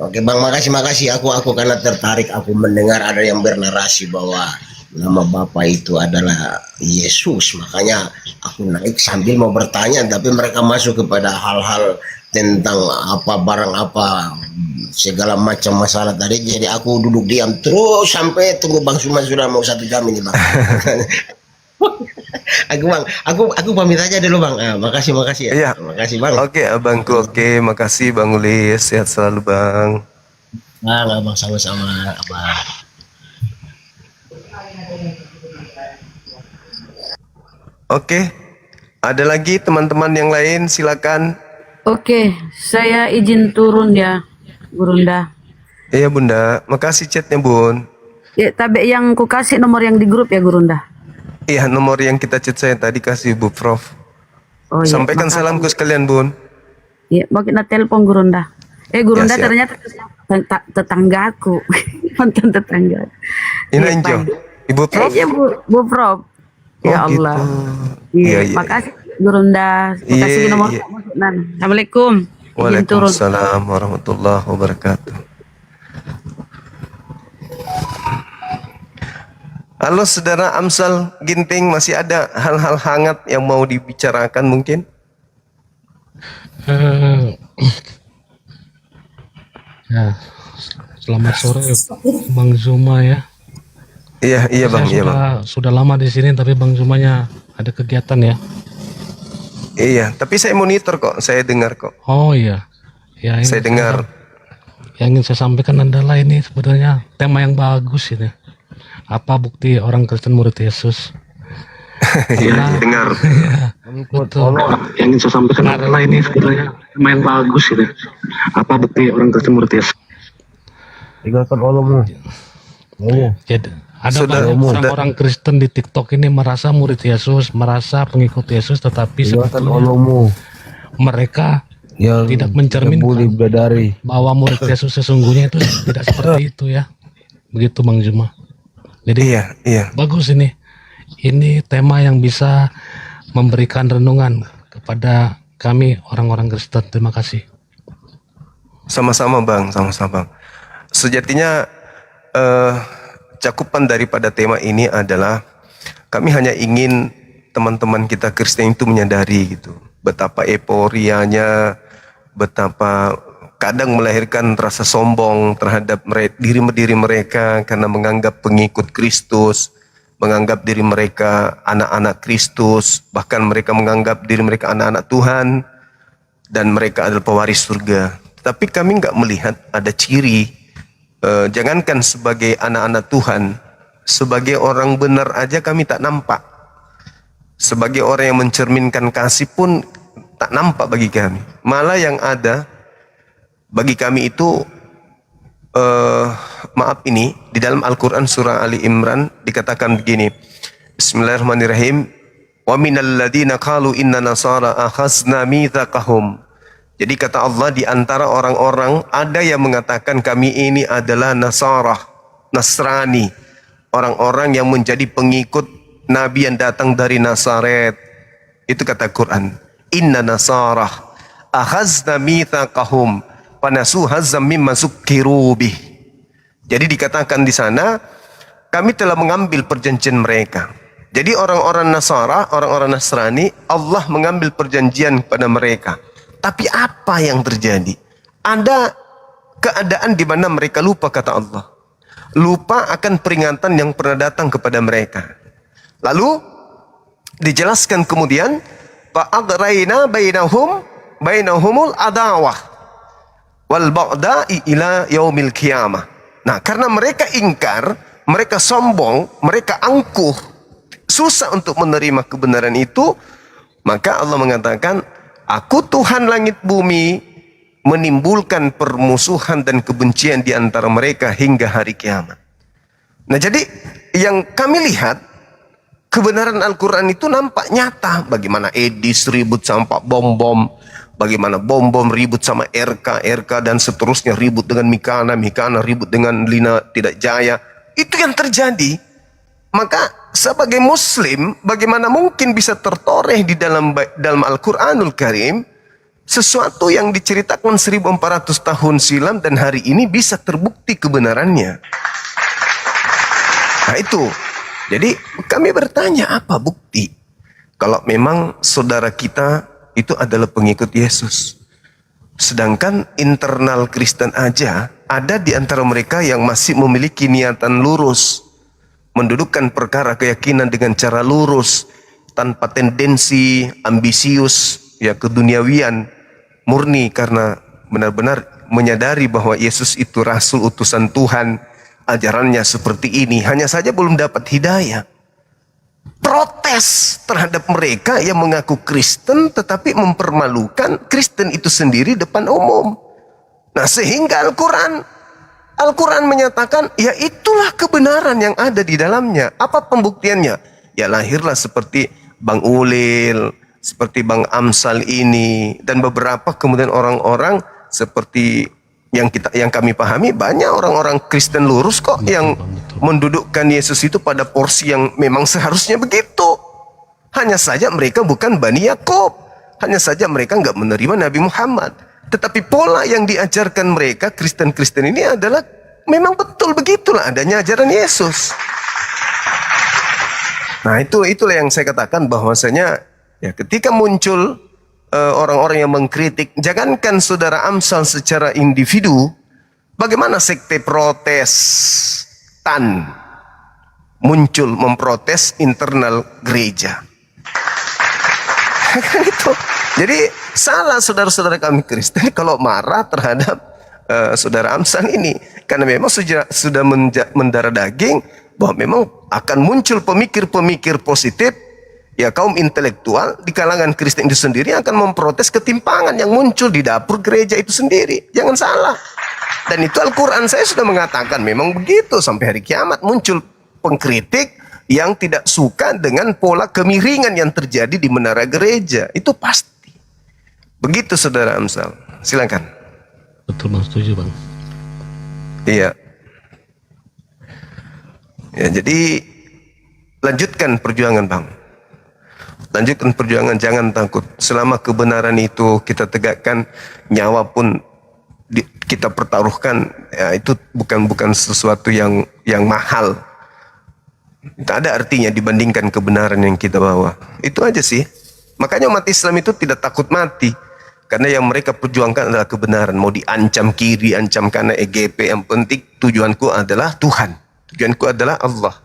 Oke Bang, makasih. Aku karena tertarik, aku mendengar ada yang bernarasi bahwa nama Bapa itu adalah Yesus. Makanya aku naik sambil mau bertanya, tapi mereka masuk kepada hal-hal tentang apa barang apa segala macam masalah tadi. Jadi aku duduk diam terus sampai tunggu Bang Suman sudah mau 1 jam ini Bang. aku pamit aja dulu Bang. Makasih ya. Iya. Makasih Bang. Oke abangku, oke, makasih Bang Ulis, sehat selalu Bang. Bang sama-sama Abang. Oke, ada lagi teman-teman yang lain, silakan. Oke, saya izin turun ya, Gurunda. Iya Bunda, makasih chatnya Bun. Ya, tapi yang ku kasih nomor yang di grup ya, Gurunda. Iya, nomor yang kita chat saya tadi kasih Bu Prof. Oh, iya, Sampaikan makasih. salamku sekalian Bun. Iya, mau kita telepon Gurunda. Gurunda Ya, siap. ternyata tetanggaku, mantan tetangga. Ina Iya, Injo, Pak. Ibu Prof. Iya, Bu Prof. Ya Oh, Allah. gitu. Iya, Iya. makasih Gurunda. Makasih Iya, nomor. iya. Assalamualaikum. Izin turun. Waalaikumsalam warahmatullahi wabarakatuh. Halo saudara Amsal Ginting, masih ada hal-hal hangat yang mau dibicarakan mungkin? Ya, selamat sore Bang Zuma ya. Iya Bang, iya Bang. Sudah lama di sini tapi Bang Zumanya ada kegiatan ya. Iya, tapi saya monitor kok, saya dengar kok. Oh iya. Ya, ini Saya dengar. Yang ingin saya sampaikan adalah ini sebenarnya tema yang bagus ini. Apa bukti orang Kristen murid Yesus? Iya, dengar. Betul. Yang ingin saya sampaikan adalah ini sebenarnya tema yang bagus ini. Apa bukti orang Kristen murid Yesus? Tinggalkan Allahmu. Jadi ada Saudara- banyak orang-orang Kristen di TikTok ini merasa murid Yesus, merasa pengikut Yesus, tetapi sebetulnya mereka Yang tidak mencerminkan bidadari. bahwa murid Yesus sesungguhnya itu tidak seperti itu ya. Begitu Bang Zuma. Jadi Iya. bagus ini. Ini tema yang bisa memberikan renungan kepada kami orang-orang Kristen. Terima kasih. Sama-sama Bang, sama-sama Bang. Sejatinya cakupan daripada tema ini adalah kami hanya ingin teman-teman kita Kristen itu menyadari gitu betapa euforianya, betapa kadang melahirkan rasa sombong terhadap diri mereka karena menganggap pengikut Kristus, menganggap diri mereka anak-anak Kristus, bahkan mereka menganggap diri mereka anak-anak Tuhan dan mereka adalah pewaris surga. Tapi kami nggak melihat ada ciri, jangankan sebagai anak-anak Tuhan, sebagai orang benar aja kami tak nampak. Sebagai orang yang mencerminkan kasih pun tak nampak bagi kami. Malah yang ada bagi kami itu, maaf ini, di dalam Al-Quran surah Ali Imran dikatakan begini, Bismillahirrahmanirrahim, wa minal ladina qalu inna nasara akhazna mitsaqahum. Jadi kata Allah, di antara orang-orang ada yang mengatakan kami ini adalah Nasrani, orang-orang yang menjadi pengikut Nabi yang datang dari Nazaret. Itu kata Quran. Inna nasara akhazna mitsaqahum fanasu hazzam mimma zukkiru bih. Jadi dikatakan di sana kami telah mengambil perjanjian mereka. Jadi orang-orang Nasara, orang-orang Nasrani, Allah mengambil perjanjian kepada mereka. Tapi apa yang terjadi? Ada keadaan di mana mereka lupa kata Allah. Lupa akan peringatan yang pernah datang kepada mereka. Lalu dijelaskan kemudian fa'aghraina bainahumul adawah wal ba'da'i ila yaumil qiyamah. Nah, karena mereka ingkar, mereka sombong, mereka angkuh, susah untuk menerima kebenaran itu, maka Allah mengatakan, aku Tuhan langit bumi, menimbulkan permusuhan dan kebencian di antara mereka hingga hari kiamat. Nah, jadi yang kami lihat, kebenaran Al-Quran itu nampak nyata. Bagaimana Edis ribut sama Pak Bom-Bom, Bagaimana bom-bom ribut sama RK dan seterusnya, ribut dengan Mikana ribut dengan Lina Tidak Jaya. Itu yang terjadi. Maka sebagai muslim, bagaimana mungkin bisa tertoreh di dalam Al-Quranul Karim sesuatu yang diceritakan 1400 tahun silam dan hari ini bisa terbukti kebenarannya. Nah itu. Jadi kami bertanya, apa bukti kalau memang saudara kita itu adalah pengikut Yesus? Sedangkan internal Kristen aja ada di antara mereka yang masih memiliki niatan lurus, mendudukkan perkara keyakinan dengan cara lurus, tanpa tendensi ambisius, ya keduniawian, murni karena benar-benar menyadari bahwa Yesus itu rasul utusan Tuhan, ajarannya seperti ini, hanya saja belum dapat hidayah. Protes terhadap mereka yang mengaku Kristen tetapi mempermalukan Kristen itu sendiri depan umum. Nah, sehingga Al-Quran menyatakan, ya itulah kebenaran yang ada di dalamnya. Apa pembuktiannya? Ya lahirlah seperti Bang Ulil, seperti Bang Amsal ini, dan beberapa kemudian orang-orang seperti yang kami pahami, banyak orang-orang Kristen lurus kok yang mendudukkan Yesus itu pada porsi yang memang seharusnya begitu. Hanya saja mereka bukan Bani Yakob, hanya saja mereka nggak menerima Nabi Muhammad. Tetapi pola yang diajarkan mereka Kristen-Kristen ini adalah memang betul begitulah adanya ajaran Yesus. Nah itulah yang saya katakan bahwasanya ya ketika muncul orang-orang yang mengkritik, jangankan saudara Amsal secara individu, bagaimana sekte Protestan muncul memprotes internal gereja. Kan itu. Jadi salah saudara-saudara kami Kristen kalau marah terhadap saudara Amsal ini, karena memang sudah mendarah daging bahwa memang akan muncul pemikir-pemikir positif, ya kaum intelektual di kalangan Kristen itu sendiri akan memprotes ketimpangan yang muncul di dapur gereja itu sendiri. Jangan salah. Dan itu Al-Quran saya sudah mengatakan memang begitu. Sampai hari kiamat muncul pengkritik yang tidak suka dengan pola kemiringan yang terjadi di menara gereja. Itu pasti. Begitu saudara Amsal. Silakan. Betul Bang, setuju Bang. Iya. Ya, jadi lanjutkan perjuangan Bang. Lanjutkan perjuangan, jangan takut. Selama kebenaran itu kita tegakkan, nyawa pun kita pertaruhkan, ya itu bukan sesuatu yang mahal. Tak ada artinya dibandingkan kebenaran yang kita bawa. Itu aja sih. Makanya umat Islam itu tidak takut mati. Karena yang mereka perjuangkan adalah kebenaran. Mau diancam kiri, ancam kanan, EGP. Yang penting tujuanku adalah Tuhan. Tujuanku adalah Allah.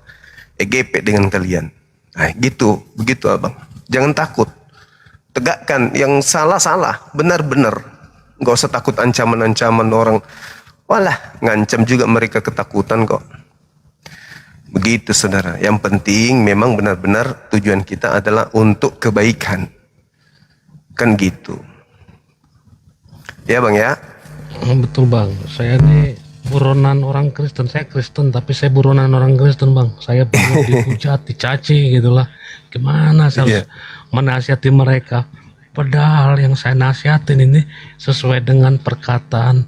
EGP dengan kalian. Nah gitu, begitu abang. Jangan takut. Tegakkan yang salah-salah, benar-benar. Gak usah takut ancaman-ancaman orang. Walah, ngancam juga mereka ketakutan kok. Begitu saudara. Yang penting memang benar-benar tujuan kita adalah untuk kebaikan. Kan gitu. Ya bang ya. Betul bang. Saya ini buronan orang Kristen. Saya Kristen tapi saya buronan orang Kristen bang. Saya banyak dihujat, dicaci gitulah. Gimana saya harus menasihati mereka? Padahal yang saya nasihatin ini sesuai dengan perkataan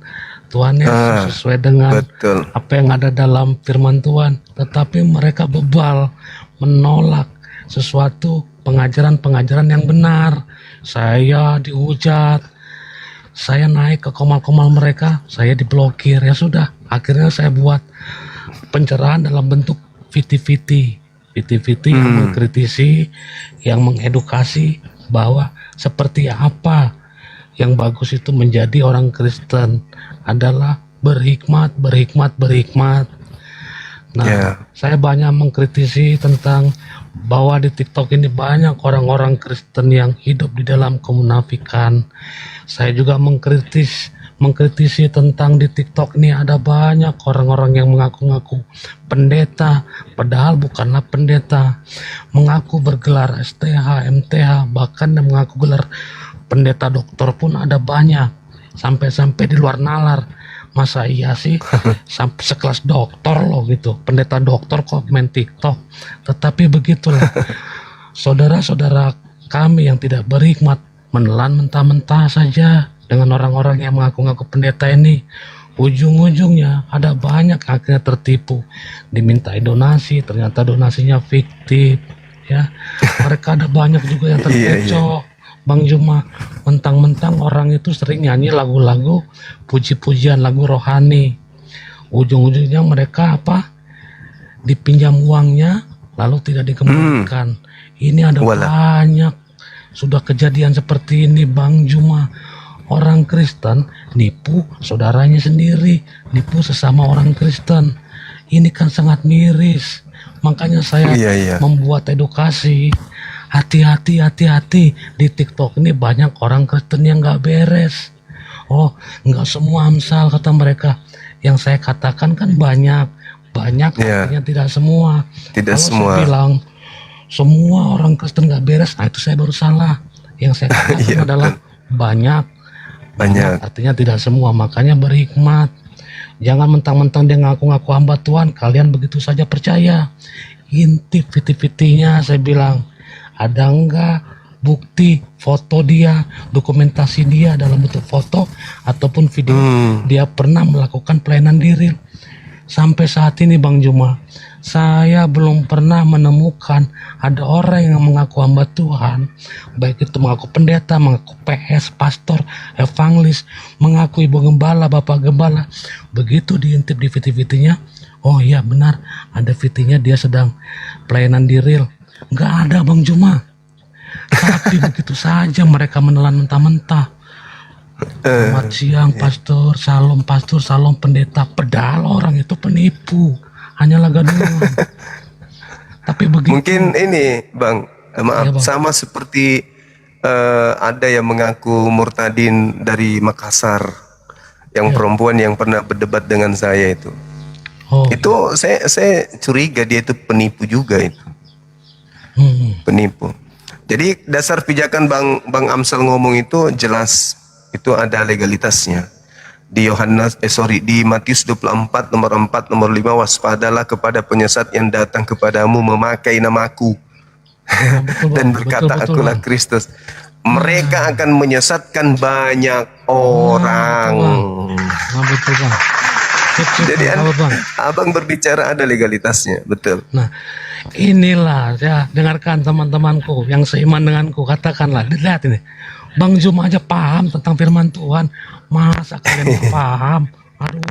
Tuhan Yesus, sesuai dengan apa yang ada dalam firman Tuhan. Tetapi mereka bebal menolak sesuatu pengajaran-pengajaran yang benar. Saya dihujat, saya naik ke komal-komal mereka, saya diblokir. Ya sudah, akhirnya saya buat pencerahan dalam bentuk VT yang mengkritisi, yang mengedukasi bahwa seperti apa yang bagus itu menjadi orang Kristen adalah berhikmat. Nah, saya banyak mengkritisi tentang bahwa di TikTok ini banyak orang-orang Kristen yang hidup di dalam kemunafikan. Saya juga mengkritisi tentang di TikTok ini ada banyak orang-orang yang mengaku-ngaku pendeta, padahal bukanlah pendeta. Mengaku bergelar STH, MTH, bahkan yang mengaku gelar pendeta doktor pun ada banyak. Sampai-sampai di luar nalar. Masa iya sih sampai sekelas doktor loh gitu, pendeta doktor kok main TikTok. Tetapi begitulah saudara-saudara kami yang tidak berhikmat menelan mentah-mentah saja dengan orang-orang yang mengaku-ngaku pendeta ini. Ujung-ujungnya ada banyak yang akhirnya tertipu, dimintai donasi, ternyata donasinya fiktif, ya. Mereka ada banyak juga yang terkecoh. Bang Juma, mentang-mentang orang itu sering nyanyi lagu-lagu puji-pujian, lagu rohani. Ujung-ujungnya mereka apa? Dipinjam uangnya lalu tidak dikembalikan. Ini ada banyak sudah kejadian seperti ini, Bang Juma. Orang Kristen nipu saudaranya sendiri, nipu sesama orang Kristen. Ini kan sangat miris. Makanya saya membuat edukasi. Hati-hati, hati-hati. Di TikTok ini banyak orang Kristen yang gak beres. Oh, nggak semua Amsal kata mereka. Yang saya katakan kan banyak, artinya tidak semua. Tidak Kalau semua. saya bilang semua orang Kristen nggak beres, nah itu saya baru salah. Yang saya katakan adalah banyak, artinya tidak semua. Makanya berhikmat. Jangan mentang-mentang dia ngaku-ngaku hamba Tuhan, kalian begitu saja percaya. Intip fiti-fitinya, saya bilang. Ada enggak bukti foto dia, dokumentasi dia dalam bentuk foto ataupun video dia pernah melakukan pelayanan diri. Sampai saat ini Bang Juma, saya belum pernah menemukan ada orang yang mengaku hamba Tuhan, baik itu mengaku pendeta, mengaku PS, pastor, evangelis, mengaku ibu gembala, bapak gembala. Begitu diintip di video-videonya, oh iya benar, ada videonya dia sedang pelayanan di real. Nggak ada Bang Juma. Tapi begitu saja mereka menelan mentah-mentah. Selamat siang pastor, salam pendeta. Padahal orang itu penipu, hanyalah gadungan. Tapi begitu. Mungkin ini Bang, maaf, Bang. Sama seperti ada yang mengaku Murtadin dari Makassar, yang perempuan yang pernah berdebat dengan saya itu. Itu saya curiga dia itu penipu juga itu. Penipu. Jadi dasar pijakan Bang Amsal ngomong itu jelas, itu ada legalitasnya. Di di Matius 24 nomor 4 nomor 5, waspadalah kepada penyesat yang datang kepadamu memakai namaku dan berkata akulah Kristus. Mereka akan menyesatkan banyak orang. Betul Bang. Jadi abang berbicara ada legalitasnya, betul. Nah, inilah ya, dengarkan teman-temanku yang seiman denganku, katakanlah, lihat ini, Bang Juma aja paham tentang firman Tuhan, masa kalian paham? Aduh,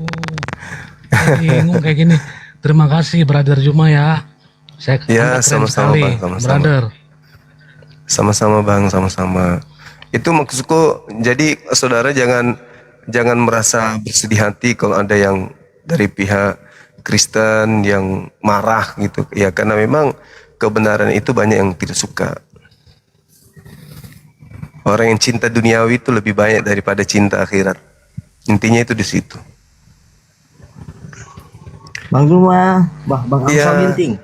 saya bingung kayak gini. Terima kasih Brother Juma ya. Saya sama-sama Bang, sama-sama. Brother. Sama-sama Bang, sama-sama. Itu maksudku, jadi saudara jangan merasa bersedih hati kalau ada yang dari pihak Kristen yang marah gitu ya, karena memang kebenaran itu banyak yang tidak suka. Orang yang cinta duniawi itu lebih banyak daripada cinta akhirat. Intinya itu di situ. Bang Juma, Bang Amsal Ginting.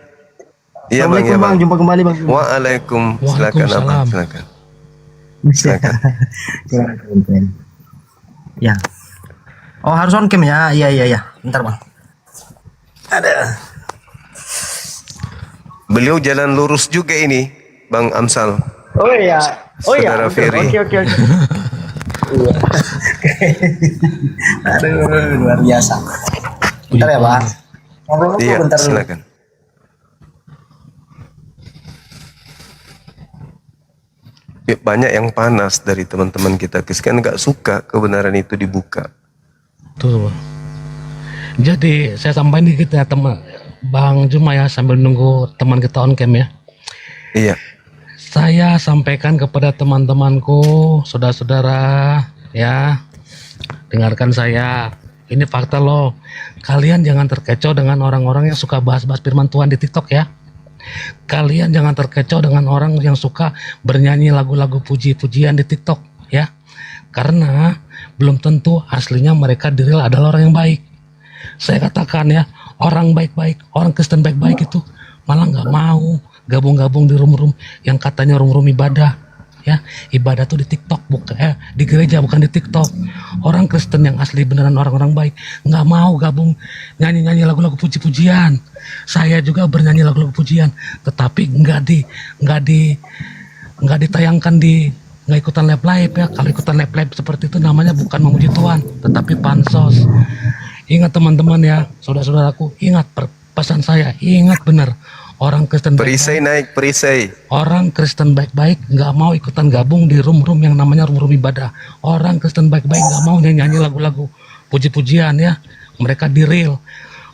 Iya Bang, ya Bang, jumpa kembali Bang. Waalaikum, silakan Abang, silakan. Ya. Oh harus on cam ya? Iya. Bentar Bang. Ada. Beliau jalan lurus juga ini, Bang Amsal. Oh iya. Saudara Ferry. Oke. Aduh, luar biasa. Bentar ya Bang. Iya, bentar dulu. silakan. Ya, banyak yang panas dari teman-teman kita, kan nggak suka kebenaran itu dibuka. Tuh, jadi saya sampaikan dikit ya teman Bang Juma ya, sambil nunggu teman kita on cam ya. Iya. Saya sampaikan kepada teman-temanku, saudara-saudara ya, dengarkan saya. Ini fakta loh. Kalian jangan terkecoh dengan orang-orang yang suka bahas-bahas firman Tuhan di TikTok ya. Kalian jangan terkecoh dengan orang yang suka bernyanyi lagu-lagu puji-pujian di TikTok ya. Karena belum tentu aslinya mereka diril adalah orang yang baik. Saya katakan ya, orang baik-baik, orang Kristen baik-baik itu malah nggak mau gabung-gabung di room-room yang katanya room-room ibadah. Ya, ibadah tuh di TikTok, bukan di gereja, bukan di TikTok. Orang Kristen yang asli beneran orang-orang baik nggak mau gabung nyanyi-nyanyi lagu-lagu puji-pujian. Saya juga bernyanyi lagu-lagu pujian, tetapi nggak ditayangkan di nggak ikutan live ya. Kalau ikutan live seperti itu namanya bukan memuji Tuhan, tetapi pansos. Ingat teman-teman ya, saudara-saudaraku, ingat pesan saya, ingat benar. Orang Kristen Perisai naik, perisai. Orang Kristen baik-baik nggak mau ikutan gabung di room-room yang namanya room-room ibadah. Orang Kristen baik-baik nggak mau nyanyi lagu-lagu puji-pujian ya. Mereka di real.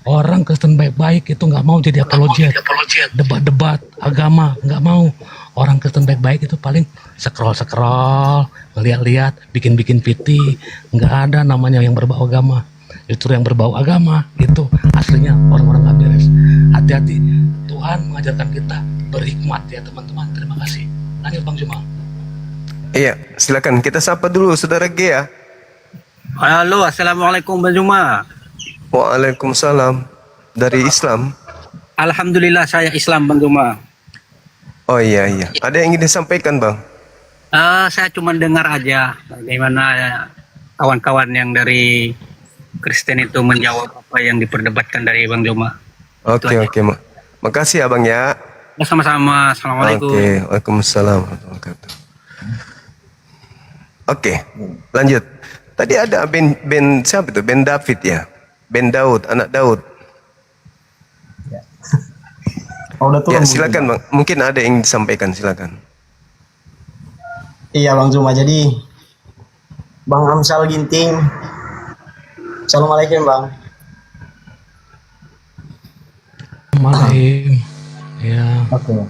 Orang Kristen baik-baik itu nggak mau jadi apologet, debat-debat agama, nggak mau. Orang Kristen baik-baik itu paling scroll, ngeliat-liat, bikin-bikin PT. Nggak ada namanya yang berbau agama. Justru yang berbau agama itu aslinya orang-orang nggak beres. Hati-hati, Tuhan mengajarkan kita berhikmat ya teman-teman. Terima kasih. Lanjut Bang Juma. Iya, silakan kita sapa dulu Saudara G ya. Halo, assalamualaikum Bang Juma. Waalaikumsalam. Dari Islam. Alhamdulillah saya Islam Bang Juma. Oh iya. Ada yang ingin disampaikan Bang? Saya cuma dengar aja bagaimana kawan-kawan yang dari Kristen itu menjawab apa yang diperdebatkan dari Bang Juma. Oke. Makasih Abang ya. Ya sama-sama. Assalamualaikum. Oke, Waalaikumsalam. Oke, lanjut. Tadi ada Ben siapa itu? Ben David ya. Ben Daud, anak Daud. Ya, silakan Bang. Mungkin ada yang disampaikan, silakan. Iya Bang Juma, jadi Bang Amsal Ginting. Assalamualaikum Bang. Assalamualaikum. Ya. Oke.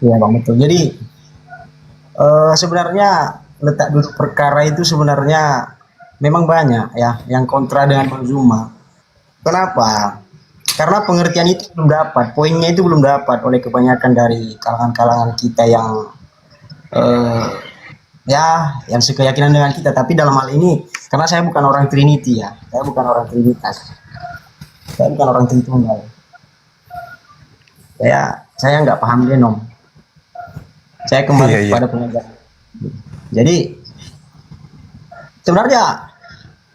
Iya Bang, betul. Jadi sebenarnya letak duduk perkara itu sebenarnya memang banyak ya yang kontra dengan Bang Zuma. Kenapa? Karena pengertian itu belum dapat, poinnya itu belum dapat oleh kebanyakan dari kalangan-kalangan kita yang yang sekeyakinan dengan kita. Tapi dalam hal ini, karena saya bukan orang Trinity ya, saya bukan orang Trinitas, saya bukan orang Tritunggal. Saya nggak paham genom. Saya kembali pada pengajaran. Jadi sebenarnya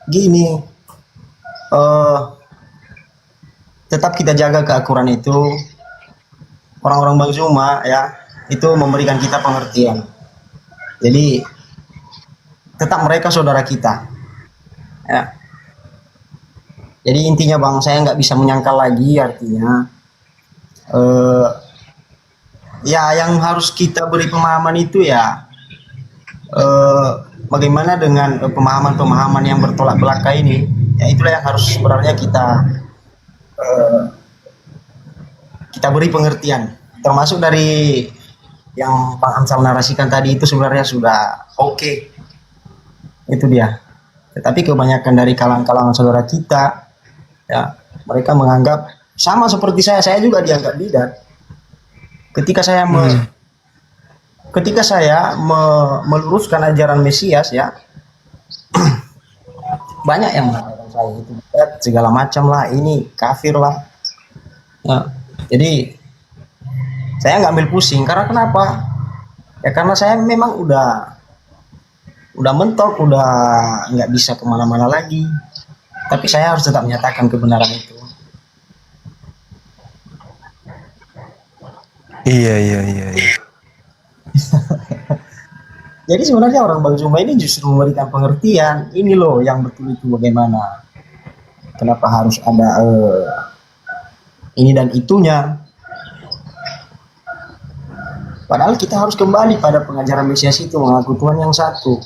gini, tetap kita jaga keakuran itu. Orang-orang Bang Zuma ya itu memberikan kita pengertian. Jadi tetap mereka saudara kita. Ya. Jadi intinya Bang, saya nggak bisa menyangkal lagi, artinya ya yang harus kita beri pemahaman itu ya bagaimana dengan pemahaman-pemahaman yang bertolak belakang ini. Ya itulah yang harus sebenarnya kita beri pengertian, termasuk dari yang Bang Amsal narasikan tadi itu sebenarnya sudah oke. Itu dia. Tetapi kebanyakan dari kalangan-kalangan saudara kita ya, mereka menganggap sama seperti saya juga dianggap bidat. Ketika saya meluruskan ajaran Mesias ya, banyak yang mengatakan saya itu segala macam lah, ini kafir lah. Ya, jadi saya nggak ambil pusing. Karena kenapa? Ya karena saya memang udah mentok, udah nggak bisa kemana-mana lagi. Tapi saya harus tetap menyatakan kebenaran itu. Iya. Jadi sebenarnya orang Bang Zuma ini justru memberikan pengertian, ini loh yang betul itu bagaimana. Kenapa harus ada ini dan itunya. Padahal kita harus kembali pada pengajaran Mesias itu, mengaku Tuhan yang satu.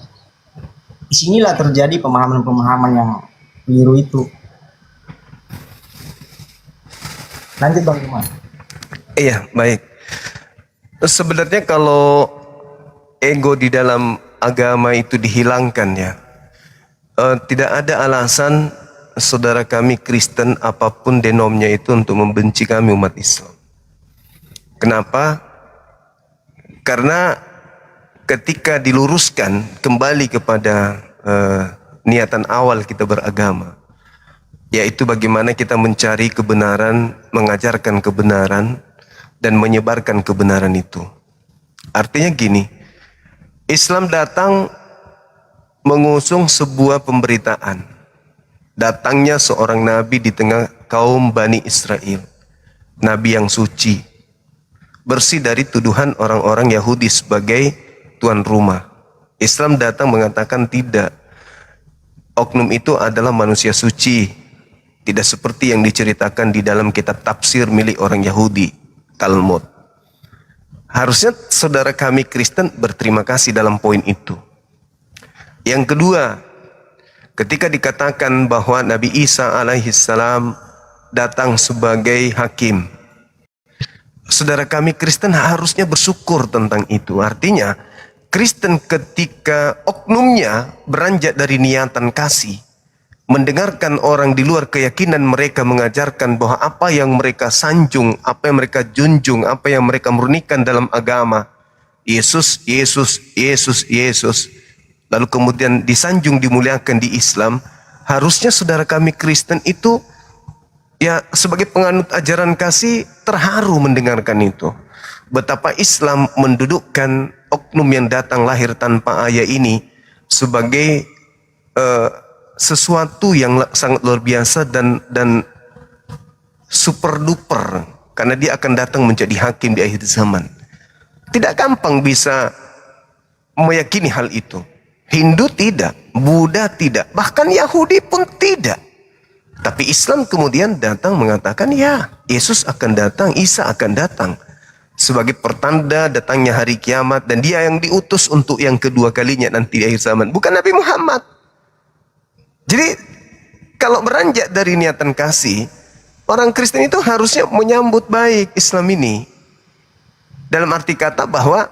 Disinilah terjadi pemahaman-pemahaman yang keliru itu. Lanjut Bang Zuma. Iya, baik. Sebenarnya kalau ego di dalam agama itu dihilangkan ya, tidak ada alasan saudara kami Kristen apapun denomnya itu untuk membenci kami umat Islam. Kenapa? Karena ketika diluruskan kembali kepada niatan awal kita beragama, yaitu bagaimana kita mencari kebenaran, mengajarkan kebenaran, dan menyebarkan kebenaran itu. Artinya gini, Islam datang mengusung sebuah pemberitaan. Datangnya seorang nabi di tengah kaum Bani Israel. Nabi yang suci. Bersih dari tuduhan orang-orang Yahudi sebagai tuan rumah. Islam datang mengatakan tidak. Oknum itu adalah manusia suci. Tidak seperti yang diceritakan di dalam kitab tafsir milik orang Yahudi, Talmud. Harusnya saudara kami Kristen berterima kasih dalam poin itu. Yang kedua, ketika dikatakan bahwa Nabi Isa alaihissalam datang sebagai hakim, saudara kami Kristen harusnya bersyukur tentang itu. Artinya, Kristen ketika oknumnya beranjak dari niatan kasih, mendengarkan orang di luar keyakinan mereka mengajarkan bahwa apa yang mereka sanjung, apa yang mereka junjung, apa yang mereka murnikan dalam agama, Yesus, Yesus, Yesus, Yesus, lalu kemudian disanjung dimuliakan di Islam, harusnya saudara kami Kristen itu ya sebagai penganut ajaran kasih terharu mendengarkan itu. Betapa Islam mendudukkan oknum yang datang lahir tanpa ayah ini sebagai sesuatu yang sangat luar biasa dan super duper, karena dia akan datang menjadi hakim di akhir zaman. Tidak gampang bisa meyakini hal itu. Hindu tidak, Buddha tidak, bahkan Yahudi pun tidak. Tapi Islam kemudian datang mengatakan ya, Yesus akan datang, Isa akan datang sebagai pertanda datangnya hari kiamat, dan dia yang diutus untuk yang kedua kalinya nanti di akhir zaman, bukan Nabi Muhammad. Jadi kalau beranjak dari niatan kasih, orang Kristen itu harusnya menyambut baik Islam ini. Dalam arti kata bahwa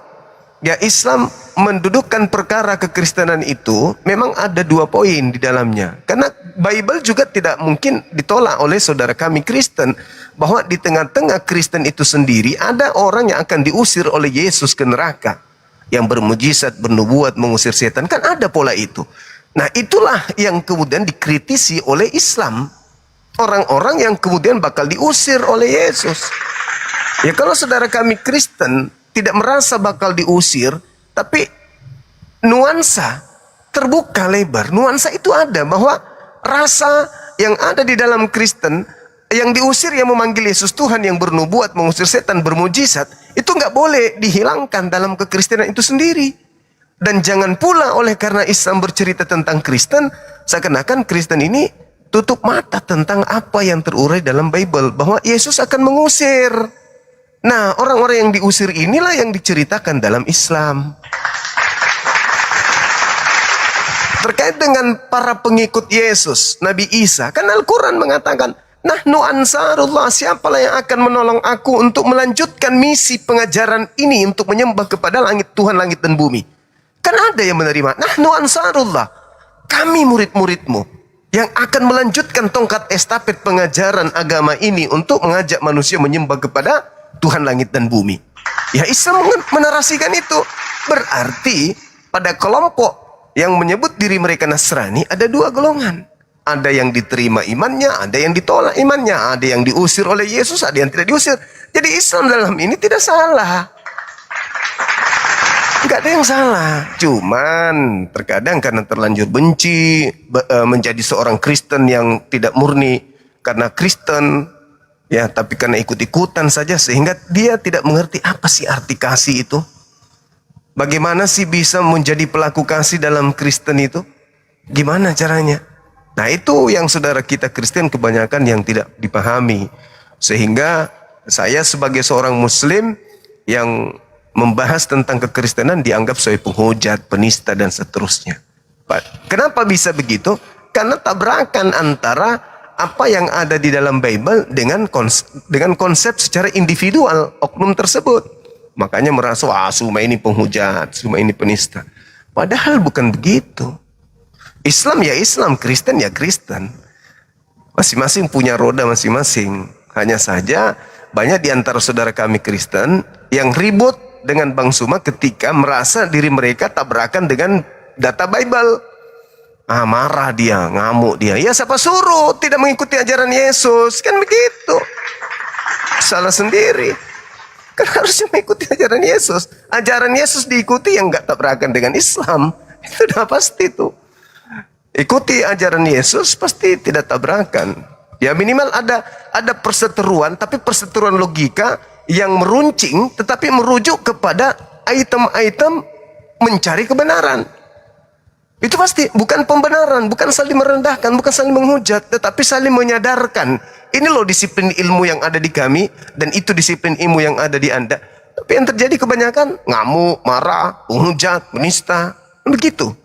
ya Islam mendudukkan perkara kekristenan itu memang ada 2 poin di dalamnya. Karena Bible juga tidak mungkin ditolak oleh saudara kami Kristen, bahwa di tengah-tengah Kristen itu sendiri ada orang yang akan diusir oleh Yesus ke neraka, yang bermujizat, bernubuat, mengusir setan. Kan ada pola itu. Nah, itulah yang kemudian dikritisi oleh Islam. Orang-orang yang kemudian bakal diusir oleh Yesus. Ya kalau saudara kami Kristen tidak merasa bakal diusir, tapi nuansa terbuka lebar. Nuansa itu ada, bahwa rasa yang ada di dalam Kristen, yang diusir yang memanggil Yesus Tuhan, yang bernubuat, mengusir setan, bermujizat, itu nggak boleh dihilangkan dalam kekristenan itu sendiri. Dan jangan pula oleh karena Islam bercerita tentang Kristen, seakan-akan Kristen ini tutup mata tentang apa yang terurai dalam Bible, bahwa Yesus akan mengusir. Nah, orang-orang yang diusir inilah yang diceritakan dalam Islam. Terkait dengan para pengikut Yesus, Nabi Isa, kan Al-Quran mengatakan, nahnu ansarullah, siapalah yang akan menolong aku untuk melanjutkan misi pengajaran ini untuk menyembah kepada langit, Tuhan langit dan bumi. Kan ada yang menerima, nahnu ansarullah, kami murid-muridmu yang akan melanjutkan tongkat estafet pengajaran agama ini untuk mengajak manusia menyembah kepada Tuhan langit dan bumi. Ya, Islam menarasikan itu. Berarti pada kelompok yang menyebut diri mereka Nasrani ada 2 golongan. Ada yang diterima imannya, ada yang ditolak imannya, ada yang diusir oleh Yesus, ada yang tidak diusir. Jadi Islam dalam ini tidak salah. Enggak ada yang salah. Cuman terkadang karena terlanjur benci, menjadi seorang Kristen yang tidak murni karena Kristen, ya, tapi karena ikut-ikutan saja, sehingga dia tidak mengerti apa sih arti kasih itu. Bagaimana sih bisa menjadi pelaku kasih dalam Kristen itu? Gimana caranya? Nah, itu yang saudara kita Kristen kebanyakan yang tidak dipahami. Sehingga saya sebagai seorang Muslim yang membahas tentang kekristenan dianggap sebagai penghujat, penista, dan seterusnya. Kenapa bisa begitu? Karena tabrakan antara apa yang ada di dalam Bible dengan konsep secara individual oknum tersebut. Makanya merasa, wah, semua ini penghujat, semua ini penista. Padahal bukan begitu. Islam ya Islam, Kristen ya Kristen. Masing-masing punya roda masing-masing. Hanya saja banyak di antara saudara kami Kristen yang ribut dengan Bang Suma ketika merasa diri mereka tabrakan dengan data Bible. Marah dia, ngamuk dia. Ya siapa suruh tidak mengikuti ajaran Yesus? Kan begitu. Salah sendiri. Kan harusnya mengikuti ajaran Yesus. Ajaran Yesus diikuti yang nggak tabrakan dengan Islam. Itu udah pasti tuh. Ikuti ajaran Yesus pasti tidak tabrakan. Ya minimal ada perseteruan, tapi perseteruan logika yang meruncing tetapi merujuk kepada item-item mencari kebenaran. Itu pasti bukan pembenaran, bukan saling merendahkan, bukan saling menghujat, tetapi saling menyadarkan. Ini loh disiplin ilmu yang ada di kami, dan itu disiplin ilmu yang ada di Anda. Tapi yang terjadi kebanyakan ngamuk, marah, menghujat, menista, begitu.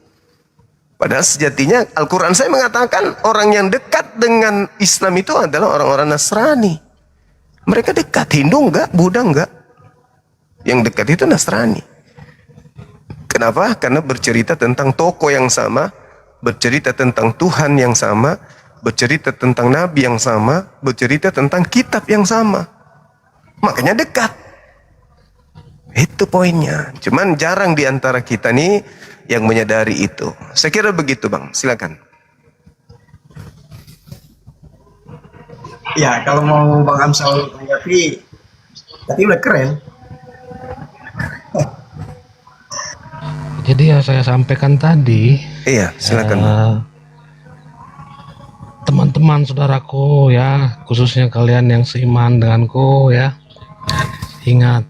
Padahal sejatinya Al-Quran saya mengatakan orang yang dekat dengan Islam itu adalah orang-orang Nasrani. Mereka dekat, Hindu enggak, Buddha enggak. Yang dekat itu Nasrani. Kenapa? Karena bercerita tentang tokoh yang sama, bercerita tentang Tuhan yang sama, bercerita tentang Nabi yang sama, bercerita tentang kitab yang sama. Makanya dekat. Itu poinnya. Cuman jarang di antara kita nih yang menyadari itu. Saya kira begitu, Bang. Silakan. Ya, kalau mau Bang Amsal tanggapi, tapi udah keren. Jadi yang saya sampaikan tadi, iya, silakan. Teman-teman saudaraku ya, khususnya kalian yang seiman denganku ya, ingat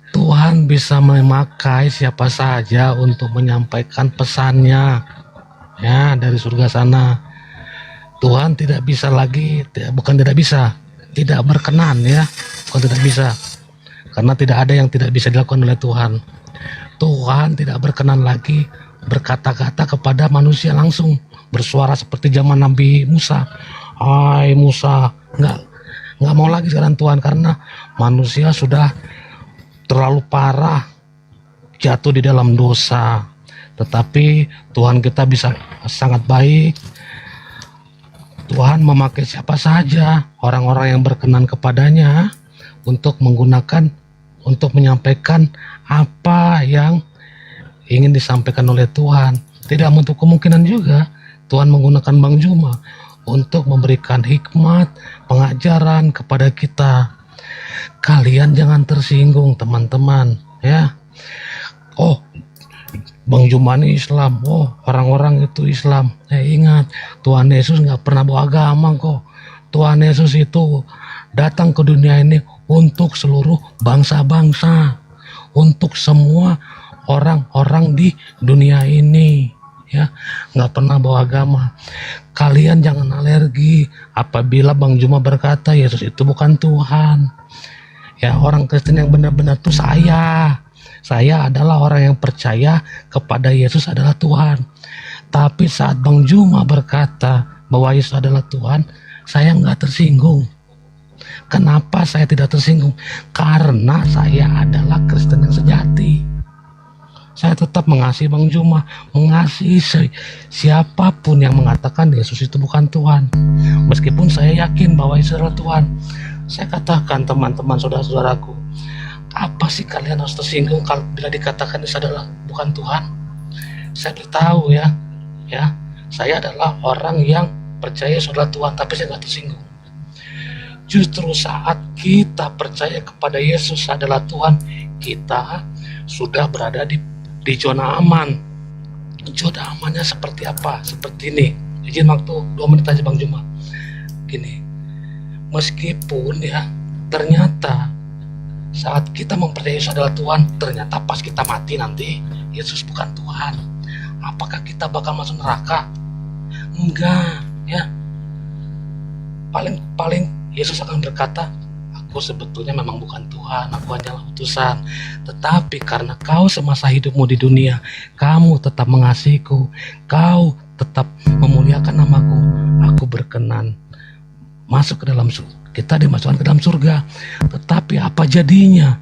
Tuhan bisa memakai siapa saja untuk menyampaikan pesannya ya dari surga sana. Tuhan tidak bisa lagi, bukan tidak bisa, tidak berkenan ya, bukan tidak bisa, karena tidak ada yang tidak bisa dilakukan oleh Tuhan. Tuhan tidak berkenan lagi berkata-kata kepada manusia langsung, bersuara seperti zaman Nabi Musa. Hai Musa, nggak mau lagi sekarang Tuhan, karena manusia sudah terlalu parah jatuh di dalam dosa. Tetapi Tuhan kita bisa sangat baik. Tuhan memakai siapa saja, orang-orang yang berkenan kepadanya untuk menyampaikan apa yang ingin disampaikan oleh Tuhan. Tidak menutup kemungkinan juga Tuhan menggunakan Bang Juma untuk memberikan hikmat, pengajaran kepada kita. Kalian jangan tersinggung teman-teman ya. Oh, Bang Juma ini Islam, oh orang-orang itu Islam. Ingat, Tuhan Yesus nggak pernah bawa agama kok. Tuhan Yesus itu datang ke dunia ini untuk seluruh bangsa-bangsa, untuk semua orang-orang di dunia ini ya, nggak pernah bawa agama. Kalian jangan alergi apabila Bang Juma berkata Yesus itu bukan Tuhan ya. Orang Kristen yang benar-benar tuh saya adalah orang yang percaya kepada Yesus adalah Tuhan. Tapi saat Bang Juma berkata bahwa Yesus adalah Tuhan, saya nggak tersinggung. Kenapa saya tidak tersinggung? Karena saya adalah Kristen yang sejati. Saya tetap mengasihi Bang Juma, mengasihi siapapun yang mengatakan Yesus itu bukan Tuhan. Meskipun saya yakin bahwa Yesus adalah Tuhan. Saya katakan teman-teman saudara-saudaraku, apa sih kalian harus tersinggung kalau bila dikatakan Yesus adalah bukan Tuhan? Saya beritahu ya, saya adalah orang yang percaya Yesus adalah Tuhan, tapi saya nggak tersinggung. Justru saat kita percaya kepada Yesus adalah Tuhan, kita sudah berada di zona aman. Zona amannya seperti apa? Seperti ini. Izin waktu 2 menit aja Bang Juma. Gini, meskipun ya ternyata saat kita mempercayai Yesus adalah Tuhan, ternyata pas kita mati nanti Yesus bukan Tuhan. Apakah kita bakal masuk neraka? Enggak ya. Paling Yesus akan berkata, aku sebetulnya memang bukan Tuhan, aku hanyalah utusan. Tetapi karena kau semasa hidupmu di dunia, kamu tetap mengasihiku, kau tetap memuliakan namaku, aku berkenan masuk ke dalam surga. Kita dimasukkan ke dalam surga. Tetapi apa jadinya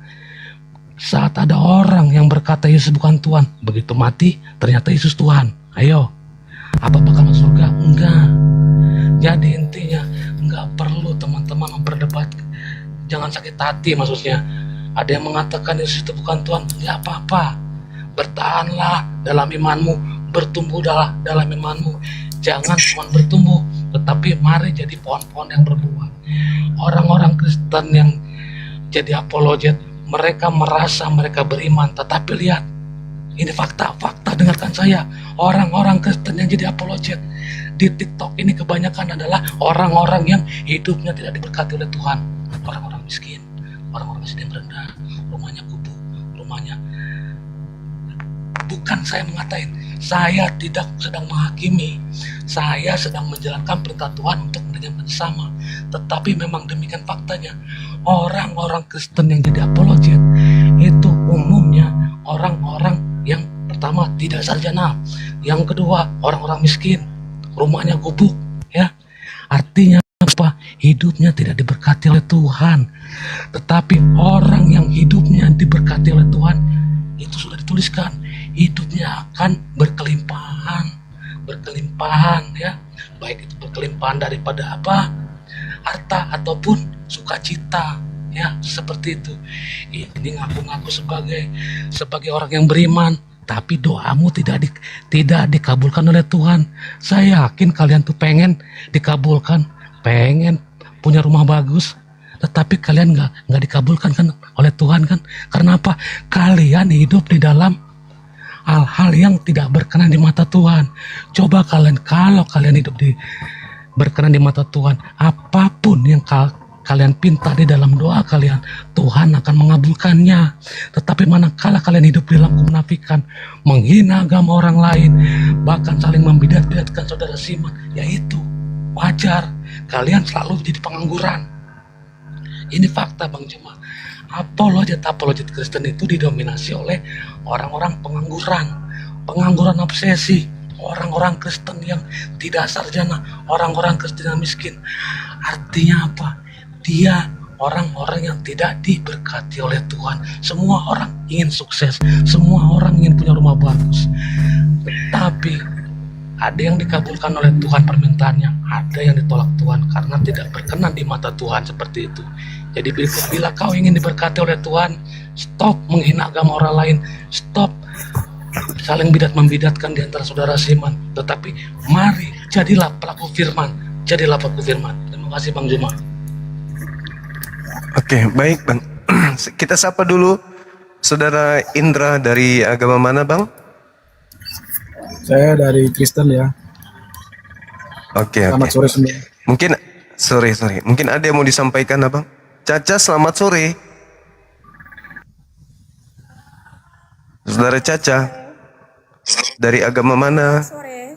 saat ada orang yang berkata Yesus bukan Tuhan, begitu mati ternyata Yesus Tuhan? Ayo, apa bakal masuk surga? Enggak. Jadi intinya nggak perlu teman-teman memperdebatkan. Jangan sakit hati maksudnya. Ada yang mengatakan Yesus itu bukan Tuhan, nggak apa-apa. Bertahanlah dalam imanmu, bertumbuhlah dalam imanmu. Jangan cuma bertumbuh, tetapi mari jadi pohon-pohon yang berbuah. Orang-orang Kristen yang jadi apologet, mereka merasa mereka beriman, tetapi lihat, ini fakta dengarkan saya. Orang-orang Kristen yang jadi apologet di TikTok ini kebanyakan adalah orang-orang yang hidupnya tidak diberkati oleh Tuhan. Orang-orang miskin, orang-orang miskin rendah, rumahnya kumuh, rumahnya. Bukan saya mengatain, Saya tidak sedang menghakimi. Saya sedang menjalankan perintah Tuhan untuk mendengarkan bersama. Tetapi memang demikian faktanya. Orang-orang Kristen yang jadi apologet itu umumnya orang-orang yang pertama tidak sarjana, yang kedua orang-orang miskin, rumahnya gubuk, ya. Artinya apa? Hidupnya tidak diberkati oleh Tuhan. Tetapi orang yang hidupnya diberkati oleh Tuhan, itu sudah dituliskan, hidupnya akan berkelimpahan, ya. Baik itu berkelimpahan daripada apa? Harta ataupun sukacita, ya, seperti itu. Ini ngaku-ngaku sebagai orang yang beriman, tapi doamu tidak dikabulkan oleh Tuhan. Saya yakin kalian tuh pengen dikabulkan, pengen punya rumah bagus, tetapi kalian nggak dikabulkan kan oleh Tuhan kan? Karena apa? Kalian hidup di dalam hal-hal yang tidak berkenan di mata Tuhan. Coba kalau kalian hidup berkenan di mata Tuhan, apapun yang kalian pinta di dalam doa kalian, Tuhan akan mengabulkannya. Tetapi manakala kalian hidup dalam kemunafikan, menghina agama orang lain, bahkan saling membidat-bidatkan saudara seiman, yaitu wajar kalian selalu jadi pengangguran. Ini fakta Bang Jemaah. Apologet Kristen itu didominasi oleh orang-orang pengangguran obsesi, orang-orang Kristen yang tidak sarjana, orang-orang Kristen yang miskin. Artinya apa? Dia orang-orang yang tidak diberkati oleh Tuhan. Semua orang ingin sukses, semua orang ingin punya rumah bagus, tetapi ada yang dikabulkan oleh Tuhan permintaannya, ada yang ditolak Tuhan karena tidak berkenan di mata Tuhan, seperti itu. Jadi bila kau ingin diberkati oleh Tuhan, stop menghina agama orang lain, stop saling membidatkan di antara saudara seiman, tetapi mari jadilah pelaku firman. Terima kasih Bang Juma. Oke, baik Bang. Kita sapa dulu Saudara Indra, dari agama mana Bang? Saya dari Kristen ya. Oke. Selamat sore semua. Mungkin sore. Mungkin ada yang mau disampaikan Abang? Caca, selamat sore. Saudara Caca, dari agama mana? Sore.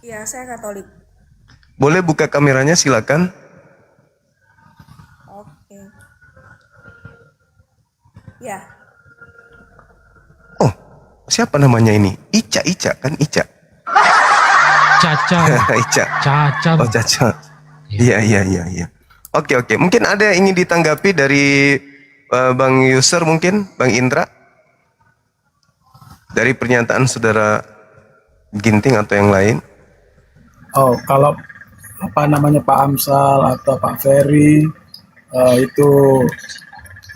Ya, saya Katolik. Boleh buka kameranya, silakan. Oke. Ya. Oh, siapa namanya ini? Ica kan? Ica. Caca. Ica. Caca. Oh, Caca. Iya. Oke. Mungkin ada yang ingin ditanggapi dari Bang User, mungkin Bang Indra, dari pernyataan Saudara Ginting atau yang lain. Oh, kalau Pak Amsal atau Pak Ferry itu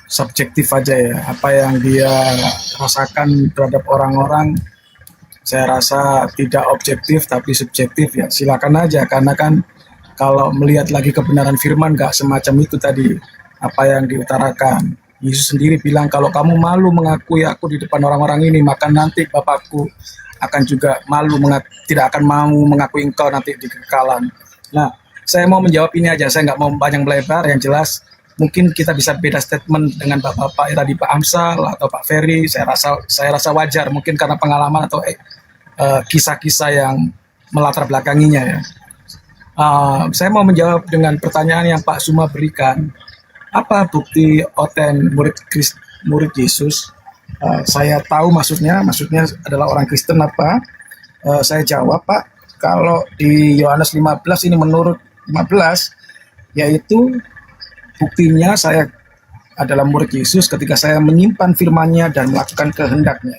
subjektif aja ya. Apa yang dia rasakan terhadap orang-orang, saya rasa tidak objektif tapi subjektif ya. Silakan aja, karena kan kalau melihat lagi kebenaran firman gak semacam itu tadi apa yang diutarakan. Yesus sendiri bilang, kalau kamu malu mengakui aku di depan orang-orang ini, maka nanti Bapakku akan juga tidak akan mau mengakui engkau nanti di kekekalan. Nah, saya mau menjawab ini aja, saya nggak mau banyak melebar. Yang jelas mungkin kita bisa beda statement dengan Bapak tadi, Pak Amsal atau Pak Ferry. Saya rasa wajar, mungkin karena pengalaman atau kisah-kisah yang melatar belakanginya ya. Saya mau menjawab dengan pertanyaan yang Pak Suma berikan. Apa bukti murid Yesus? Saya tahu maksudnya adalah orang Kristen apa? Saya jawab, Pak, kalau di Yohanes 15 ini menurut 15, yaitu buktinya saya adalah murid Yesus ketika saya menyimpan firman-Nya dan melakukan kehendaknya.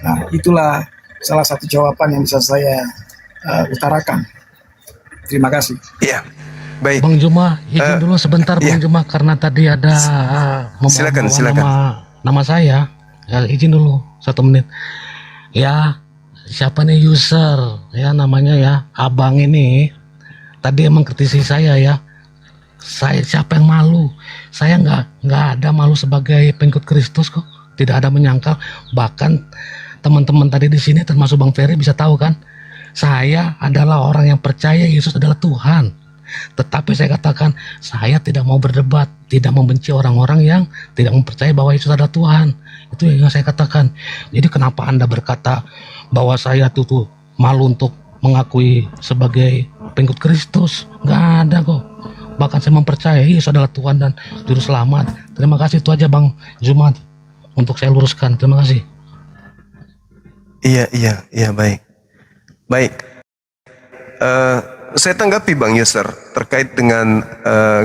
Nah, itulah salah satu jawaban yang bisa saya utarakan. Terima kasih. Iya. Baik. Bang Juma, izin dulu sebentar Bang Juma, karena tadi ada silakan. Nama saya. Ya, izin dulu 1 menit. Ya, siapa nih user? Ya, namanya ya Abang ini. Tadi emang kritisi saya ya. Saya siapa yang malu? Saya nggak ada malu sebagai pengikut Kristus kok. Tidak ada menyangkal. Bahkan teman-teman tadi di sini termasuk Bang Ferry bisa tahu kan? Saya adalah orang yang percaya Yesus adalah Tuhan. Tetapi saya katakan, saya tidak mau berdebat tidak membenci orang-orang yang tidak mempercayai bahwa Yesus adalah Tuhan. Itu yang saya katakan. Jadi kenapa Anda berkata bahwa saya tuh malu untuk mengakui sebagai pengikut Kristus? Nggak ada kok. Bahkan saya mempercayai Yesus adalah Tuhan dan Juru Selamat. Terima kasih, itu aja Bang Jumat untuk saya luruskan. Terima kasih. Iya, baik. Saya tanggapi Bang Yuser terkait dengan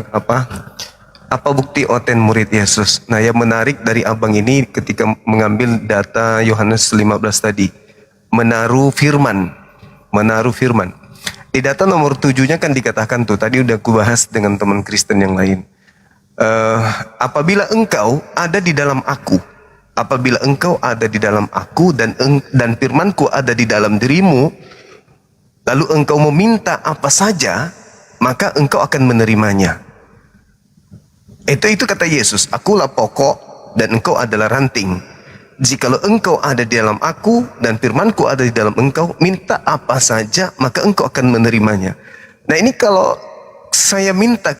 apa bukti oten murid Yesus. Nah, yang menarik dari abang ini ketika mengambil data Yohanes 15 tadi, menaruh firman. Di data nomor 7-nya kan dikatakan tuh, tadi udah aku bahas dengan teman Kristen yang lain. Apabila engkau ada di dalam aku, dan firmanku ada di dalam dirimu, lalu engkau meminta apa saja, maka engkau akan menerimanya. Itu kata Yesus, akulah pokok dan engkau adalah ranting. Jikalau engkau ada di dalam aku dan firmanku ada di dalam engkau, minta apa saja maka engkau akan menerimanya. Nah, ini kalau saya minta